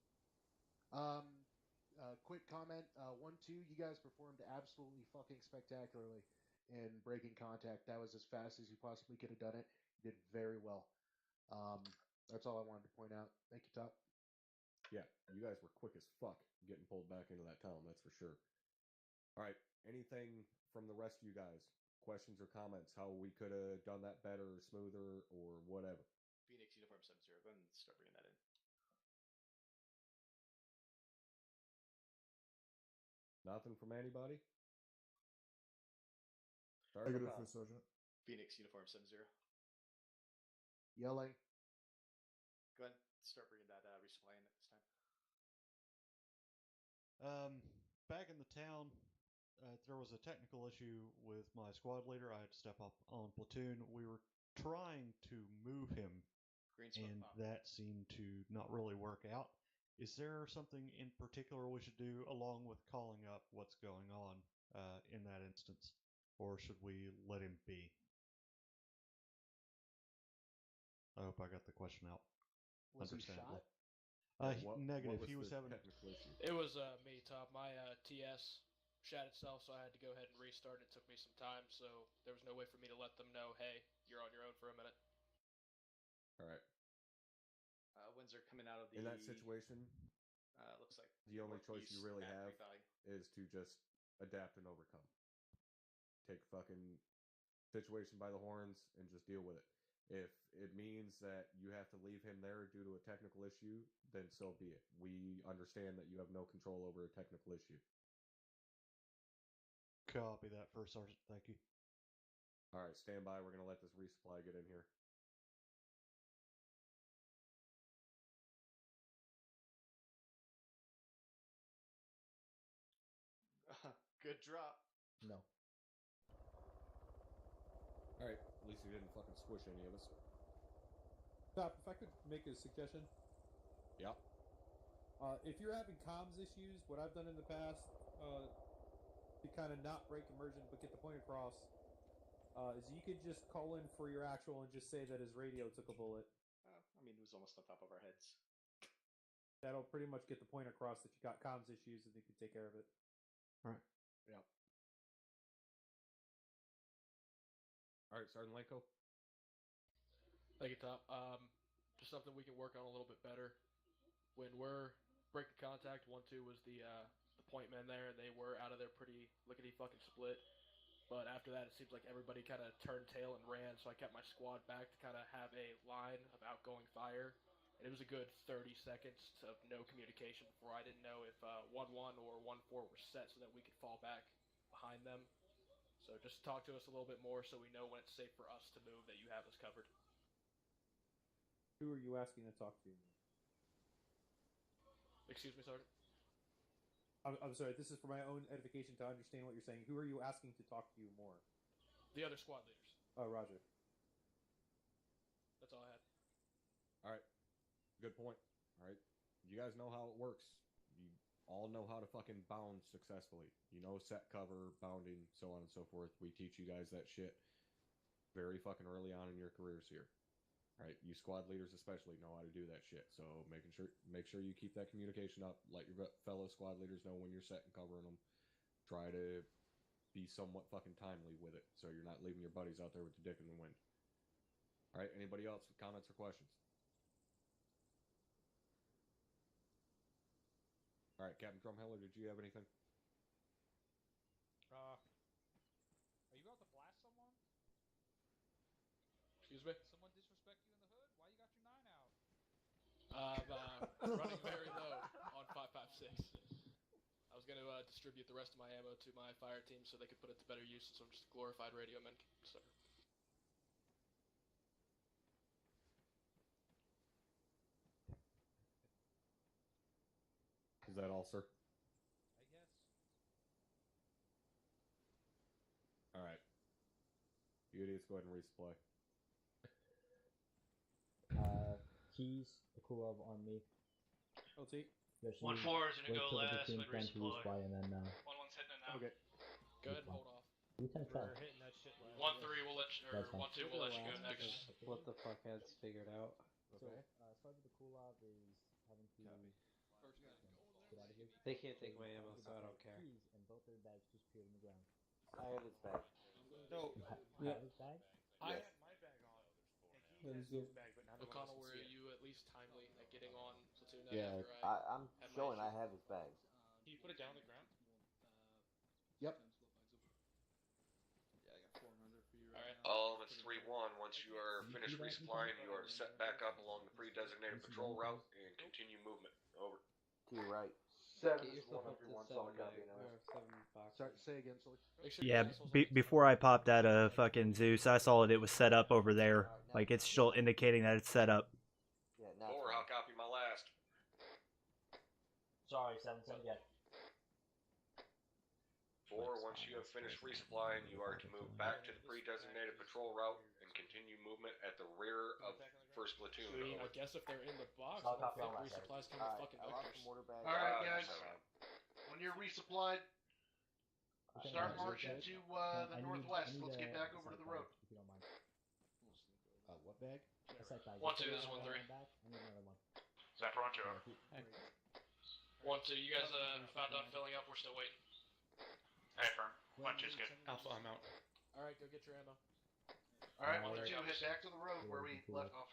Quick comment. 1-2, you guys performed absolutely fucking spectacularly in breaking contact. That was as fast as you possibly could have done it. You did very well. That's all I wanted to point out. Thank you, Top. Yeah, you guys were quick as fuck getting pulled back into that town, that's for sure. Alright, anything from the rest of you guys? Questions or comments? How we could have done that better, smoother, or whatever? Phoenix Uniform 70, go ahead and start bringing that in. Nothing from anybody? Negative for Sergeant. Phoenix Uniform 70. Yelling. Go ahead and start bringing that resupply in at this time. Back in the town, there was a technical issue with my squad leader. I had to step up on platoon. We were trying to move him and that seemed to not really work out. Is there something in particular we should do along with calling up what's going on in that instance, or should we let him be? I hope I got the question out. Was he understandably. shot? Negative. What was He was the having technical issue. It was me, Top. My TS shot itself, so I had to go ahead and restart. It took me some time, so there was no way for me to let them know, hey, you're on your own for a minute. All right. Windsor coming out of the. In that situation, looks like the only choice you really have revalue. is to just adapt and overcome. Take fucking situation by the horns and just deal with it. If it means that you have to leave him there due to a technical issue, then so be it. We understand that you have no control over a technical issue. Copy that, First Sergeant. Thank you. All right, stand by. We're going to let this resupply get in here. Good drop. No. All right, at least you didn't fucking squish any of us. Stop, if I could make a suggestion. Yeah. If you're having comms issues, what I've done in the past to kind of not break immersion but get the point across, is you could just call in for your actual and just say that his radio took a bullet. I mean, it was almost on top of our heads. That'll pretty much get the point across that you got comms issues and they can take care of it. All right. Yeah. All right, Sergeant Lenko. Thank you, Top. Just something we can work on a little bit better. When we're breaking contact, 1-2 was the point men there, and they were out of there pretty lickety fucking split. But after that, it seems like everybody kind of turned tail and ran, so I kept my squad back to kind of have a line of outgoing fire. And it was a good 30 seconds of no communication before I didn't know if 1-1 or 1-4 were set so that we could fall back behind them. So just talk to us a little bit more so we know when it's safe for us to move, that you have us covered. Who are you asking to talk to? Excuse me, Sergeant? I'm sorry, this is for my own edification to understand what you're saying. Who are you asking to talk to you more? The other squad leaders. Oh, roger. That's all I had. All right. Good point. All right. You guys know how it works. You all know how to fucking bound successfully. You know set cover, bounding, so on and so forth. We teach you guys that shit very fucking early on in your careers here. All right, you squad leaders especially know how to do that shit. So make sure you keep that communication up. Let your fellow squad leaders know when you're setting covering them. Try to be somewhat fucking timely with it, so you're not leaving your buddies out there with the dick in the wind. All right, anybody else with comments or questions? All right, Captain Drumheller, did you have anything? Are you about to blast someone? Excuse me? Someone disrespect you in the hood? Why you got your 9 out? Running very low on 5.56. I was going to distribute the rest of my ammo to my fire team so they could put it to better use, so I'm just a glorified radio man. So. Is that all, sir? I guess. All right. You idiots, go ahead and resupply. Keys, Akulov on me. LT. 1-4 is gonna go last, but resupply. 1-1's hitting it now. Okay. Go ahead and hold off. We can try. We're hitting that shit last. 1-3 will let you, or 1-2 will let you go next. What the fuck has figured out? So, Sergeant Akulov is having to get out of here. They can't take my ammo, so I don't care. Keys and both their bags just appeared on the ground. I had his bag. No. You have his bag? I had my bag on. And he has his bag, but not O'Connell, were you at least timely at getting on platoon Yeah, after I'm showing I have his bags. Can you put it down on the ground? Yep. Yeah, I got 400 for you right now. It's 3-1. Once you are finished resupplying, you are set back up along the pre-designated patrol route and continue movement. Over. To your right. 7 Get is yourself up 1 to everyone, 7 solid bag, copy now. or 7 boxes. Sorry, say again, Sully. Yeah, before I popped out of fucking Zeus, I saw it was set up over there. Like, it's still indicating that it's set up. Yeah, 4, I'll copy my last. Sorry, 7 again. 4, 1-3 Once you have finished resupplying, you are to move back to the pre-designated patrol route and continue movement at the rear of first platoon. I guess if they're in the box, I'll I copy think on that resupplies come side. with fucking vectors. Alright, guys. When you're resupplied, start marching to the northwest. Let's get back over to the road. If you don't mind. What bag? A sight bag. 1-2, this is 1-3. Back. I need another one. Zap 1-2. 1-2, you guys about done filling up? We're still waiting. Hey, firm. 1-2's good. Alpha, I'm out. Alright, go get your ammo. Alright, 1-2, head back to the road where we left off.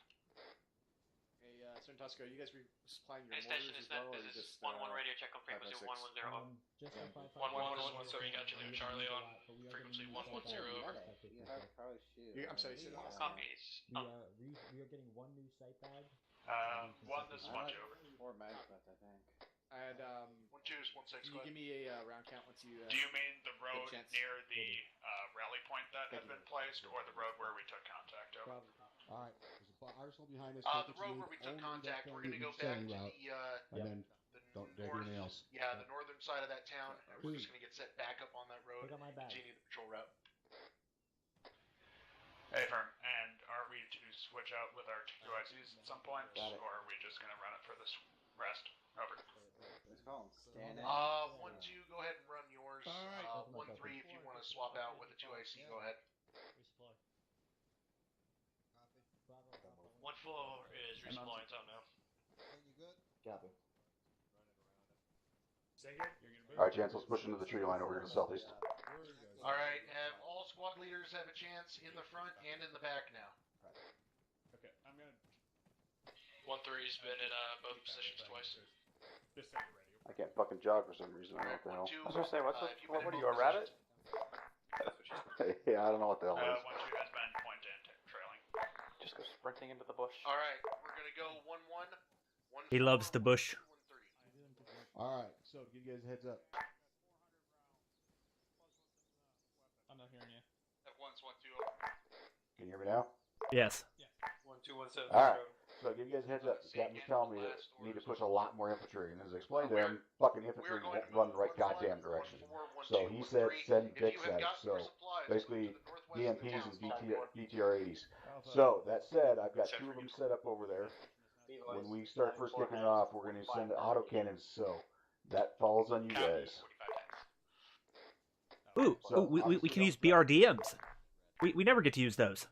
Hey, Sir Tusco, you guys supplying your Hey, station, mortars is as well, or this just 1-1 radio check on frequency 556? 110 up? Just on 556. 1-1 is 1-3, you got your new Charlie on frequency 110 over. I'm sorry, you said Copies. We are getting one new sight bag. 1, this is 1-2 over. More management, I think. And 1-2 is 1-6. can you give me a round count once you? Do you mean the road chance. near the rally point that had been placed, or the road where we took contact over? All right. There's a arsenal behind us. The road where we took contact, we're going to go back to the and then don't do anything else. Yeah, the northern side of that town. We're just going to get set back up on that road and continue the patrol route. Hey, firm. And are we to switch out with our 2 ICs at some point, or are we just going to run it for this rest? Over. Let's call him stand 1-2, go ahead and run yours. Alright. 1-3, if you want to swap out with a 2 IC, go ahead. Resupply. 1-4 is resupplying time now. Copy. Alright, gents, let's push into the tree line over here to the southeast. Alright, have all squad leaders have a chance in the front and in the back now. Okay, I'm gonna. 1-3's been in both positions twice. Just say you're ready. I can't fucking jog for some reason. I don't know what the hell. I was gonna say, what are you, a rabbit? Yeah, I don't know what the hell it is. 1-2 has been point and trailing. Just go sprinting into the bush. Alright, we're going to go 1-1. He loves the bush. All right. So to give you guys a heads up. I'm not hearing you. F1's 1-2. Can you hear me now? Yes. 1-2-1-7. All right. So to give you guys a heads up, the captain was telling me that we need to push a lot more infantry, and as I explained to him, fucking infantry won't run the right goddamn direction. So he said send Vic sets. So basically DMPs and BTR-80s. So that said, I've got 2 of them set up over there. When we start first kicking it off, we're going to send autocannons. So that falls on you guys. Ooh, So, we can use BRDMs. We never get to use those.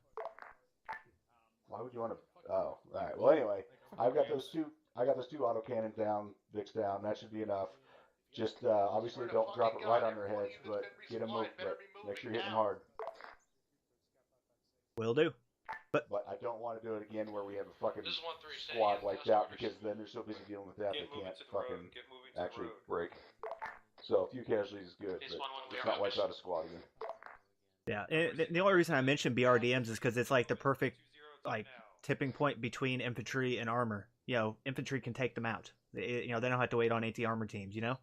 Why would you want to? Oh, all right. Well, anyway, I've got those 2. I got those 2 autocannons down, Vic's down. That should be enough. Just obviously don't drop it right on their heads, but get them moved. But make sure you're hitting hard. Will do. But I don't want to do it again where we have a fucking squad wiped out because then they're so busy dealing with that they can't fucking actually break. So a few casualties is good, but let's not wipe out a squad again. Yeah, and the only reason I mentioned BRDMs is because it's like the perfect like tipping point between infantry and armor. You know, infantry can take them out. They don't have to wait on anti-armor teams. You know.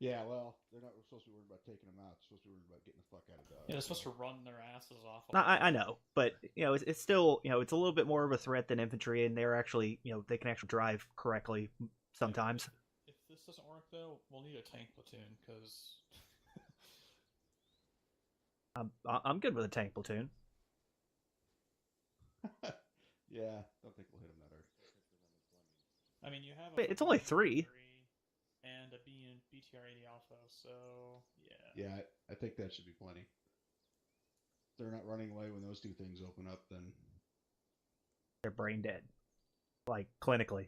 Yeah, well, they're not supposed to be worried about taking them out. They're supposed to be worried about getting the fuck out of Dodge. Yeah, they're supposed to run their asses off. I know, but it's still it's a little bit more of a threat than infantry, and they're actually they can actually drive correctly sometimes. If this doesn't work though, we'll need a tank platoon because I'm good with a tank platoon. Yeah, don't think we'll hit them that hard. I mean, you have. Wait, it's only 3. And a BTR-80 Alpha, so yeah. Yeah, I think that should be plenty. If they're not running away when those 2 things open up, then They're brain dead, like clinically.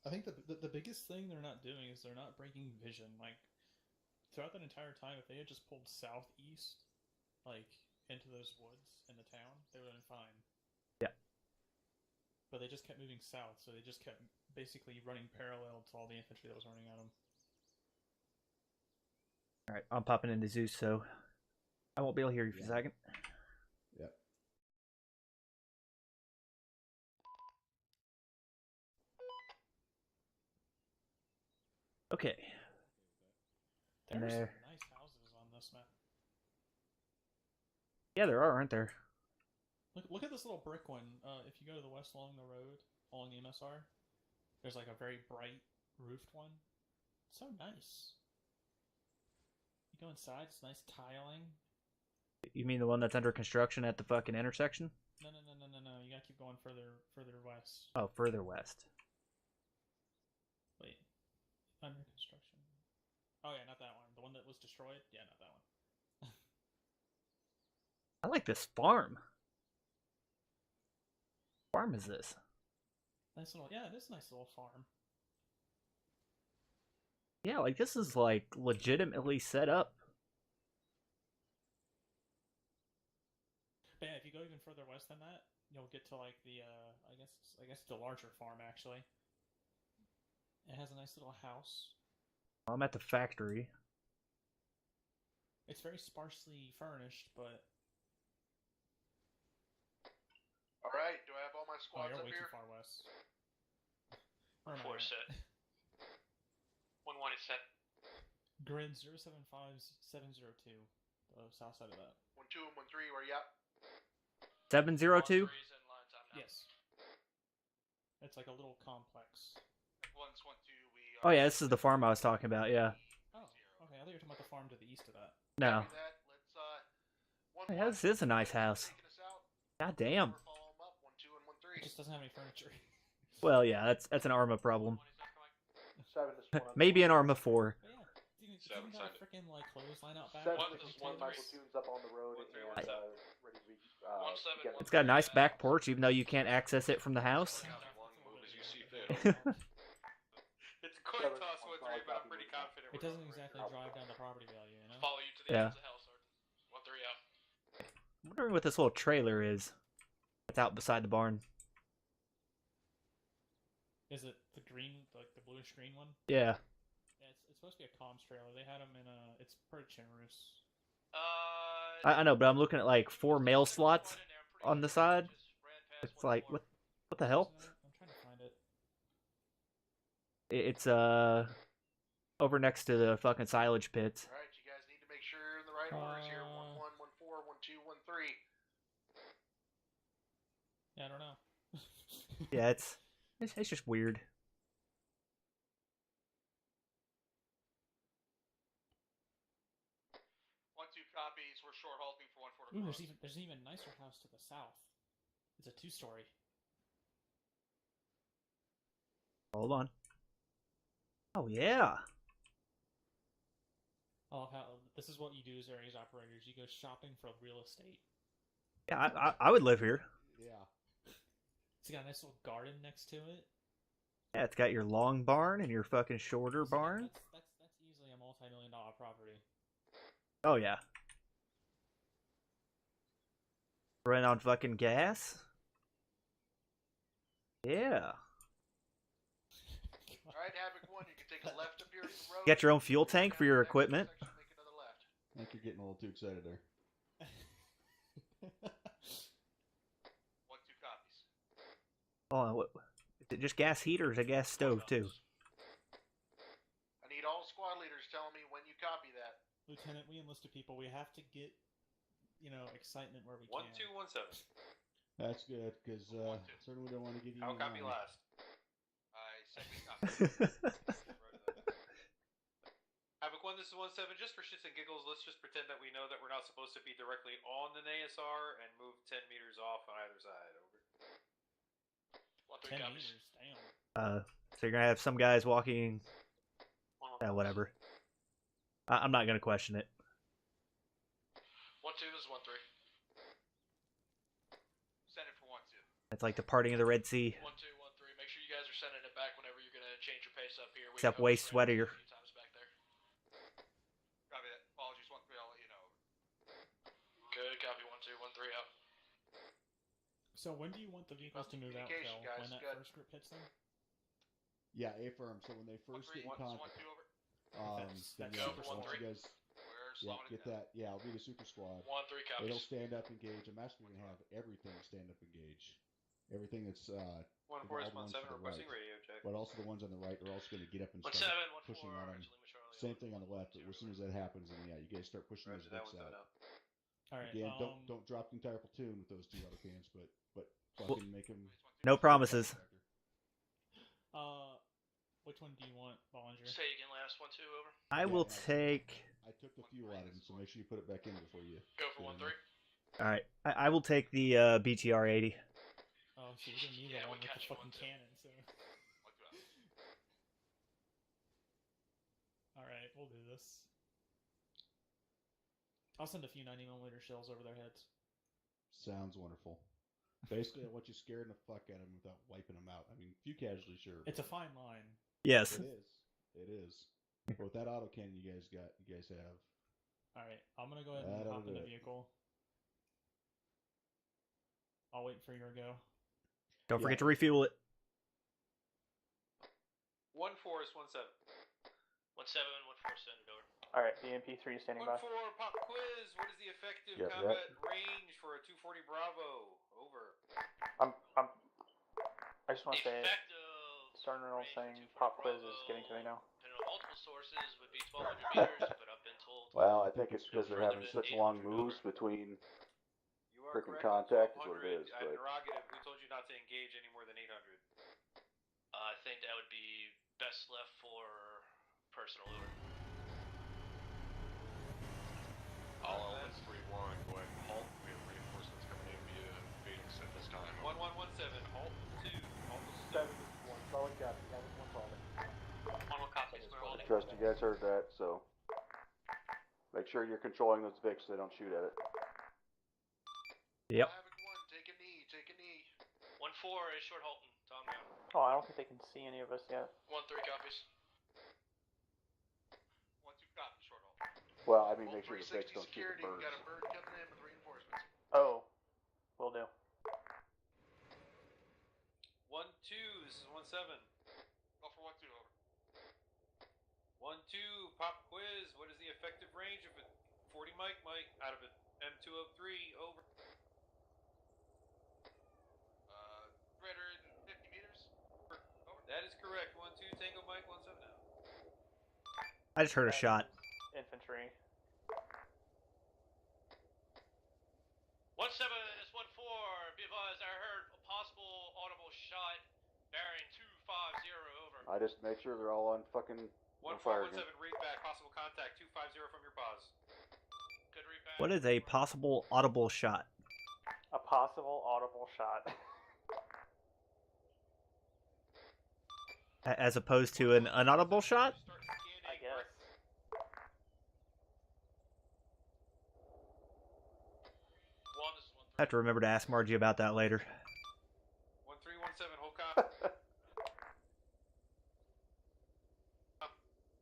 I think the biggest thing they're not doing is they're not breaking vision. Like throughout that entire time, if they had just pulled southeast, like into those woods in the town, they would have been fine. Yeah. But they just kept moving south, so they just kept basically running parallel to all the infantry that was running at them. Alright, I'm popping into Zeus, so I won't be able to hear you for a second. Yep. Okay. And There's there. some nice houses on this map. Yeah, there are, aren't there? Look at this little brick one. If you go to the west along the road, along the MSR, there's like a very bright roofed one. So nice. You go inside, it's nice tiling. You mean the one that's under construction at the fucking intersection? No. You gotta keep going further west. Oh, further west. Wait. Under construction. Oh yeah, not that one. The one that was destroyed? Yeah, not that one. I like this farm. What farm is this? Nice little, yeah, it is a nice little farm. Yeah, like this is like legitimately set up. But yeah, if you go even further west than that, you'll get to like the I guess the larger farm actually. It has a nice little house. I'm at the factory. It's very sparsely furnished, but all right, do I have all my squads you're up way here? too far west. Four set. 1-1 is set. Grid 075702, the south side of that. 1-2 and 1-3, where you at? 702? Yes. It's like a little complex. 1-1-2, we Oh yeah, this is the farm I was talking about, yeah. Oh, okay, I thought you were talking about the farm to the east of that. No. Yeah, this is a nice house. God damn. It just doesn't have any furniture. Well, yeah, that's an Arma problem. 7 to spawn. Maybe an Arma 4. But yeah, you got a freaking like clothesline out back. 7 to spawn. My platoon's up on the road and ready to be. It's got a nice back porch, even though you can't access it from the house. It's a coin toss, 1-3, but I'm pretty confident. It doesn't exactly drive down the property value, you know? Follow you to the Yeah. edge of hell, Sergeant. 1-3 out. I'm wondering what this little trailer is. It's out beside the barn. Is it the green, like the bluish green one? Yeah. Yeah, it's supposed to be a comms trailer. They had them in it's pretty generous. I know, but I'm looking at like 4 mail slots on the side. It's like, what the hell? I'm trying to find it. It's over next to the fucking silage pits. All right, you guys need to make sure you're in the right orders here. 1-1, 1-4, 1-2, 1-3. Yeah, I don't know. Yeah, it's just weird. Copies. We're short halting for 1-4 to Ooh, cross. there's an even nicer house to the south. It's a 2-story. Hold on. Oh yeah. I love how this is what you do as areas operators. You go shopping for real estate. Yeah, I would live here. Yeah. It's got a nice little garden next to it. Yeah, it's got your long barn and your fucking shorter barn. That's easily a multi-million-dollar property. Oh yeah. Run on fucking gas? Yeah. Alright, Havoc 1, you can take a left up here to the road. You got your own fuel tank for your equipment? I think you're getting a little too excited there. 1-2 copies. Oh, what? Is it just gas heat or is it a gas stove too? I need all squad leaders telling me when you copy that. Lieutenant, we enlisted people. We have to get, excitement where we can. 1-2-1-7. That's good, because certainly don't want to give you. I'll copy last. Second copy. Havoc 1, this is 1-7. Just for shits and giggles, let's just pretend that we know that we're not supposed to be directly on the ASR and move 10 meters off on either side. Over. 10 meters, damn. So you're gonna have some guys walking. Whatever. I'm not gonna question it. 1-2, this is 1-3. Send it for 1-2. It's like the parting of the Red Sea. 1-2, 1-3. Make sure you guys are sending it back whenever you're gonna change your pace up here. Except way sweatier. Copy that. Apologies, 1-3. I'll let you know. Good. Copy. 1-2, 1-3 out. So when do you want the vehicles to move out, Phil? Guys, When that first group hits them? Yeah, affirm. So when they first get in contact, then that's yeah, super once squad. you guys, get that. Yeah, I'll be the super squad. 1-3 copies. It'll stand up, engage. I'm actually gonna have everything stand up, engage. Everything that's 1-4 is 1-7 requesting radio check. but also the ones on the right are also going to get up and 1-7, start 1-4, pushing on them. Same thing on the left, but as soon as that happens, then yeah, you guys start pushing those books out. All right. Again, don't drop the entire platoon with those 2 other cans, but fucking make them. No promises. Which one do you want, Bollinger? Say again, last one, 2, over. I will take. I took the fuel out of him, so make sure you put it back in before you. Go for 1-3. All right, I will take the BTR 80. Oh, so you're gonna need the one with the fucking cannon, so. Alright, we'll do this. I'll send a few 90mm shells over their heads. Sounds wonderful. Basically, I want you scaring the fuck out of them without wiping them out. I mean, few casualties, sure. It's a fine line. Yes. It is. It is. But with that autocannon you guys have. Alright, I'm gonna go ahead and hop in the vehicle. I'll wait for your go. Don't forget to refuel it. 1-4 is 1-7. 1-7, 1-4, send it over. Alright, BMP3 standing by. 1-4, pop quiz. What is the effective Yep, combat range for a 240 Bravo? Over. I just want to say, Sergeant Reynolds saying pop quiz is getting to me now. Depending on multiple sources, would be 1,200 meters, but I've been told. Well, I think it's because they're having such long moves between freaking contact is what it is. But Interrogative, who told you not to engage any more than 800? I think that would be best left for personal, over. All elements 3-1, go ahead and halt. We have reinforcements coming in via Phoenix at this time. 1117, halt 2. Halt 7 1, solid copy. Have it 1 solid. 1 copy, we're I holding. trust you guys heard that, so make sure you're controlling those Vics so they don't shoot at it. Yep. Havoc 1, take a knee, take a knee. 1-4 is short halting, Tom now. Oh, I don't think they can see any of us yet. 1-3 copies. 1-2 copy, short halt. Well, I mean, make sure the Vics 360 don't shoot the security, we birds. got a bird coming in with reinforcements. Oh, will do. 1-2, this is 1-7. Go for 1-2, over. 1-2, pop quiz. What is the effective range of a 40 Mike out of an M203? Over. 350 meters. Over. That is correct. 1-2, Tango Mike, 1-7 now. I just heard a shot. Infantry. 1-7 is 1-4. Be advised, I heard a possible audible shot. Bearing 250, over. I just make sure they're all on fucking 1-4, fire 1-7, read back. Possible contact 250 from your pause. Good read back. What is a possible audible shot? A possible audible shot. As opposed to an unaudible shot? I guess. I have to remember to ask Margie about that later. 1317, hold copy.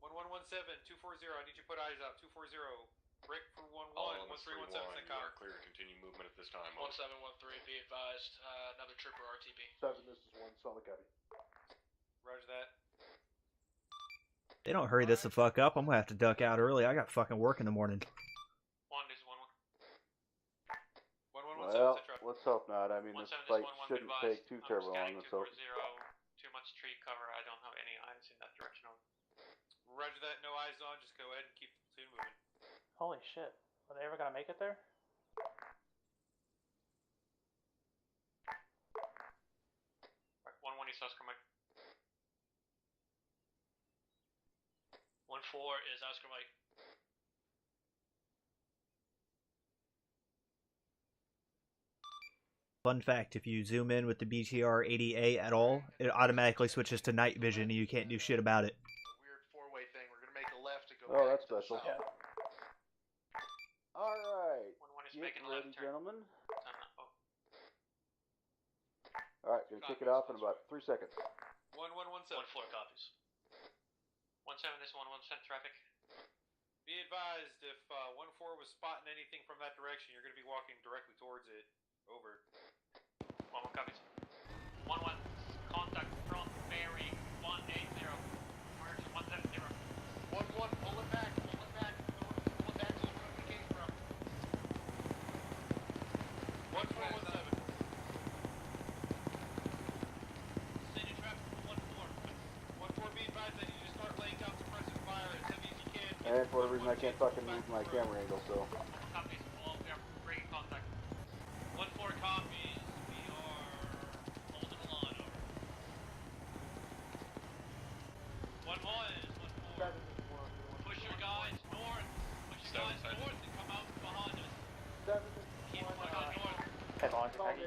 1117, 240. I need you to put eyes out. 240. Break for 1-1. All elements 1317, 3-1, send you com. are clear to continue movement at this time. 1713, be advised. Another trooper RTB. 7, this is 1, solid copy. Roger that. They don't hurry this the fuck up. I'm gonna have to duck out early. I got fucking work in the morning. 1 is 1-1. 1117, Well, set traffic. let's hope not. I mean, this 17 is fight 1-1, shouldn't be take advised. too I'm terribly scanning long. Let's hope. 240. Too much tree cover. I don't have any eyes in that direction. Over. Roger that. No eyes on. Just go ahead and keep the platoon moving. Holy shit. Are they ever gonna make it there? Right, 1-1 East Oscar Mike. 1-4 is Oscar Mike. Fun fact, if you zoom in with the BTR 80A at all, it automatically switches to night vision and you can't do shit about it. Weird four-way thing. We're gonna make a left to go Oh, back that's to the special. south. All right. 1-1 is Get making a left ready, turn. gentlemen. Oh. All right, gonna kick it off in about 3 seconds. 1117. 1-4 copies. 1-7 is 1-1 sent traffic. Be advised, if 1-4 was spotting anything from that direction, you're going to be walking directly towards it. Over. 1-1 copies. 1-1 contact from bearing 180. Emergency 170. 1-1, pull it back, pull it back. Pull it back to where we came from. 1417. Send you traffic from 1-4. 1-4, be advised, I need you to start laying down suppressive fire as heavy as you can. And for whatever reason, I can't fucking move my camera angle, so. 1-1 copies. All we are breaking contact. 1-4 copies. We are holding the line. Over.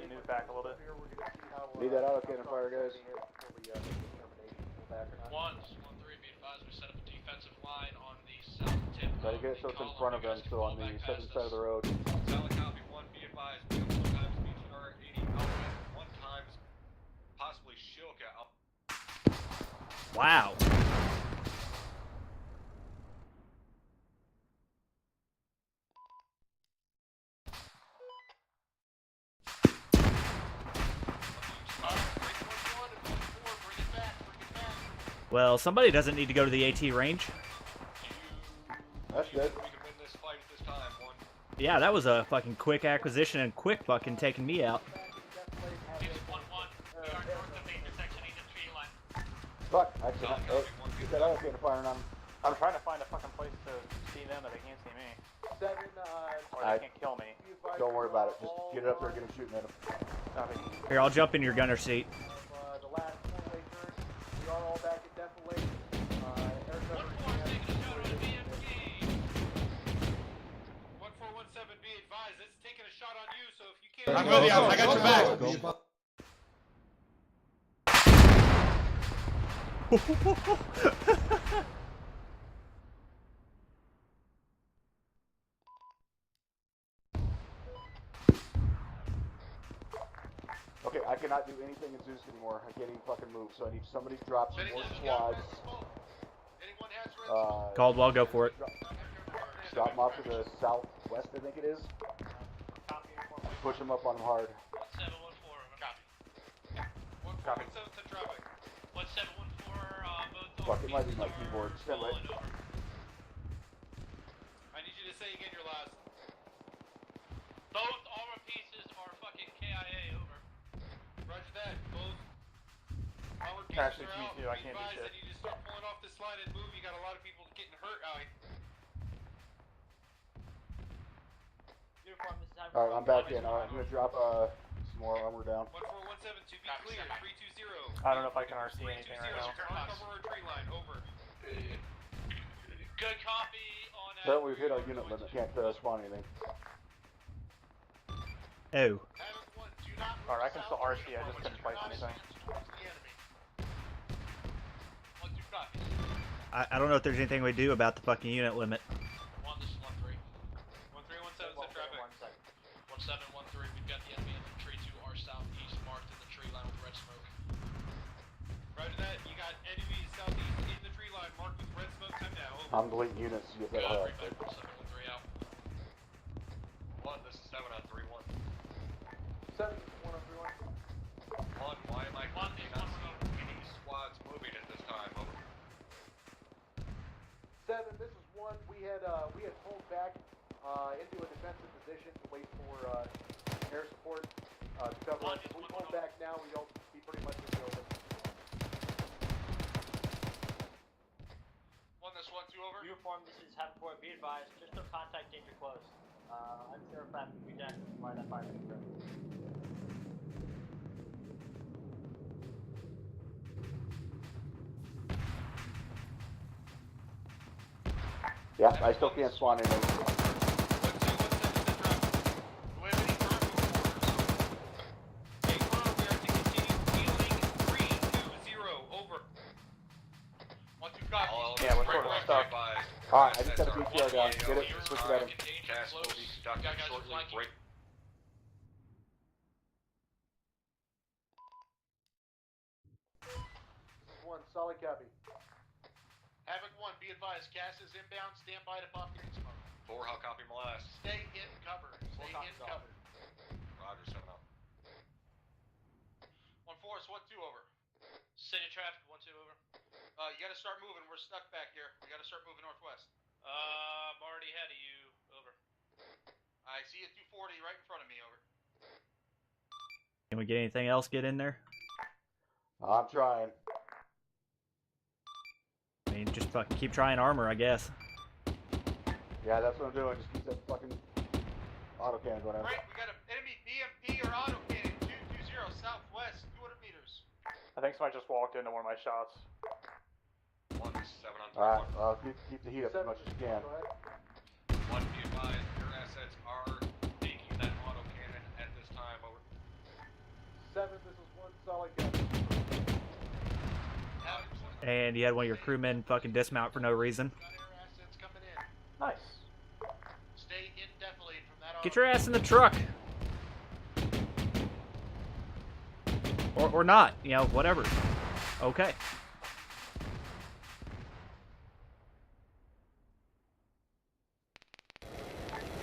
move back a little bit. Need that autocannon fire, guys. 1-3, be advised, we set up a defensive line on the south tip. Try to get it so it's in front of them, so on the southern side of the road. Solid copy, 1, be advised, we have 1 times BTR 80 outlet, 1 times possibly Shilka out. Wow. Well, somebody doesn't need to go to the AT range. That's good. We can win this fight at this time. 1. Yeah, that was a fucking quick acquisition and quick fucking taking me out. Fuck, I cannot. Get that autocannon firing on them. I'm trying to find a fucking place to see them, but they can't see me. Or they can't kill me. Don't worry about it. Just get it up there and get them shooting at them. Here, I'll jump in your gunner seat. The last four-way turn, we are all back at Death Lake. Be advised, it's taking a shot on you, so if you can't... I will be out. I got your back. Okay, I cannot do anything in Zeus anymore. I can't even fucking move, so I need somebody to drop some more squads. Caldwell, go for it. Drop them off to the southwest, I think it is. Push them up on them hard. 1714, copy. 117 to traffic. 1714, Fuck, it might be my keyboard. Stand right. I need you to say again your last. Both armor pieces are fucking KIA, over. Roger that. Both armor pieces Actually, are me out. too. I can't do Be advised, shit. I need you to start pulling off this line and move. You got a lot of people getting hurt out here. Alright, I'm back in. Alright, I'm gonna drop some more armor down. 1417 to be clear. 320. I don't know if I can RC anything right now. Cover tree line, over. Good copy on... So we've hit our unit limit. Can't spawn anything. Oh. Alright, I can still RC. I just couldn't place anything. I don't know if there's anything we do about the fucking unit limit. 1317 set traffic. 1713, we've got the enemy infantry to our southeast, marked in the tree line with red smoke. Roger that, you got enemies southeast in the tree line, marked with red smoke. Time now, over. I'm deleting units. You get better help. 713 out. 1, this is 7 on 3-1. 7 1 on 3-1. 1, why am I not seeing any squads moving at this time? Over. 7, this is 1. We had pulled back into a defensive position to wait for air support to cover us. If we pull back now, we'll be pretty much in the open. 1, this 1-2, over. Uniform, this is Hampton. Be advised, just no contact danger close. I'm sure if that would be down by that fire picture. Yeah, I still can't spawn anything. Yeah, we're sort of stuck. Alright, I just got a BTR down. Get it, switch it at him. Cast will be conducted shortly. Break. One, solid copy. Havoc 1, be advised, gas is inbound, stand by to pop green smoke. 4, how copy my last? Stay in cover. Stay in cover. Roger, 7 out. 1-4, it's 1-2, over. City traffic, 1-2, over. You gotta start moving, we're stuck back here. We gotta start moving northwest. I'm already ahead of you, over. I see a 240 right in front of me, over. Can we get anything else get in there? I'm trying. I mean, just fucking keep trying armor, I guess. Yeah, that's what I'm doing. Just keep that fucking autocannon going out. Right, we got an enemy BMP or autocannon, 220 southwest, 200 meters. I think somebody just walked into one of my shots. 1, 7 on 3-1. Alright, keep the heat up as much as you can. 1, be advised, your assets are taking that autocannon at this time, over. 7, this is 1 solid gun. And you had one of your crewmen fucking dismount for no reason. Nice. Stay indefinitely from that. Get your ass in the truck. Or not, you know, whatever. Okay.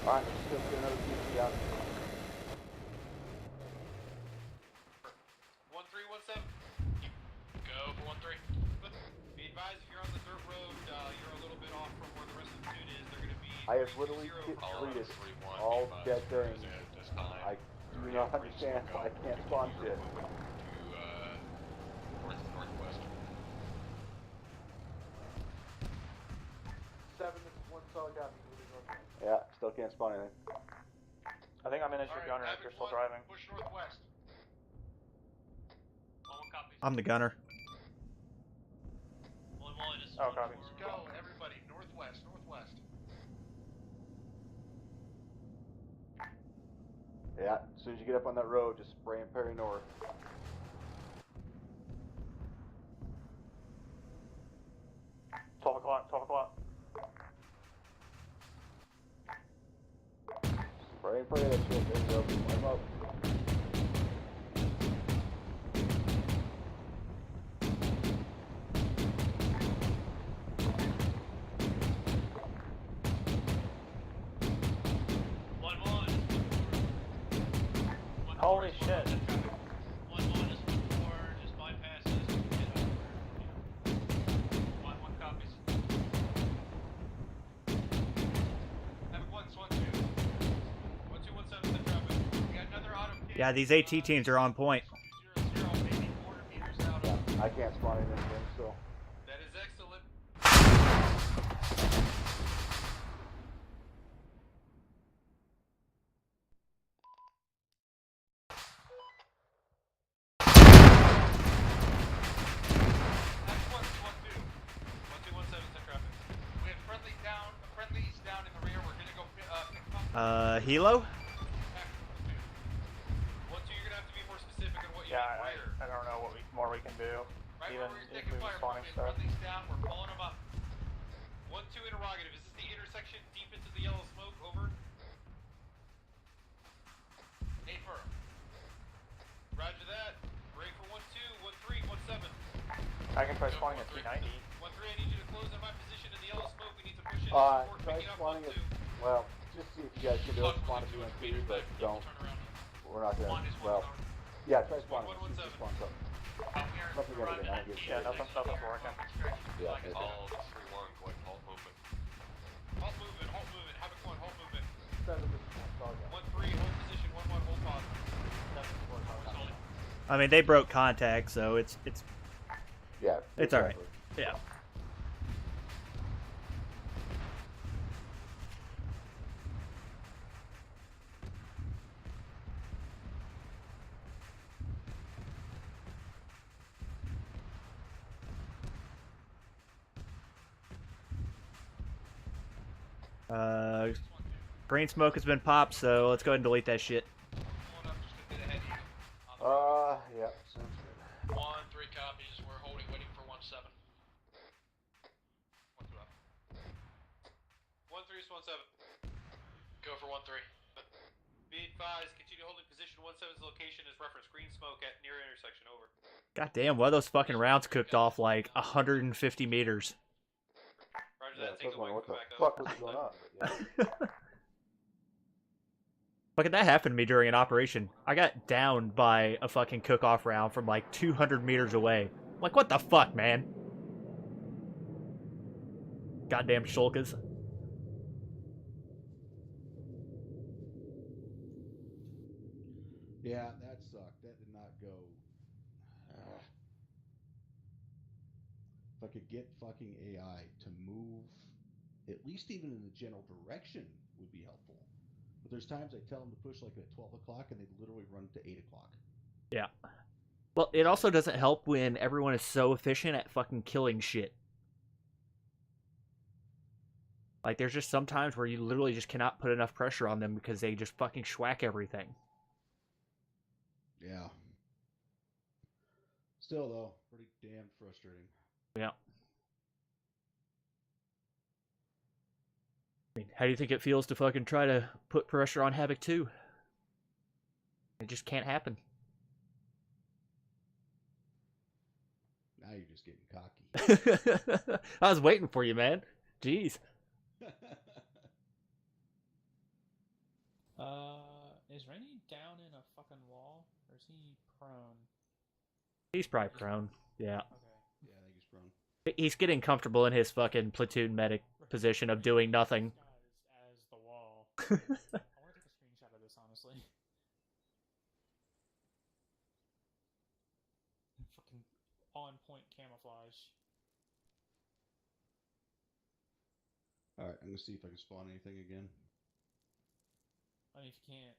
Alright, let's go get another PC out. 1317. Go for 13. Be advised, if you're on the dirt road, you're a little bit off from where the rest of the platoon is. They're going to be. I have literally completed all dead things. I do not understand why I can't spawn shit. Northwest. 7, this is 1 solid gun. Yeah, still can't spawn anything. I think I'm in as your gunner if you're still driving. Push northwest. I'm the gunner. Oh, copy. Go, everybody, northwest, northwest. Yeah, as soon as you get up on that road, just spray and parry north. $12 o'clock. Spray and parry that shit. There you go. I'm up. Holy shit. 1-1 is 4, just bypass this. Get over. 1-1 copies. Havoc 1, Swan 2. 1217 the traffic. We got another auto. Yeah, these AT teams are on point. Yeah, I can't spawn anything, so. That is excellent. Hilo? Yeah, I don't know what more we can do. Even if we were spawning stuff. We're pulling them up. 1-2 interrogative. Is this the intersection deep into the yellow smoke? Over. Affirm. Roger that. Break for 1-2, 1-3, 1-7. I can try spawning at 390. 1-3, I need you to close in my position in the yellow smoke. We need to push in. Try spawning it. Well, just see if you guys can do it. Spawn a BMP, but don't. We're not gonna. Well, yeah, try spawning. See if you spawn something. Something gonna get. I don't give a shit. Yeah, nothing's working. Yeah. All 3-1 going halt movement. Halt movement, halt movement. Havoc 1, halt movement. 7, this is 1 solid gun. 1-3, hold position. 1-1, hold pause. I mean, they broke contact, so it's yeah, it's all right. Yeah. Green smoke has been popped, so let's go ahead and delete that shit. Yeah, sounds good. 1-3 copies. We're holding, waiting for 1-7. 1-2 up. 1-3 is 1-7. Go for 1-3. Be advised, continue holding position. 1-7's location is reference green smoke at near intersection. Over. God damn, one of those fucking rounds cooked off like 150 meters. Roger Yeah, that. Take the what white the back fuck up. is going on? Yeah. Fucking that happened to me during an operation. I got downed by a fucking cook-off round from like 200 meters away. I'm like, what the fuck, man? Goddamn shulkas. Yeah, that sucked. That did not go. If I could get fucking AI to move, at least even in the general direction, would be helpful. But there's times I tell them to push like at 12 o'clock and they literally run to 8 o'clock. Yeah. Well, it also doesn't help when everyone is so efficient at fucking killing shit. Like, there's just some times where you literally just cannot put enough pressure on them because they just fucking schwack everything. Yeah. Still, though, pretty damn frustrating. Yeah. I mean, how do you think it feels to fucking try to put pressure on Havoc 2? It just can't happen. Now you're just getting cocky. I was waiting for you, man. Jeez. Is Rainy down in a fucking wall, or is he prone? He's probably prone. Yeah. Okay. Yeah, I think he's prone. He's getting comfortable in his fucking platoon medic position of doing nothing. As the wall. I want to take a screenshot of this, honestly. Fucking on point camouflage. Alright, I'm gonna see if I can spawn anything again. I mean, if you can't,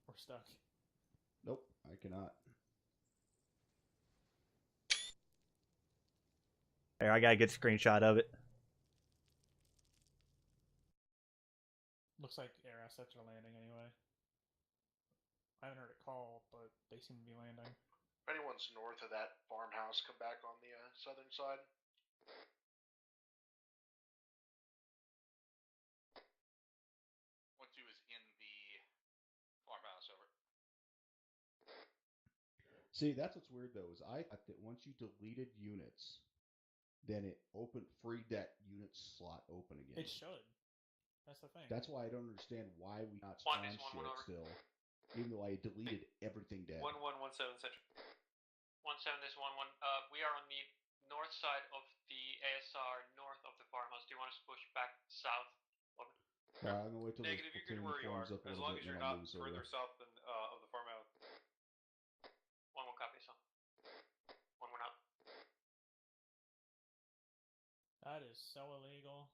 we're stuck. Nope, I cannot. There, I got a good screenshot of it. Looks like air assets are landing anyway. I haven't heard it call, but they seem to be landing. If anyone's north of that farmhouse, come back on the southern side. 1-2 is in the farmhouse, over. See, that's what's weird though, is I thought that once you deleted units, then it freed that unit slot open again. It should. That's the thing. That's why I don't understand why we not spawn shit still, even though I deleted everything dead. 1117 Central. 17 is 11. We are on the north side of the ASR, north of the farmhouse. Do you want us to push back south? Over. I'm gonna wait till Negative, this you can platoon where you are, forms up a as little long bit as and you're then I'll not move us further over. south than of the farmhouse. 1-1 copy, so. 1-1 out. That is so illegal.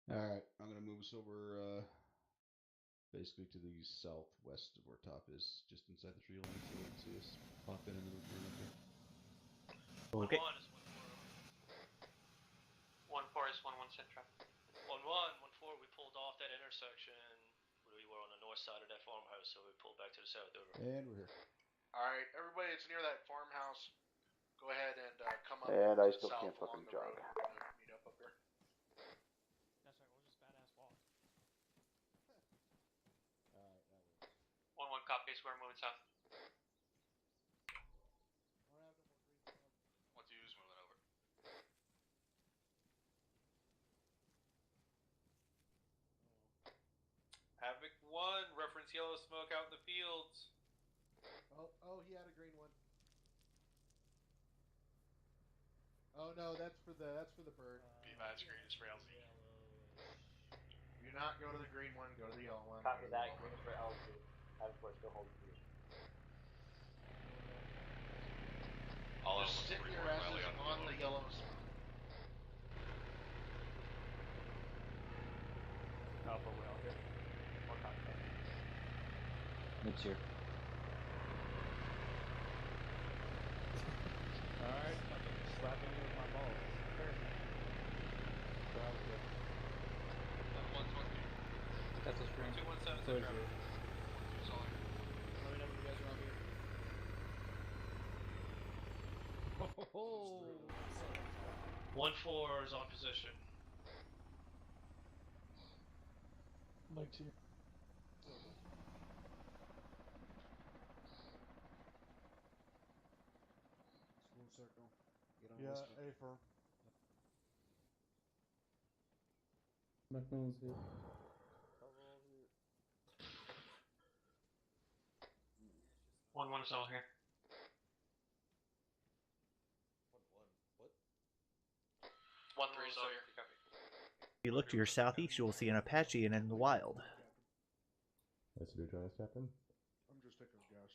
Alright, I'm gonna move us over basically to the southwest of where top is, just inside the tree line, so they can see us pop in the room up here. Okay. 1-1 is 1-4 is 1-1 Central. 1-1, 1-4, we pulled off that intersection. We were on the north side of that farmhouse, so we pulled back to the south, over. And we're here. Alright, everybody that's near that farmhouse, go ahead and come up And to I the still south can't along fucking the jog. road. We're gonna meet up here. That's right, we'll just badass walk. Alright, that works. 1-1 copies, we're moving south. 1-2 is moving over. Havoc 1, reference yellow smoke out in the fields. Oh, he had a green one. Oh no, that's for the bird. Be mad screen is for LZ. Do not go to the green one. Go to the yellow one. Copy that. Green for LZ. Have of course still hold the position. All Just sit your asses on the yellow smoke. Alpha whale here. More contact. It's here. Alright, fucking slapping me with my balls. So that was good. 1-1 That's a screen. 217 So is Central. it. 1-2 solid. Let me know when you guys are out here. Oh, 1-4 is on position. Like to. Full circle. Get on Yeah, this one. A firm. Nothing's here. 1-1 is all here. 1-3 is all here. If you look to your southeast, you will see an Apache and in the wild. That's what you're trying to step in? I'm just taking a guess.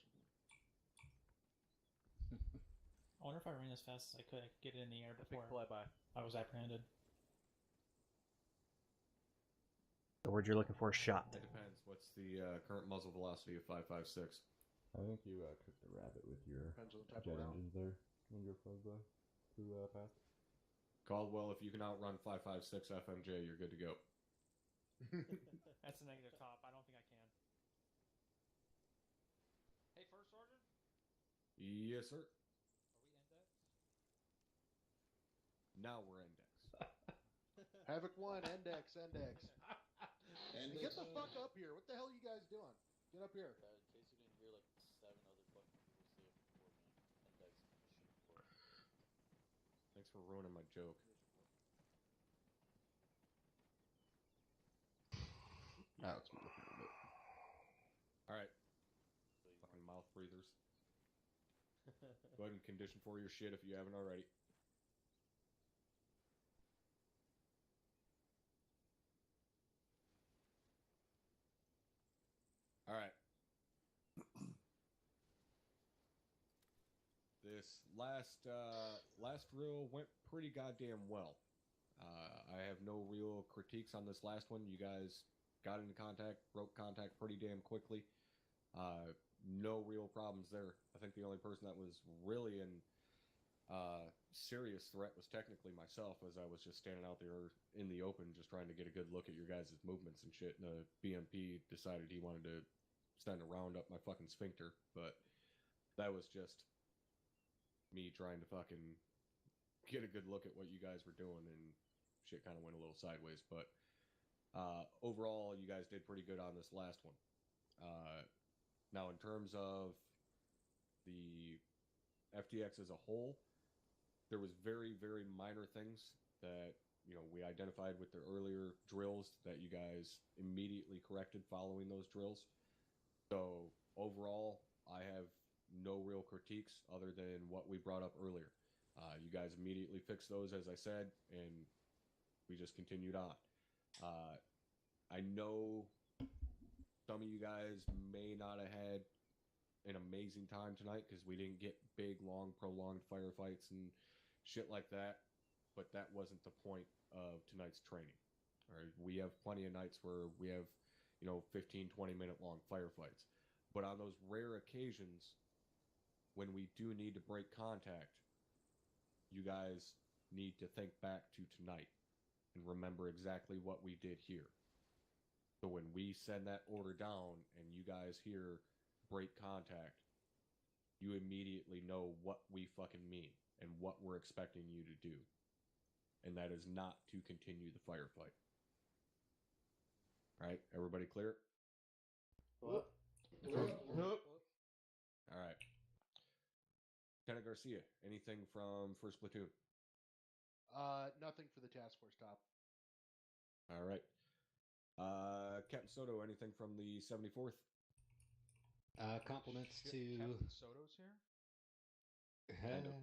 I wonder if I ran as fast as I could get it in the air before Flyby. I was apprehended. The word you're looking for is shot. It depends. What's the current muzzle velocity of 5.56? I think you cooked the rabbit with your jet engines there when you were through past. Caldwell, if you can outrun 5.56 FMJ, you're good to go. That's a negative top. I don't think I can. Hey, First Sergeant? Yes, sir. Are we index? Now we're index. Havoc 1, index. And get the fuck up here. What the hell are you guys doing? Get up here. In case you didn't hear like 7 other fucking people say it before me. Index mission report. Thanks for ruining my joke. Now it's me looking a bit. Alright. Fucking mouth breathers. Go ahead and condition for your shit if you haven't already. Alright. This last drill went pretty goddamn well. I have no real critiques on this last one. You guys got into contact, broke contact pretty damn quickly. No real problems there. I think the only person that was really in serious threat was technically myself, as I was just standing out there in the open just trying to get a good look at your guys' movements and shit, and the BMP decided he wanted to send a round up my fucking sphincter, but that was just me trying to fucking get a good look at what you guys were doing, and shit kind of went a little sideways, but overall, you guys did pretty good on this last one. Now, in terms of the FTX as a whole, there was very, very minor things that, you know, we identified with the earlier drills that you guys immediately corrected following those drills. So, overall, I have no real critiques other than what we brought up earlier. You guys immediately fixed those, as I said, and we just continued on. I know some of you guys may not have had an amazing time tonight because we didn't get big, long, prolonged firefights and shit like that, but that wasn't the point of tonight's training. All right, we have plenty of nights where we have, you know, 15, 20-minute long firefights. But on those rare occasions when we do need to break contact, you guys need to think back to tonight and remember exactly what we did here. So when we send that order down and you guys hear break contact, you immediately know what we fucking mean and what we're expecting you to do. And that is not to continue the firefight. All right, everybody clear? Whoop. All right. Lieutenant Garcia, anything from First Platoon? Nothing for the task force top. All right. Captain Soto, anything from the 74th? Compliments to Captain Soto's here. Kind of.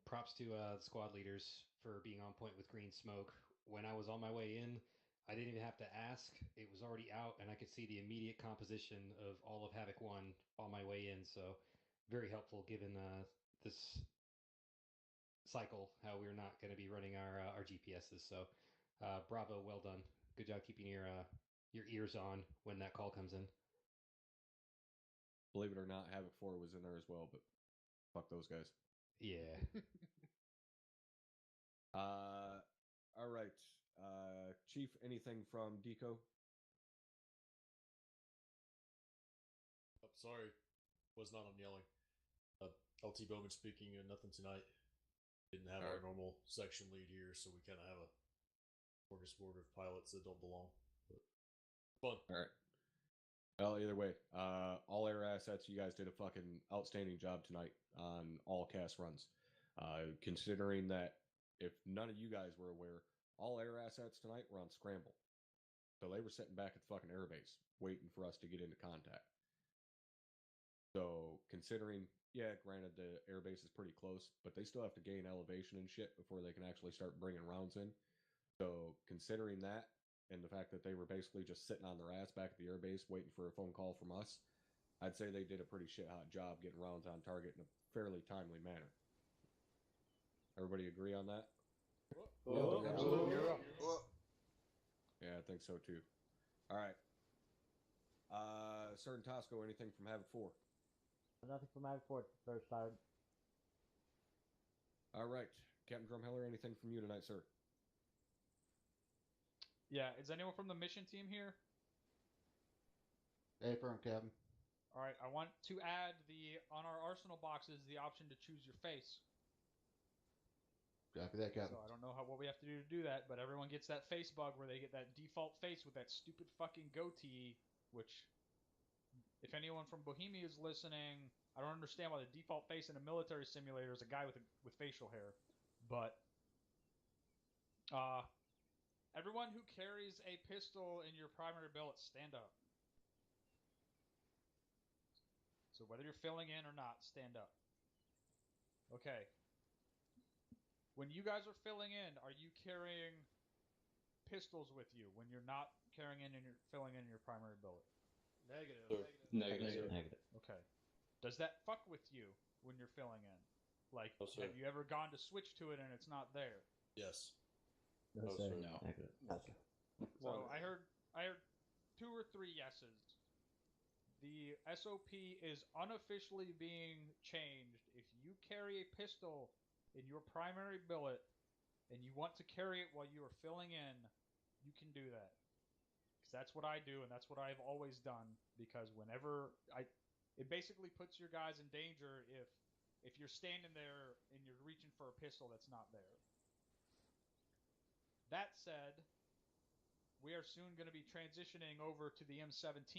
Props to the squad leaders for being on point with green smoke. When I was on my way in, I didn't even have to ask. It was already out, and I could see the immediate composition of all of Havoc 1 on my way in. So very helpful given this cycle, how we're not going to be running our GPSs. So bravo, well done. Good job keeping your ears on when that call comes in. Believe it or not, Havoc 4 was in there as well, but fuck those guys. Yeah. All right. Chief, anything from Deco? Oh, sorry, was not on yelling. LT Bowman speaking, and nothing tonight. Didn't have our normal section lead here, so we kind of have a smorgasbord of pilots that don't belong. But fun. All right. Well, either way, all air assets, you guys did a fucking outstanding job tonight on all cast runs. Considering that if none of you guys were aware, all air assets tonight were on scramble. So they were sitting back at the fucking airbase waiting for us to get into contact. So considering, yeah, granted the airbase is pretty close, but they still have to gain elevation and shit before they can actually start bringing rounds in. So considering that, and the fact that they were basically just sitting on their ass back at the airbase waiting for a phone call from us, I'd say they did a pretty shit-hot job getting rounds on target in a fairly timely manner. Everybody agree on that? Absolutely. Yeah, I think so too. All right. Sergeant Tosco, anything from Havoc 4? Nothing from Havoc 4, First Sergeant. All right. Captain Drumheller, anything from you tonight, sir? Yeah, is anyone from the mission team here? Hey, firm, Captain. All right, I want to add on our arsenal boxes the option to choose your face. Copy that, Captain. So I don't know what we have to do to do that, but everyone gets that face bug where they get that default face with that stupid fucking goatee, which, if anyone from Bohemia is listening, I don't understand why the default face in a military simulator is a guy with facial hair. But everyone who carries a pistol in your primary billet, stand up. So whether you're filling in or not, stand up. Okay. When you guys are filling in, are you carrying pistols with you when you're not carrying in and you're filling in your primary billet? Negative. Negative. Okay. Does that fuck with you when you're filling in? Like, No, sir. have you ever gone to switch to it and it's not there? Yes. No, sir. No. Negative. So I heard 2 or 3 yeses. The SOP is unofficially being changed. If you carry a pistol in your primary billet and you want to carry it while you are filling in, you can do that. Because that's what I do, and that's what I've always done. Because it basically puts your guys in danger if you're standing there and you're reaching for a pistol that's not there. That said, we are soon going to be transitioning over to the M17,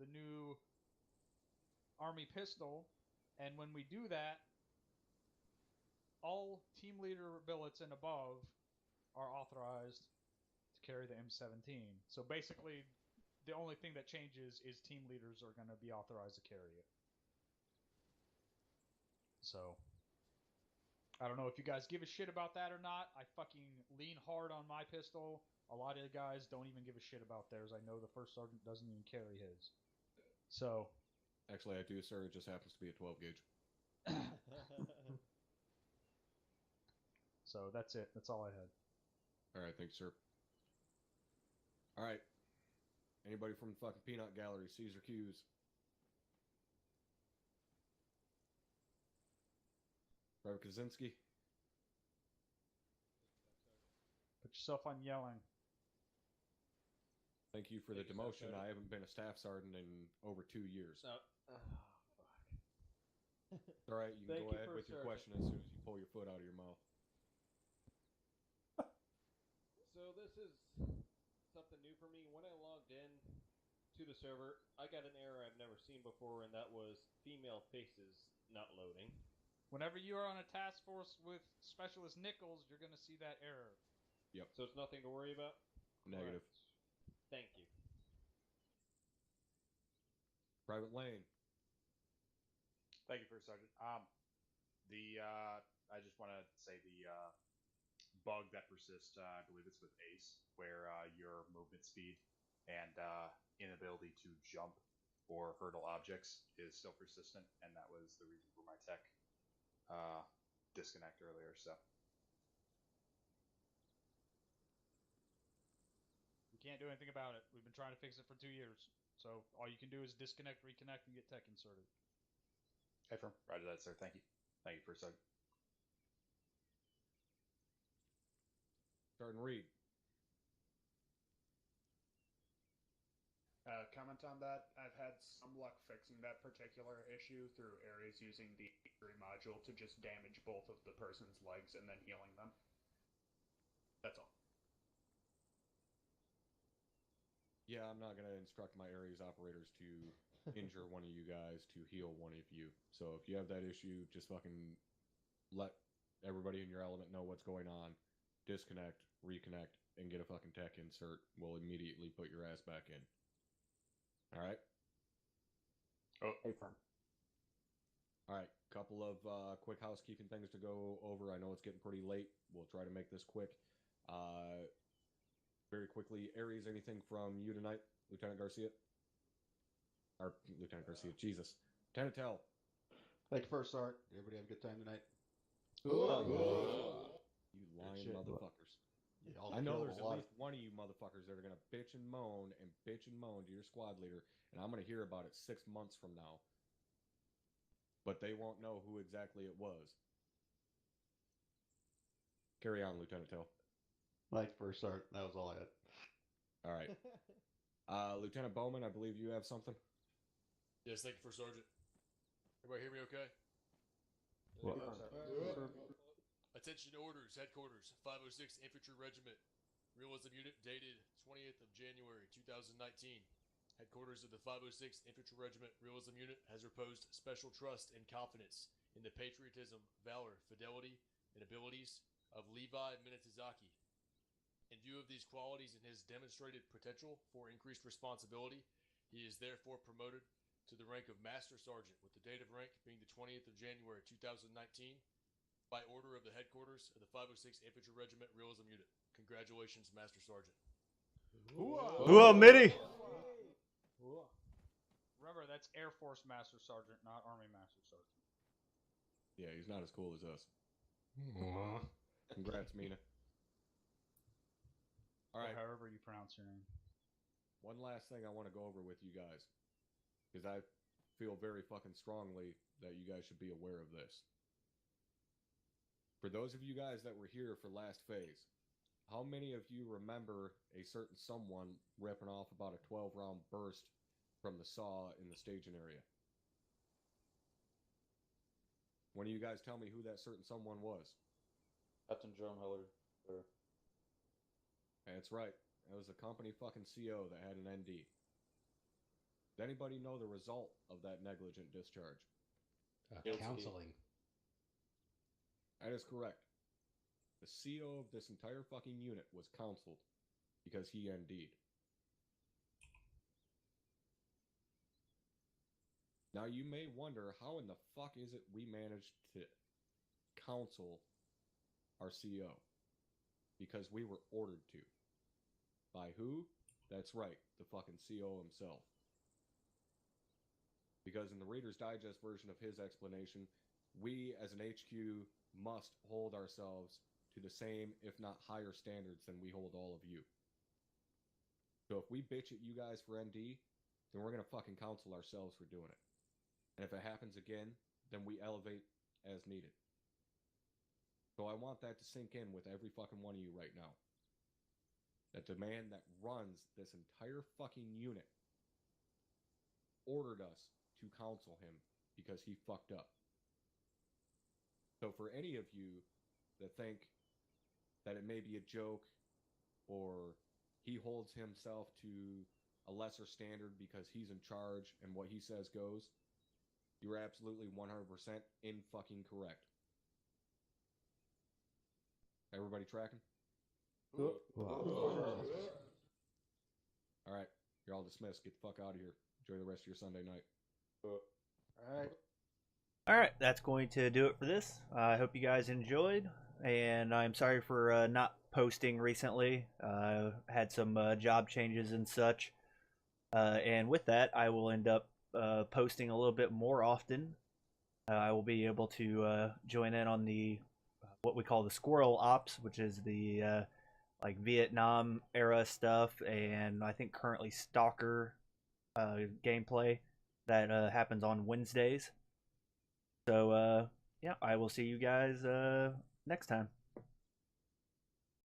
the new Army pistol, and when we do that, all team leader billets and above are authorized to carry the M17. So basically, the only thing that changes is team leaders are going to be authorized to carry it. So, I don't know if you guys give a shit about that or not. I fucking lean hard on my pistol. A lot of the guys don't even give a shit about theirs. I know the first sergeant doesn't even carry his. So, Actually, I do, sir. It just happens to be a 12 gauge. So that's it. That's all I had. All right, thanks, sir. All right. Anybody from the fucking peanut gallery, Caesar Q's? Private Kaczynski? Put yourself on yelling. Thank you for the demotion. I haven't been a staff sergeant in over 2 years. No. All right, you can go ahead with your question as soon as you pull your foot out of your mouth. So this is something new for me. When I logged in to the server, I got an error I've never seen before, and that was female faces not loading. Whenever you are on a task force with Specialist Nichols, you're going to see that error. Yep. So it's nothing to worry about? Negative. Correct. Thank you. Private Lane. Thank you, First Sergeant. I just want to say the bug that persists, I believe it's with Ace, where your movement speed and inability to jump or hurdle objects is still persistent, and that was the reason for my tech disconnect earlier. So we can't do anything about it. We've been trying to fix it for 2 years. So all you can do is disconnect, reconnect, and get tech inserted. hey, firm. Roger that, sir. Thank you. Thank you, First Sergeant. Sergeant Reed. Comment on that. I've had some luck fixing that particular issue through areas using the injury module to just damage both of the person's legs and then healing them. That's all. Yeah, I'm not going to instruct my area's operators to injure one of you guys to heal one of you. So if you have that issue, just fucking let everybody in your element know what's going on. Disconnect, reconnect, and get a fucking tech insert. We'll immediately put your ass back in. All right? Oh, hey, firm. All right, couple of quick housekeeping things to go over. I know it's getting pretty late. We'll try to make this quick. Very quickly, Aries, anything from you tonight, Lieutenant Garcia? Or Lieutenant Garcia, Jesus. Lieutenant Tell. Thank you, First Sergeant. Everybody have a good time tonight? You lying motherfuckers. I know there's at least one of you motherfuckers that are gonna bitch and moan to your squad leader, and I'm gonna hear about it 6 months from now. But they won't know who exactly it was. Carry on, Lieutenant Till. Like first start, that was all I had. All right. Lieutenant Bowman, I believe you have something. Yes, thank you, First Sergeant. Everybody hear me okay? Well, Attention orders, headquarters, 506 Infantry Regiment, Realism Unit, dated 20th of January 2019. Headquarters of the 506 Infantry Regiment Realism Unit has reposed special trust and confidence in the patriotism, valor, fidelity, and abilities of Levi Minetizaki. In view of these qualities and his demonstrated potential for increased responsibility, he is therefore promoted to the rank of Master Sergeant with the date of rank being the 20th of January 2019 by order of the headquarters of the 506 Infantry Regiment Realism Unit. Congratulations, Master Sergeant. Ooh, Mitty! Remember, that's Air Force Master Sergeant, not Army Master Sergeant. Yeah, he's not as cool as us. Congrats, Mina. All right. However you pronounce your name. One last thing I want to go over with you guys, because I feel very fucking strongly that you guys should be aware of this. For those of you guys that were here for last phase, how many of you remember a certain someone ripping off about a 12-round burst from the saw in the staging area? One of you guys tell me who that certain someone was. Captain Drumheller, sir. That's right. That was the company fucking CO that had an ND. Does anybody know the result of that negligent discharge? Counseling. That is correct. The CO of this entire fucking unit was counseled because he ND'd. Now you may wonder, how in the fuck is it we managed to counsel our CO? Because we were ordered to. By who? That's right, the fucking CO himself. Because in the Reader's Digest version of his explanation, we as an HQ must hold ourselves to the same, if not higher standards than we hold all of you. So if we bitch at you guys for ND, then we're gonna fucking counsel ourselves for doing it. And if it happens again, then we elevate as needed. So I want that to sink in with every fucking one of you right now. That the man that runs this entire fucking unit ordered us to counsel him because he fucked up. So for any of you that think that it may be a joke or he holds himself to a lesser standard because he's in charge and what he says goes, you're absolutely 100% in fucking correct. Everybody tracking? Alright, you're all dismissed. Get the fuck out of here. Enjoy the rest of your Sunday night. Alright, that's going to do it for this. I hope you guys enjoyed, and I'm sorry for not posting recently. Had some job changes and such. And with that, I will end up posting a little bit more often. I will be able to join in on the what we call the Squirrel Ops, which is the like Vietnam era stuff, and I think currently Stalker gameplay that happens on Wednesdays. So yeah, I will see you guys next time.